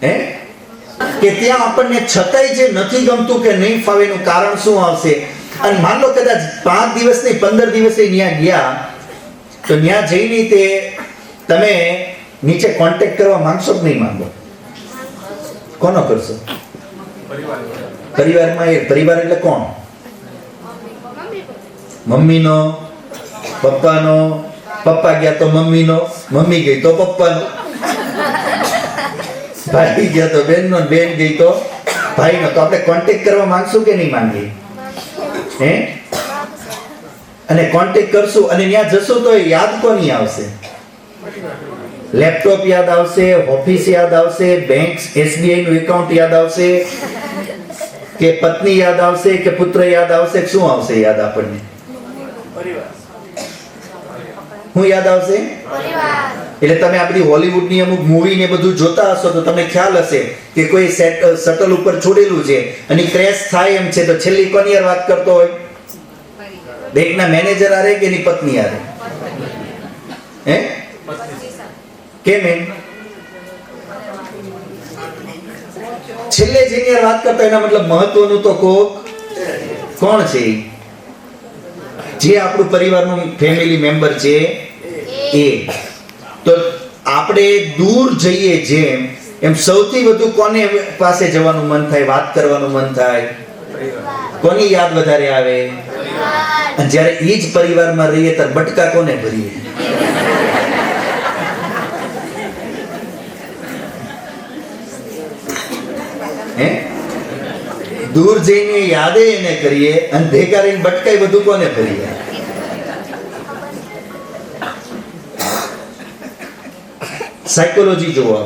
હે કે ત્યાં આપણને છતાંય જે નથી ગમતું કે નહીં ફાવે એનું કારણ શું આવશે? અને માન લો કદાચ 5 દિવસ નહીં 15 દિવસે ત્યાં ગયા, તો ત્યાં જઈને તે તમે નીચે કોન્ટેક્ટ કરવા માંગશો કે નહીં માંગો? કોનો કરશો? પરિવારમાં. એ પરિવાર એટલે કોણ? મમ્મીનો, પપ્પાનો. પપ્પા ગયા તો મમ્મીનો, મમ્મી ગઈ તો પપ્પાનો, ભાઈ ગયા તો બેનનો, બેન ગઈ તો ભાઈનો. તો આપણે કોન્ટેક્ટ કરવા માંગશું કે નહીં માંગીએ? હે? અને કોન્ટેક્ટ કરશું અને ત્યાં જશું તો યાદ કોની આવશે? લેપટોપ યાદ આવશે, ઓફિસ યાદ આવશે, બેંક એસબીઆઈ નું એકાઉન્ટ યાદ આવશે, કે પત્ની યાદ આવશે, કે પુત્ર યાદ આવશે? શું આવશે યાદ આપણને? શું યાદ આવશે? એટલે તમે આ બધી હોલીવુડની અમુક મૂવી ને બધું જોતા હશો તો તમને ખ્યાલ હશે કે કોઈ શટલ ઉપર છોડેલું છે અને ક્રેશ થાય એમ છે, તો છેલ્લી કોની યાર વાત કરતો હોય? બેંકના મેનેજર આરે કે એની પત્ની આરે? હે? કેમ એમ? છેલ્લે જેની યાર વાત કરતો એના મતલબ મહત્વનું તો કોણ છે? જે આપણું પરિવારનું ફેમિલી મેમ્બર છે એ. તો આપણે દૂર જઈએ જેમ, એમ સૌથી વધુ કોને પાસે જવાનું મન થાય, વાત કરવાનું મન થાય? કોની યાદ વધારે આવે? અને જ્યારે એ જ પરિવારમાં રહીએ ત્યારે બટકા કોને ભરીએ? હે? દૂર જઈને યાદે એને કરીએ અને ભેગા રહીને બટકાઈ બધું કોને ભરીએ? સાયકોલોજી જોવો.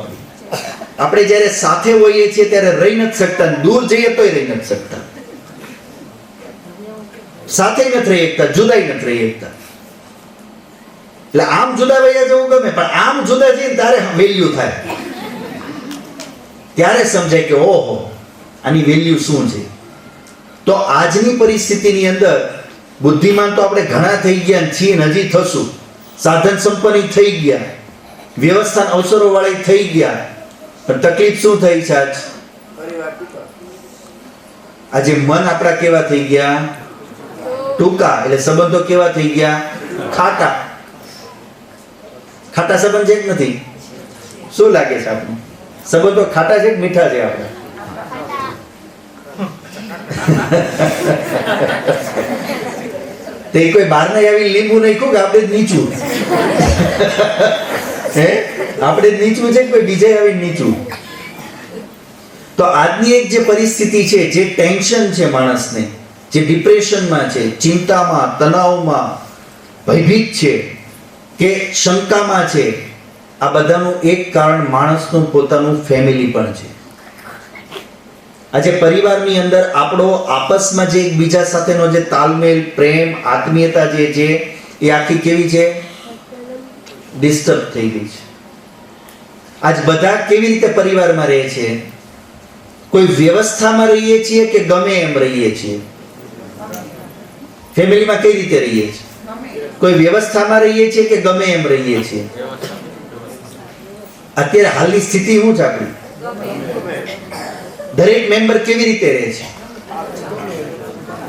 આપણે જ્યારે સાથે હોઈએ છીએ ત્યારે રહી નથી શકતા, દૂર જઈએ તોય રહી નથી શકતા, સાથે નથી રહી શકતા, જુદાઈ નથી રહી શકતા. એટલે આમ જુદા વયા જવું ગમે, પણ આમ જુદા જઈને ત્યારે વેલ્યુ થાય, ત્યારે સમજાય કે ઓહો આની વેલ્યુ શું છે. તો આજની પરિસ્થિતિની અંદર બુદ્ધિમાન તો આપણે ઘણા થઈ ગયા છીએ, હજી થશું. સાધન સંપન્ન થઈ ગયા, વ્યવસ્થા અવસરો વાળી થઈ ગયા, પણ તકલીફ શું થઈ છે? આજે મન આપણા કેવા થઈ ગયા? ટૂંકા. એટલે સંબંધો કેવા થઈ ગયા? ખાટા. ખાટા સંબંધ છે કે નથી? શું લાગે છે આપને? સંબંધો ખાટા છે કે મીઠા છે આપણે? તે કોઈ બહાર નહીં આવી લીંબુ નાખ્યું કે આપણે જ નીચું? હે? આપણે જ નીચું છે કે કોઈ બીજે આવી નીચું? તો આજની એક જે પરિસ્થિતિ છે, જે ટેન્શન છે માણસને, જે ડિપ્રેશનમાં છે, ચિંતામાં, તણાવમાં, ભયભીત છે, કે શંકામાં છે, આ બધાનું એક કારણ માણસનું પોતાનું ફેમિલી પણ છે. આજે પરિવારની અંદર આપણો આપસમાં જે એકબીજા સાથેનો જે તાલમેલ, પ્રેમ, આત્મીયતા જે છે એ આખી કેવી છે? ડિસ્ટર્બ થઈ ગઈ છે. આજ બધા કેવી રીતે પરિવારમાં રહે છે? કોઈ વ્યવસ્થામાં રહીએ છીએ કે ગમે એમ રહીએ છીએ? ફેમિલીમાં કઈ રીતે રહીએ છીએ? કોઈ વ્યવસ્થામાં રહીએ છીએ કે ગમે એમ રહીએ છીએ? અત્યારે હાલની સ્થિતિ શું છે આપણી? દરેક મેમ્બર કેવી રીતે રહે છે?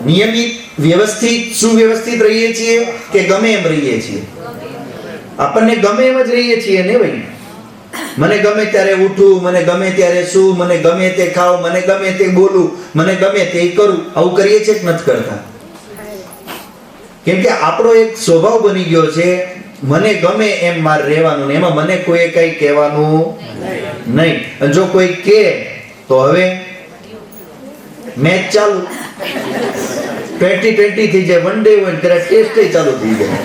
નિયમિત, વ્યવસ્થિત, સુવ્યવસ્થિત રહીએ છીએ કે ગમે એમ રહીએ છીએ? આપણને ગમે એમ જ રહીએ છીએ ને ભાઈ. મને ગમે ત્યારે ઉઠું, મને ગમે ત્યારે શું, મને ગમે તે ખાવ, મને ગમે તે બોલું, મને ગમે તે કરું. આવું કરીએ છીએ કે નથી કરતા? કેમ કે આપણો એક સ્વભાવ બની ગયો છે, મને ગમે એમ મારે રહેવાનું, એમાં મને કોઈ કઈ કહેવાનું નહીં. અને જો કોઈ કહે તો હવે મેચ ચાલુ, 20-20 થઈ જાય, વન ડે હોય ત્યારે ટેસ્ટ ચાલુ થઈ જાય.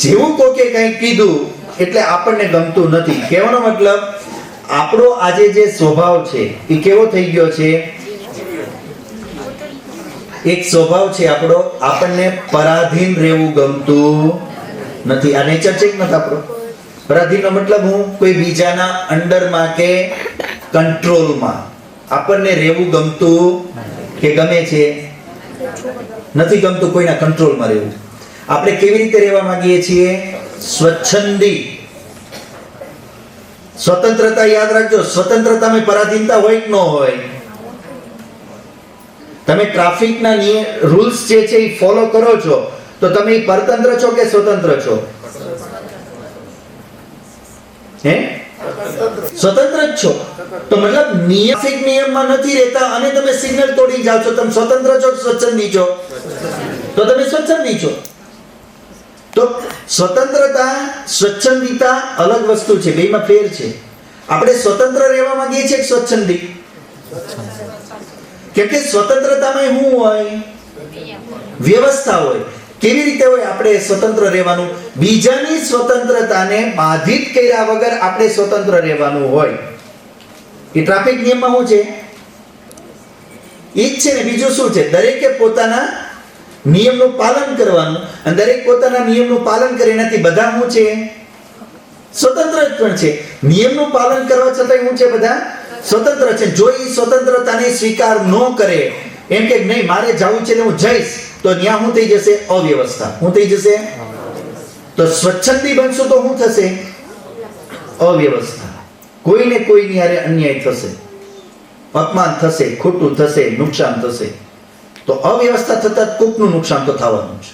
જેવું કોકે કંઈ કીધું એટલે આપણને ગમતું નથી. કહેવાનો મતલબ આપણો આજે જે સ્વભાવ છે એ કેવો થઈ ગયો છે? એક સ્વભાવ છે આપણો, આપણને પરાધીન રહેવું ગમતું નથી. આ નેચર છે કે નથી આપણો? પરાધીનનો મતલબ હું કોઈ બીજાના અંડરમાં કે કંટ્રોલમાં. આપણને રહેવું ગમતું કે ગમે છે? નથી ગમતું કોઈના કંટ્રોલમાં રહેવું. આપણે કેવી રીતે રહેવા માંગીએ છીએ? સ્વચ્છંદી. સ્વતંત્રતા યાદ રાખજો, સ્વતંત્રતામાં પરાધીનતા હોય કે ન હોય? તમે ટ્રાફિકના રૂલ્સ જે છે એ ફોલો કરો છો તો તમે પરતંત્ર છો કે સ્વતંત્ર છો? હે? સ્વતંત્ર જ છો. તો મતલબ ટ્રાફિક નિયમમાં નથી રહેતા અને તમે સિગ્નલ તોડી જાવ છો, તમે સ્વતંત્ર છો કે સ્વચ્છંદી છો? તો તમે સ્વચ્છંદી છો. તો સ્વતંત્રતા, સ્વચ્છંદિતા અલગ વસ્તુ છે, બેમાં ફેર છે. આપણે સ્વતંત્ર રહેવા માંગીએ છીએ કે સ્વચ્છંદી? કેમ કે સ્વતંત્રતામાં શું હોય? વ્યવસ્થા હોય. કેવી રીતે હોય આપણે સ્વતંત્ર રહેવાનું? બીજાની સ્વતંત્રતાને બાધિત કર્યા વગર આપણે સ્વતંત્ર રહેવાનું હોય. એ ટ્રાફિક નિયમમાં શું છે? એ જ છે ને. બીજું શું છે? દરેકે પોતાના નિયમનું પાલન કરવાનું, અને દરેક પોતાના નિયમનું પાલન કરે નથી. બધા શું છે? સ્વતંત્ર જ પણ છે. નિયમનું પાલન કરવા છતાં શું છે? બધા સ્વતંત્ર છે. જો એ સ્વતંત્રતાને સ્વીકાર ન કરે, એમ કે નહીં મારે જવું છે હું જઈશ, તો ત્યાં શું થઈ જશે? અવ્યવસ્થા. શું થઈ જશે? તો સ્વચ્છંદી બનશું તો શું થશે? અવ્યવસ્થા. કોઈને કોઈની હારે અન્યાય થશે, અપમાન થશે, ખોટું થશે, નુકસાન થશે. તો અવ્યવસ્થા થતા કોકનું નુકસાન તો થવાનું છે.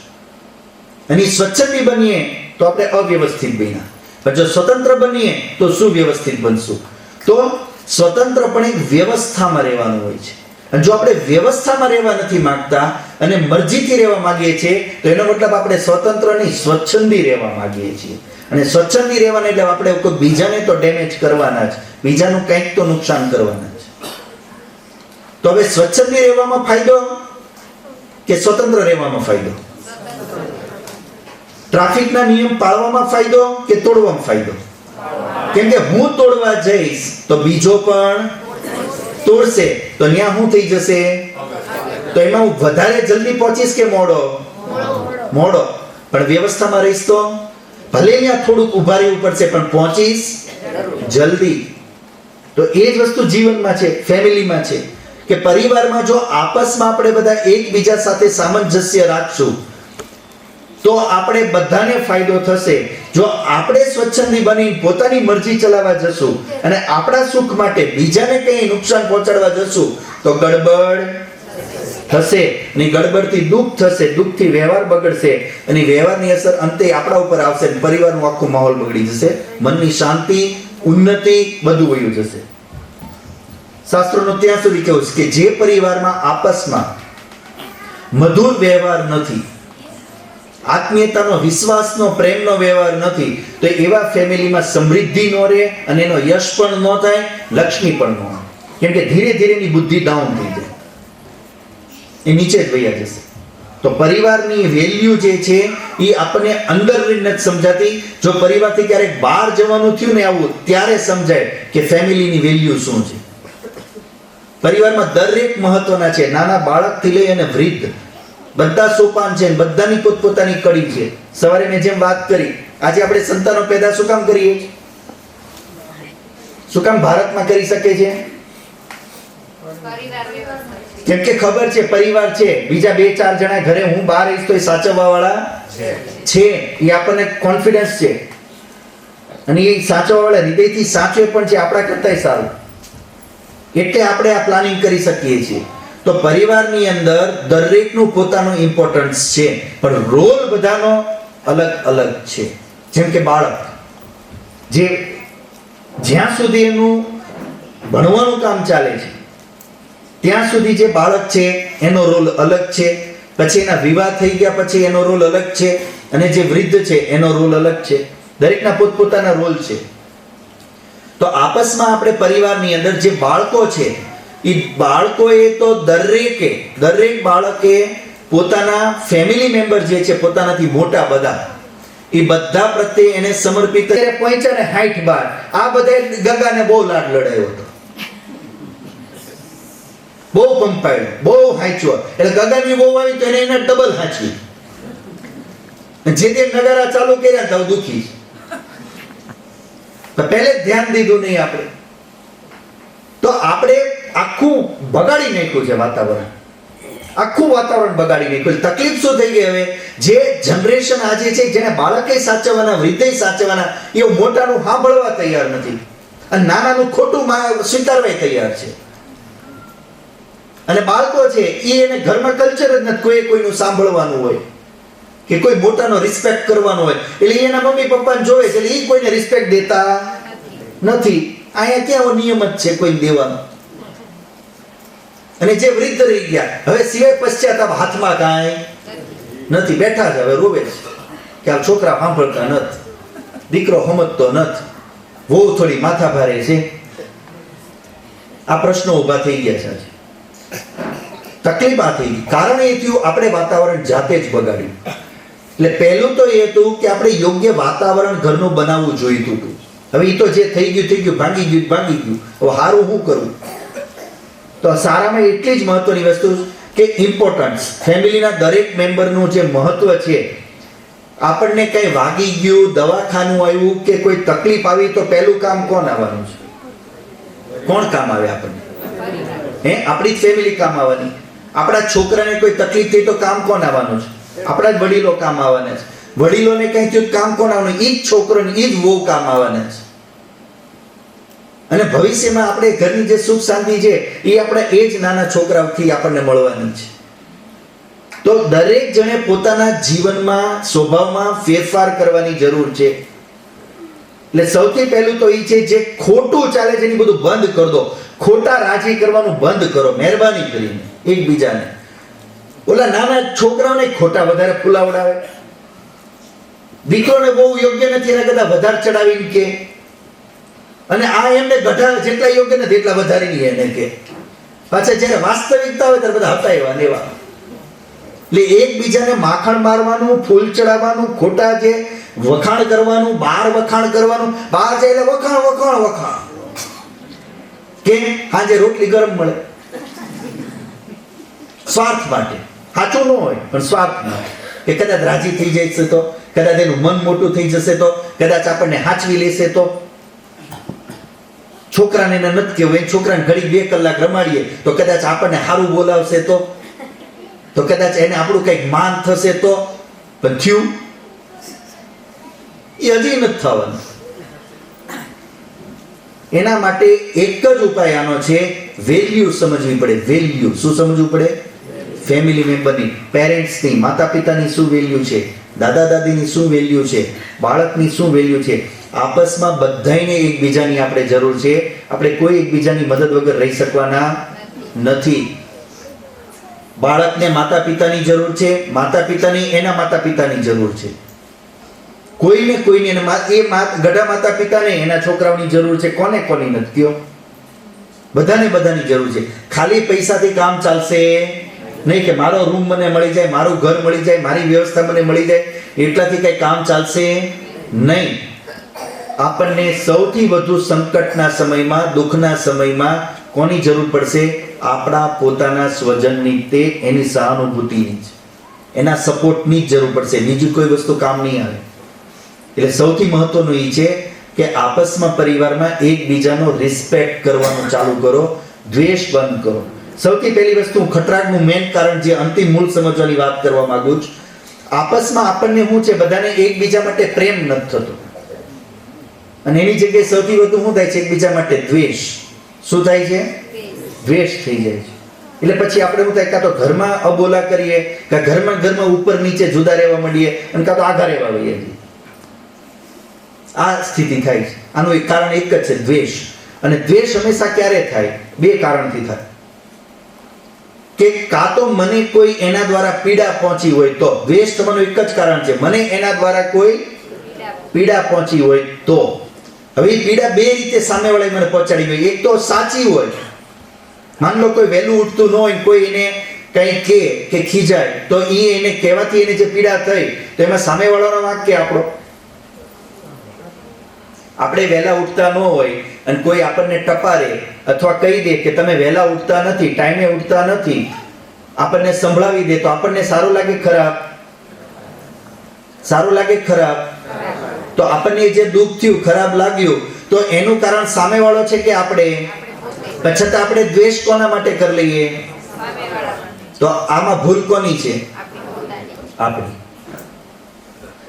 અને સ્વચ્છંદી બનીએ તો આપણે અવ્યવસ્થિત બન્યા, પણ જો સ્વતંત્ર બનીએ તો સુવ્યવસ્થિત બનશું. તો સ્વતંત્ર પણ એક વ્યવસ્થામાં રહેવાનું હોય છે. અને જો આપણે વ્યવસ્થામાં રહેવા નથી માંગતા અને મરજીથી રહેવા માંગીએ છીએ તો એનો મતલબ આપણે સ્વતંત્ર નહીં, સ્વચ્છંદી રહેવા માંગીએ છીએ. અને સ્વચ્છંદી રહેવાને એટલે આપણે કોઈ બીજાને તો ડેમેજ કરવાના જ, બીજાનું કંઈક તો નુકસાન કરવાના જ. તો હવે સ્વચ્છંદી રહેવામાં ફાયદો કે સ્વતંત્ર રહેવામાં ફાયદો? ટ્રાફિકના નિયમ પાળવામાં ફાયદો કે તોડવામાં ફાયદો? કેમ કે હું તોડવા જઈશ તો બીજો પણ તોડશે, તો ત્યાં શું થઈ જશે? તો એમાં હું વધારે જલ્દી પહોંચીશ કે મોડો? મોડો. પણ વ્યવસ્થામાં રહીશ તો ભલે ત્યાં થોડુંક ઉભા રહેવું પડશે પણ પહોંચીશ જલ્દી. તો એ જ વસ્તુ જીવનમાં છે, ફેમિલીમાં છે, કે પરિવારમાં જો આપસમાં આપણે બધા એકબીજા સાથે સામંજસ્ય રાખશું તો આપણે બધાને ફાયદો થશે. જો આપણે સ્વચ્છંદી બની પોતાની મરજી ચલાવવા જશું અને આપણા સુખ માટે બીજાને કંઈ નુકસાન પહોંચાડવા જશું તો ગડબડ થશે. અને ગડબડથી દુઃખ થશે, દુઃખથી વ્યવહાર બગડશે, અને વ્યવહારની અસર અંતે આપણા ઉપર આવશે. પરિવારનો આખો માહોલ બગડી જશે, મનની શાંતિ, ઉન્નતિ બધું વયું જશે. શાસ્ત્રોનું ત્યાં સુધી કેવું છે કે જે પરિવારમાં આપસમાં મધુર વ્યવહાર નથી, આત્મીયતાનો, વિશ્વાસનો, પ્રેમનો વ્યવહાર નથી, તો એવા ફેમિલીમાં સમૃદ્ધિ ન રહે અને એનો યશ પણ ન થાય, લક્ષ્મી પણ ન આવે. કેમ કે ધીરે ધીરે એની બુદ્ધિ ડાઉન થઈ જાય, એ નીચે જ વયા જશે. તો પરિવારની વેલ્યુ જે છે એ આપણને અંદરની નથી સમજાતી. જો પરિવારથી ક્યારેક બહાર જવાનું થયું ને આવું, ત્યારે સમજાય કે ફેમિલીની વેલ્યુ શું છે. પરિવારમાં દરેક મહત્વના છે, નાના બાળકથી લઈ અને વૃદ્ધ બધા સોપાન છે, બધાની પોતપોતાની કડી છે. સવારે મેં જેમ વાત કરી, આજે આપણે સંતાનો પેદા શું કામ કરીએ? શું કામ ભારતમાં કરી શકે છે? કેમ કે ખબર છે પરિવાર છે, બીજા 2-4 જણા ઘરે હું બહાર રહીશ તો એ સાચવવા વાળા છે, એ આપણને કોન્ફિડન્સ છે, અને એ સાચવવા વાળા હૃદયથી સાચવે પણ છે, આપણા કરતાંય સારું. એટલે આપણે આ પ્લાનિંગ કરી શકીએ છીએ. તો પરિવારની અંદર દરેકનું પોતાનું ઇમ્પોર્ટન્સ છે, પણ રોલ બધાનો અલગ અલગ છે. જેમ કે બાળક, જે જ્યાં સુધી એનું ભણવાનું કામ ચાલે છે ત્યાં સુધી જે બાળક છે એનો રોલ અલગ છે. પછી એના વિવાહ થઈ ગયા પછી એનો રોલ અલગ છે, અને જે વૃદ્ધ છે એનો રોલ અલગ છે. દરેકના પોતપોતાના રોલ છે. તો આપસમાં આપણે પરિવારની અંદર જે બાળકો છે, એ બાળકોએ તો દરેક બાળકે પોતાના ફેમિલી મેમ્બર જે છે, પોતાનાથી મોટા બધા, એ બધા પ્રત્યે એને સમર્પિત. પહોંચ્યા ને 60 બાર, આ બધા ગગાને બહુ લાડ લડાયો હતો, બહુ પંપાયો, બહુ હાંચ્યો. એટલે ગગાની બહુ આવી તો એને ડબલ હાંચવી. જે તે નગારા ચાલુ કર્યા તો દુખી, તો પહેલે ધ્યાન દીધું નહીં આપણે. તો આપણે આખું બગાડી નાખ્યું છે વાતાવરણ, આખું વાતાવરણ બગાડી નાખ્યું. તકલીફ શું થઈ ગઈ? હવે જે જનરેશન આજે છે, જેને બાળકે સાચવવાના, વૃદ્ધે સાચવવાના, એ મોટાનું સાંભળવા તૈયાર નથી, અને નાનાનું ખોટું સ્વીકારવા તૈયાર છે. અને બાળકો છે એ એને ઘરમાં કલ્ચર જ નથી, કોઈનું સાંભળવાનું હોય કે કોઈ મોટાનો રિસ્પેક્ટ કરવાનો હોય, એટલે એના મમ્મી પપ્પાને જોવે છે, એટલે એ કોઈને રિસ્પેક્ટ દેતા નથી. અહીંયા ક્યાં નિયમ જ છે કોઈ દેવાનો? અને જે વૃદ્ધ રહી ગયા, હવે સિવાય પશ્ચાતાપ હાથમાં કાંઈ નથી, બેઠા છે, હવે રોવે છે કે આ છોકરા સાંભળતા નથી, દીકરો સમજતો નથી, વહુ થોડી માથા ભારે છે. આ પ્રશ્નો ઊભા થઈ ગયા છે. તકલીફ આ થઈ ગઈ, કારણ એ થયું આપણે વાતાવરણ જાતે જ બગાડ્યું. એટલે પહેલું તો એ હતું કે આપણે યોગ્ય વાતાવરણ ઘરનું બનાવવું જોઈતું હતું. હવે એ તો જે થઈ ગયું, ભાંગી ગયું. હવે સારું શું કરવું? તો સારામાં એટલી જ મહત્વની વસ્તુ કે ઇમ્પોર્ટન્સ, ફેમિલીના દરેક મેમ્બરનું જે મહત્વ છે. આપણને કઈ વાગી ગયું, દવાખાનું આવ્યું કે કોઈ તકલીફ આવી, તો પહેલું કામ કોણ આવવાનું છે? કોણ કામ આવે આપણને? આપણી જ ફેમિલી કામ આવવાની. આપણા છોકરાને કોઈ તકલીફ થઈ તો કામ કોણ આવવાનું છે? આપણા જ વડીલો કામ આવવાના છે. વડીલોને કઈ થયું કામ કોણ આવવાનું? ઈ જ છોકરોને, ઈ જ વહુ કામ આવવાના છે. અને ભવિષ્યમાં આપણે ઘરની જે સુખ શાંતિ છે એ આપણા એ જ નાના છોકરાઓથી આપણને મળવાની છે. તો દરેક જણે પોતાના જીવનમાં, સ્વભાવમાં ફેરફાર કરવાની જરૂર છે. એટલે સૌથી પહેલું તો એ છે, જે ખોટું ચાલે છે એની બધું બંધ કરી દો. ખોટા રાજી કરવાનું બંધ કરો, મહેરબાની કરીને એકબીજાને. ઓલા નાના છોકરાઓને ખોટા વધારે ફૂલાવડાવે, દીકરોને બહુ યોગ્ય નથી એના કરતા વધારે ચડાવીને કે, અને આ એમને ગઢા જેટલા યોગ્ય નથી એટલા વધારીને એને કે. પાછા જ્યારે વાસ્તવિકતા હોય ત્યારે બધા હતા એવા નેવા. એટલે એકબીજાને માખણ મારવાનું, ફૂલ ચડાવવાનું, ખોટા જે વખાણ કરવાનું, બહાર વખાણ કરવાનું, બહાર જાય એટલે વખાણ કે આજે રોટલી ગરમ મળે, સ્વાર્થ માટે. સાચું ન હોય પણ સ્વાર્થ માટે, કે કદાચ રાજી થઈ જાય છે તો, કદાચ એનું મન મોટું થઈ જશે તો, કદાચ આપણને હાચવી લેશે તો. છોકરાને એને નથી કહેવું, છોકરાને ઘડી 2 કલાક રમાડીએ તો કદાચ આપણને સારું બોલાવશે તો કદાચ એને આપણું કંઈક માન થશે તો. પણ થયું એ હજી નથી થવાનું. એના માટે એક જ ઉપાય આનો છે, વેલ્યુ સમજવી પડે. વેલ્યુ શું સમજવું પડે? ફેમિલી મેમ્બરની, પેરેન્ટ્સની, માતા પિતાની શું વેલ્યુ છે, દાદા દાદીની શું વેલ્યુ છે, બાળકની શું વેલ્યુ છે. આપસમાં બધાને એકબીજાની આપણે જરૂર છે. આપણે કોઈ એકબીજાની મદદ વગર રહી શકવાના નથી. બાળકને માતા પિતાની જરૂર છે, માતા પિતાની એના માતા પિતાની જરૂર છે. કોઈને ગઢા માતા પિતાને એના છોકરાઓની જરૂર છે. કોની નથી કયો? બધાની જરૂર છે. ખાલી પૈસાથી કામ ચાલશે નહીં કે મારો રૂમ મને મળી જાય, મારું ઘર મળી જાય, મારી વ્યવસ્થા મને મળી જાય, એટલાથી કઈ કામ ચાલશે નહીં. આપણને સૌથી વધુ સંકટના સમયમાં, દુઃખના સમયમાં કોની જરૂર પડશે? આપણા પોતાના સ્વજનની, તે એની સહાનુભૂતિની જ, એના સપોર્ટની જ જરૂર પડશે. બીજી કોઈ વસ્તુ કામ નહીં આવે. એટલે સૌથી મહત્વનું એ છે કે આપસમાં, પરિવારમાં એકબીજાનો રિસ્પેક્ટ કરવાનું ચાલુ કરો, દ્વેષ બંધ કરો. સૌથી પહેલી વસ્તુ, ખટરાગનું મેઇન કારણ, જે અંતિમ મૂળ સમજવાની વાત કરવા માંગુ છું, આપસમાં આપણને શું છે, બધાને એકબીજા માટે પ્રેમ નથી થતો, અને એની જગ્યાએ સૌથી વધુ શું થાય છે? એકબીજા માટે દ્વેષ. શું થાય છે? દ્વેષ થઈ જાય છે. એટલે પછી આપણે શું થાય, કાં તો ઘરમાં અબોલા કરીએ, કાં ઘરમાં ઉપર નીચે જુદા રહેવા માંડીએ, અને કાં તો આઘા રહેવા વહીએ. આ સ્થિતિ થાય છે. આનું એક કારણ એક જ છે, દ્વેષ. અને દ્વેષ હંમેશા ક્યારે થાય? બે કારણથી થાય. કે કાં તો મને કોઈ એના દ્વારા પીડા પહોંચી હોય તો, દ્વેષ થવાનું એક જ કારણ છે, મને એના દ્વારા કોઈ પીડા પહોંચી હોય તો. હવે એ પીડા બે રીતે સામેવાળાએ મને પહોંચાડી હોય. એક તો સાચી હોય, માન લો કોઈ વહેલું ઉઠતું ન હોય, કોઈ એને કંઈ કહે કે ખીજાય, તો એ એને કહેવાથી એને જે પીડા થઈ, તો એમાં સામેવાળાનો વાંક કે આપણો? આપણે વહેલા ઉઠતા ન હોય અને કોઈ આપણને ટપારે અથવા કહી દે કે તમે વહેલા ઉઠતા નથી, ટાઈમે ઉઠતા નથી, આપણને સંભળાવી દે, તો આપણને સારું લાગે ખરાબ? સારું લાગે ખરાબ? તો આપણને જે દુઃખ થયું, ખરાબ લાગ્યું, તો એનું કારણ સામેવાળો છે કે આપણે? છતાં આપણે દ્વેષ કોના માટે કરી લઈએ? તો આમાં ભૂલ કોની છે? આપણી.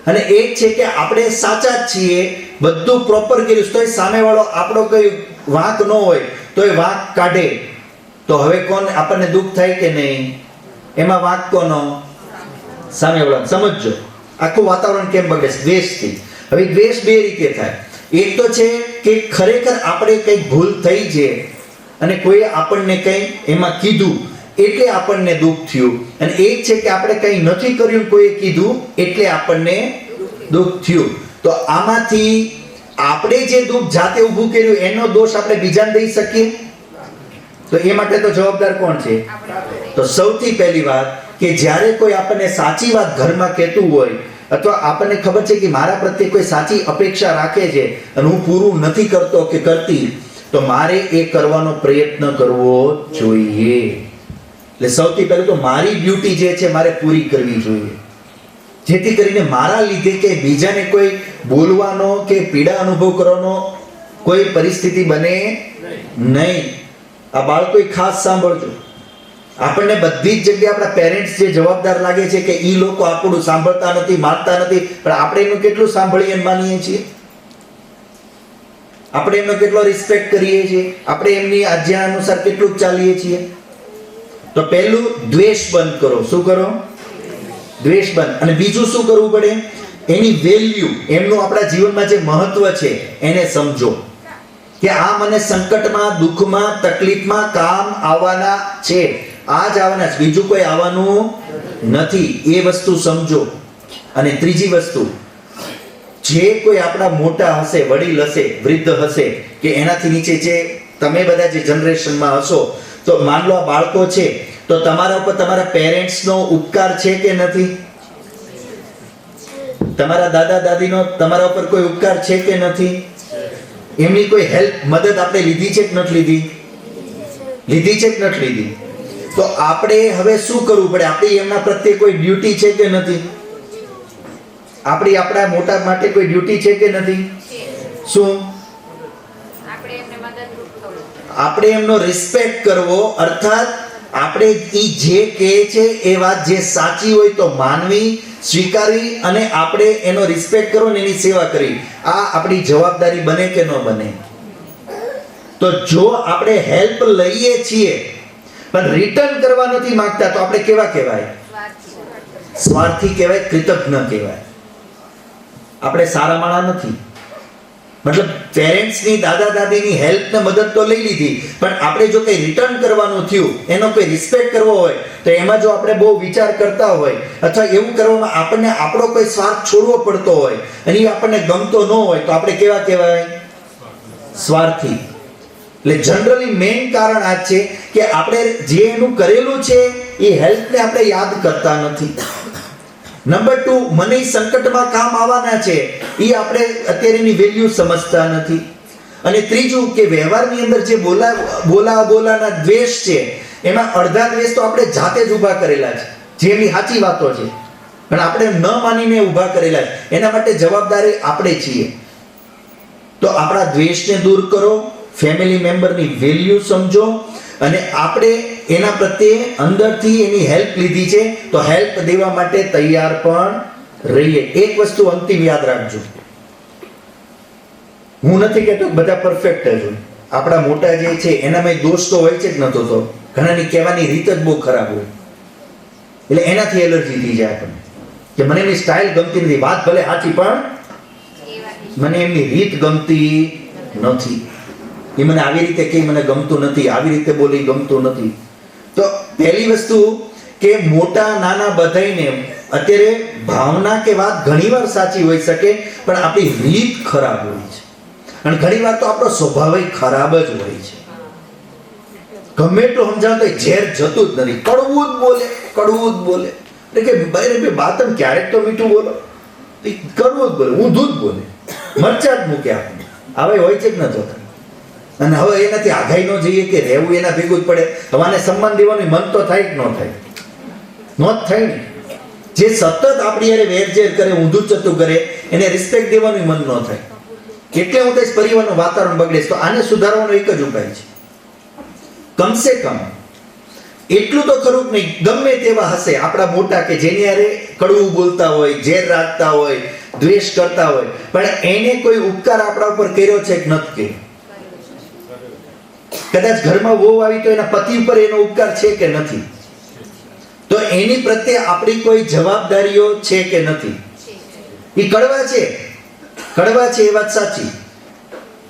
અને એક છે કે આપણે સાચા જ છીએ, બધું પ્રોપર કર્યું, તોય સામેવાળો આપણો કોઈ વાંક ન હોય તો એ વાંક કાઢે, તો હવે કોણ આપણને દુઃખ થાય કે નહીં? એમાં વાંક કોનો? સામેવાળો. સમજો આખું વાતાવરણ કેમ બગડે? દ્વેષથી. હવે દ્વેષ બે રીતે થાય. એક તો છે કે ખરેખર આપણે કંઈક ભૂલ થઈ છે અને કોઈ આપણને કંઈ એમાં કીધું એટલે આપણને દુઃખ થયું, અને એક છે કે આપણે કંઈ નથી કર્યું, કોઈએ કીધું એટલે આપણને દુઃખ થયું. તો આમાંથી આપણે જે દુઃખ જાતે ઊભું કર્યું એનો દોષ આપણે બીજાને દઈ શકીએ? તો એ માટે તો જવાબદાર કોણ છે? તો સૌથી પહેલી વાત કે જ્યારે કોઈ આપણને સાચી વાત ઘરમાં કહેતું હોય, અથવા આપણને ખબર છે કે મારા પ્રત્યે કોઈ સાચી અપેક્ષા રાખે છે અને હું પૂરું નથી કરતો કે કરતી, તો મારે એ કરવાનો પ્રયત્ન કરવો જોઈએ. એટલે સૌથી પહેલું તો મારી ડ્યુટી જે છે મારે પૂરી કરવી જોઈએ, જેથી કરીને મારા લીધે કે બીજાને કોઈ બોલવાનો કે પીડા અનુભવ કરવાનો કોઈ પરિસ્થિતિ બને નહીં. આ બાળકો ખાસ સાંભળજો, આપણને બધી જ જગ્યાએ આપણા પેરેન્ટ્સ જે જવાબદાર લાગે છે કે ઈ લોકો આપણું સાંભળતા નથી, માનતા નથી, પણ આપણે એનું કેટલું સાંભળીએ અને માનીએ છીએ? આપણે એમનો કેટલો રિસ્પેક્ટ કરીએ છીએ? આપણે એમની આજ્ઞા અનુસાર કેટલું ચાલીએ છીએ? તો પહેલું દ્વેષ બંધ કરો. શું કરો? દ્વેષ બંધ. અને બીજું શું કરવું પડે? એની વેલ્યુ, એમનું આપણા જીવનમાં જે મહત્વ છે એને સમજો, કે આ મને સંકટમાં, દુઃખમાં, તકલીફમાં કામ આવવાના છે, આ જ આવવાના છે, બીજું કોઈ આવવાનું નથી. એ વસ્તુ સમજો. અને ત્રીજી વસ્તુ, જે કોઈ આપણા મોટા હશે, વડીલ હશે, વૃદ્ધ હશે, કે એનાથી નીચે જે તમે બધા જે જનરેશનમાં હશો, તો માન લો આ બાળકો છે, તો તમારા ઉપર તમારા પેરેન્ટ્સનો ઉપકાર છે કે નથી? તમારા દાદા દાદીનો તમારા ઉપર કોઈ ઉપકાર છે કે નથી? એમની કોઈ હેલ્પ, મદદ આપણે લીધી છે કે નથી લીધી? લીધી છે કે નથી લીધી? તો આપણે હવે શું કરવું પડે? આપણી એમના પ્રત્યે કોઈ ડ્યુટી છે કે નથી? આપણી આપણા મોટા માટે કોઈ ડ્યુટી છે કે નથી? શું? આપણે એમનો રિસ્પેક્ટ કરવો, અર્થાત આપણે ઈ જે કહે છે એ વાત જે સાચી હોય તો માનવી, સ્વીકારવી, અને આપણે એનો રિસ્પેક્ટ કરવો ને એની સેવા કરવી. આ આપણી જવાબદારી બને કે ન બને? તો જો આપણે હેલ્પ લઈએ છીએ પણ રિટર્ન કરવા નથી માંગતા, તો આપણે કેવા કહેવાય? સ્વાર્થી કહેવાય, કૃતજ્ઞ કહેવાય. આપણે સારા માણસ નથી. મતલબ પેરેન્ટ્સની, દાદા દાદીની હેલ્પ ને મદદ તો લઈ લીધી, પણ આપણે જો કંઈ રિટર્ન કરવાનું થયું, એનો કોઈ રિસ્પેક્ટ કરવો હોય, તો એમાં જો આપણે બહુ વિચાર કરતા હોય, અથવા એવું કરવામાં આપણને આપણો કોઈ સ્વાર્થ છોડવો પડતો હોય અને એ આપણને ગમતો ન હોય, તો આપણે કેવા કહેવાય? સ્વાર્થી. એટલે જનરલી મેઇન કારણ આ છે કે આપણે જે એનું કરેલું છે એ હેલ્પને આપણે યાદ કરતા નથી. નંબર 2, મને સંકટમાં કામ આવવાના છે એ આપણે અત્યારે એની વેલ્યુ સમજતા નથી. અને ત્રીજું કે વ્યવહારની અંદર જે બોલાના દ્વેષ છે, એમાં અડધા દ્વેષ તો આપણે જાતે જ ઊભા કરેલા છે, જે એની સાચી વાતો છે, પણ આપણે ન માનીને ઊભા કરેલા છે. એના માટે જવાબદારી આપણે છીએ. તો આપણા દ્વેષને દૂર કરો, ફેમિલી મેમ્બરની વેલ્યુ સમજો, અને આપણે એના પ્રત્યે અંદરથી એની હેલ્પ લીધી છે તો હેલ્પ દેવા માટે તૈયાર પણ રહીએ. એક વસ્તુ અંતિમ યાદ રાખજો, હું નથી કહેતો બધા પરફેક્ટ જ હોય. આપણા મોટા જે છે એનામાં દોષ તો હોય છે જ, નતો તો ઘણાની કહેવાની રીત જ બહુ ખરાબ હોય, એટલે એનાથી એલર્જી થઈ જાય આપણને કે મને એની સ્ટાઇલ ગમતી નથી. વાત ભલે સાચી પણ મને એમની રીત ગમતી નથી, એ મને આવી રીતે કહી મને ગમતું નથી, આવી રીતે બોલી ગમતું નથી. તો પહેલી વસ્તુ કે મોટા નાના બધાયને અત્યારે ભાવના કે વાત ઘણીવાર સાચી હોઈ શકે, પણ આપણી રીત ખરાબ હોય છે, અને ઘણીવાર તો આપણો સ્વભાવ ખરાબ જ હોય છે. ગમે એટલું સમજાવ તો ઝેર જતું જ નથી, કડવું જ બોલે. એટલે કે ભાઈ બાતમ ક્યારેક તો મીઠું બોલો, કરવું જ બોલે, ઊંધું જ બોલે, મરચા જ મૂકે આપણને. હવે હોય છે જ નતો. અને હવે એનાથી આઘાઈ ન જઈએ કે રહેવું એના ભેગું જ પડે. હવાને સન્માન દેવાનું મન તો થાય કે ન થાય? ન જ થાય ને. જે સતત આપણી યારે વેરઝેર કરે, ઊંધું ચતું કરે, એને રિસ્પેક્ટ દેવાનું મન ન થાય. એટલે હું કહીશ પરિવારનું વાતાવરણ બગડે. તો આને સુધારવાનો એક જ ઉપાય છે, કમસે કમ એટલું તો ખરું નહીં, ગમે તેવા હશે આપણા મોટા કે જેની યારે કડવું બોલતા હોય, ઝેર રાખતા હોય, દ્વેષ કરતા હોય, પણ એને કોઈ ઉપકાર આપણા ઉપર કર્યો છે કે નથી કર્યો? કદાચ ઘરમાં વહુ આવી તો એના પતિ ઉપર એનો ઉપકાર છે કે નથી? તો એની પ્રત્યે આપણી કોઈ જવાબદારીઓ છે કે નથી? એ કડવા છે એ વાત સાચી.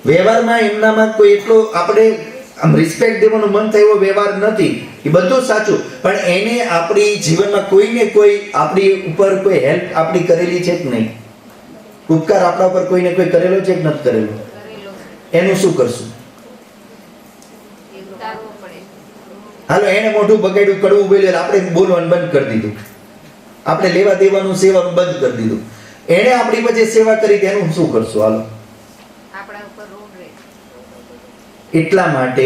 વ્યવહારમાં એમનામાં કોઈ એટલો આપણે આમ રિસ્પેક્ટ દેવાનું મન થાય એવો વ્યવહાર નથી, એ બધું સાચું, પણ એને આપણી જીવનમાં કોઈને કોઈ આપણી ઉપર કોઈ હેલ્પ આપણી કરેલી છે કે નહીં? ઉપકાર આપણા ઉપર કોઈને કોઈ કરેલો છે કે નથી કરેલો? એનું શું કરશું? હાલો, એને મોઢું બગાડ્યું, કડવું બોલ્યું, આપણે બોલવાનું બંધ કરી દીધું, આપણે લેવા દેવાનું સેવાનું બંધ કરી દીધું, એને આપણી વચ્ચે સેવા કરી, એનું શું કરશું? હાલો, એટલા માટે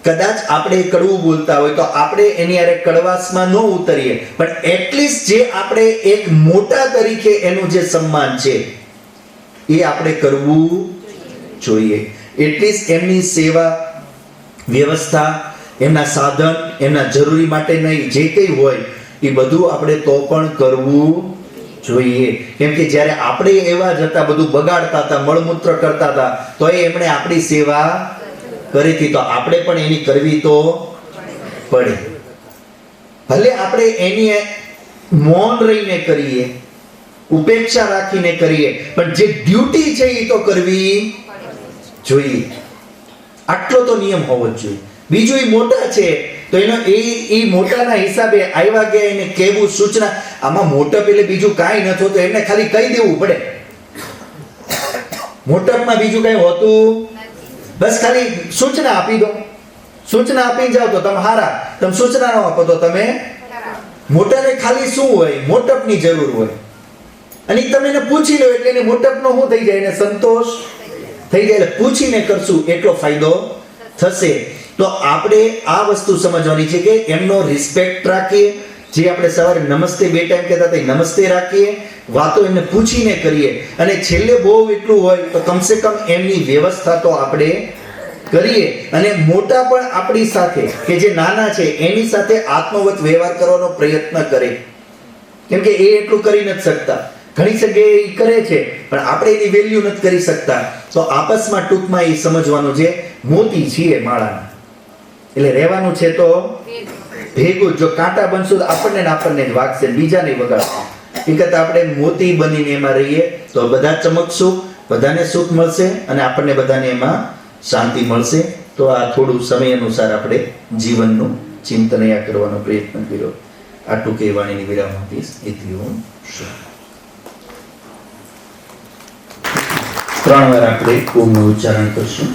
કદાચ આપણે કડવું બોલતા હોય તો આપણે એની હારે કડવાશમાં ન ઉતરીએ, પણ એટલીસ્ટ જે આપણે એક મોટા તરીકે એનું જે સન્માન છે એ આપણે કરવું જોઈએ. એટલીસ્ટ એમની સેવા વ્યવસ્થા, એમના સાધન, એમના જરૂરી માટે નહીં, જે કંઈ હોય એ બધું આપણે તો પણ કરવું જોઈએ. કેમ કે જ્યારે આપણે એવા જ હતા, બધું બગાડતા હતા, મળમૂત્ર કરતા હતા, તો એમણે આપણી સેવા કરી હતી, તો આપણે પણ એની કરવી તો પડે. ભલે આપણે એની મૌન રહીને કરીએ, ઉપેક્ષા રાખીને કરીએ, પણ જે ડ્યુટી છે એ તો કરવી જોઈએ. આટલો તો નિયમ હોવો જ જોઈએ. બીજું એ મોટા છે તો એનો એ મોટાના હિસાબે આવ્યા ગયા એને કહેવું, સૂચના. આમાં મોટા પેલે બીજું કાંઈ નથી હોતું, એમને ખાલી કહી દેવું પડે. મોટપમાં બીજું કાંઈ હોતું, બસ ખાલી સૂચના આપી દો. સૂચના આપી જાવ તો તમે હારા, તમે સૂચના ન આપો તો તમે મોટાને ખાલી શું હોય? મોટપની જરૂર હોય, અને તમે એને પૂછી લો એટલે એને મોટપનો શું થઈ જાય? એને સંતોષ થઈ જાય. એટલે પૂછીને કરશું એટલો ફાયદો થશે. તો આપણે આ વસ્તુ સમજવાની છે કે એમનો રિસ્પેક્ટ રાખીએ. જે આપણે સવારે નમસ્તે બે ટાઈમ કહેતા હતા, નમસ્તે રાખીએ, વાતો એમને પૂછીને કરીએ, અને છેલ્લે બહુ એટલું હોય તો કમસે કમ એમની વ્યવસ્થા તો આપણે કરીએ. અને મોટા પણ આપણી સાથે કે જે નાના છે એની સાથે આત્મવત વ્યવહાર કરવાનો પ્રયત્ન કરે, કેમ કે એ એટલું કરી નથી શકતા. ઘણી જગ્યાએ એ કરે છે પણ આપણે એની વેલ્યુ નથી કરી શકતા. તો આપસમાં ટૂંકમાં એ સમજવાનું છે, મોતી છીએ માળાના, એટલે રહેવાનું છે તો ભેગું. જો કાંટા બનશું તો આપણને જ વાગશે, બીજાને વગાડશે. એ કરતા આપણે મોતી બનીને એમાં રહીએ તો બધા ચમકશું, બધાને સુખ મળશે, અને આપણને બધાને એમાં શાંતિ મળશે. તો આ થોડું સમય અનુસાર આપણે જીવનનું ચિંતન કરવાનો પ્રયત્ન કર્યો. આ ટૂંકી વાણીની વિરામ આપીશ. એથી હું 3 વાર આપણે ઓમનું ઉચ્ચારણ કરશું.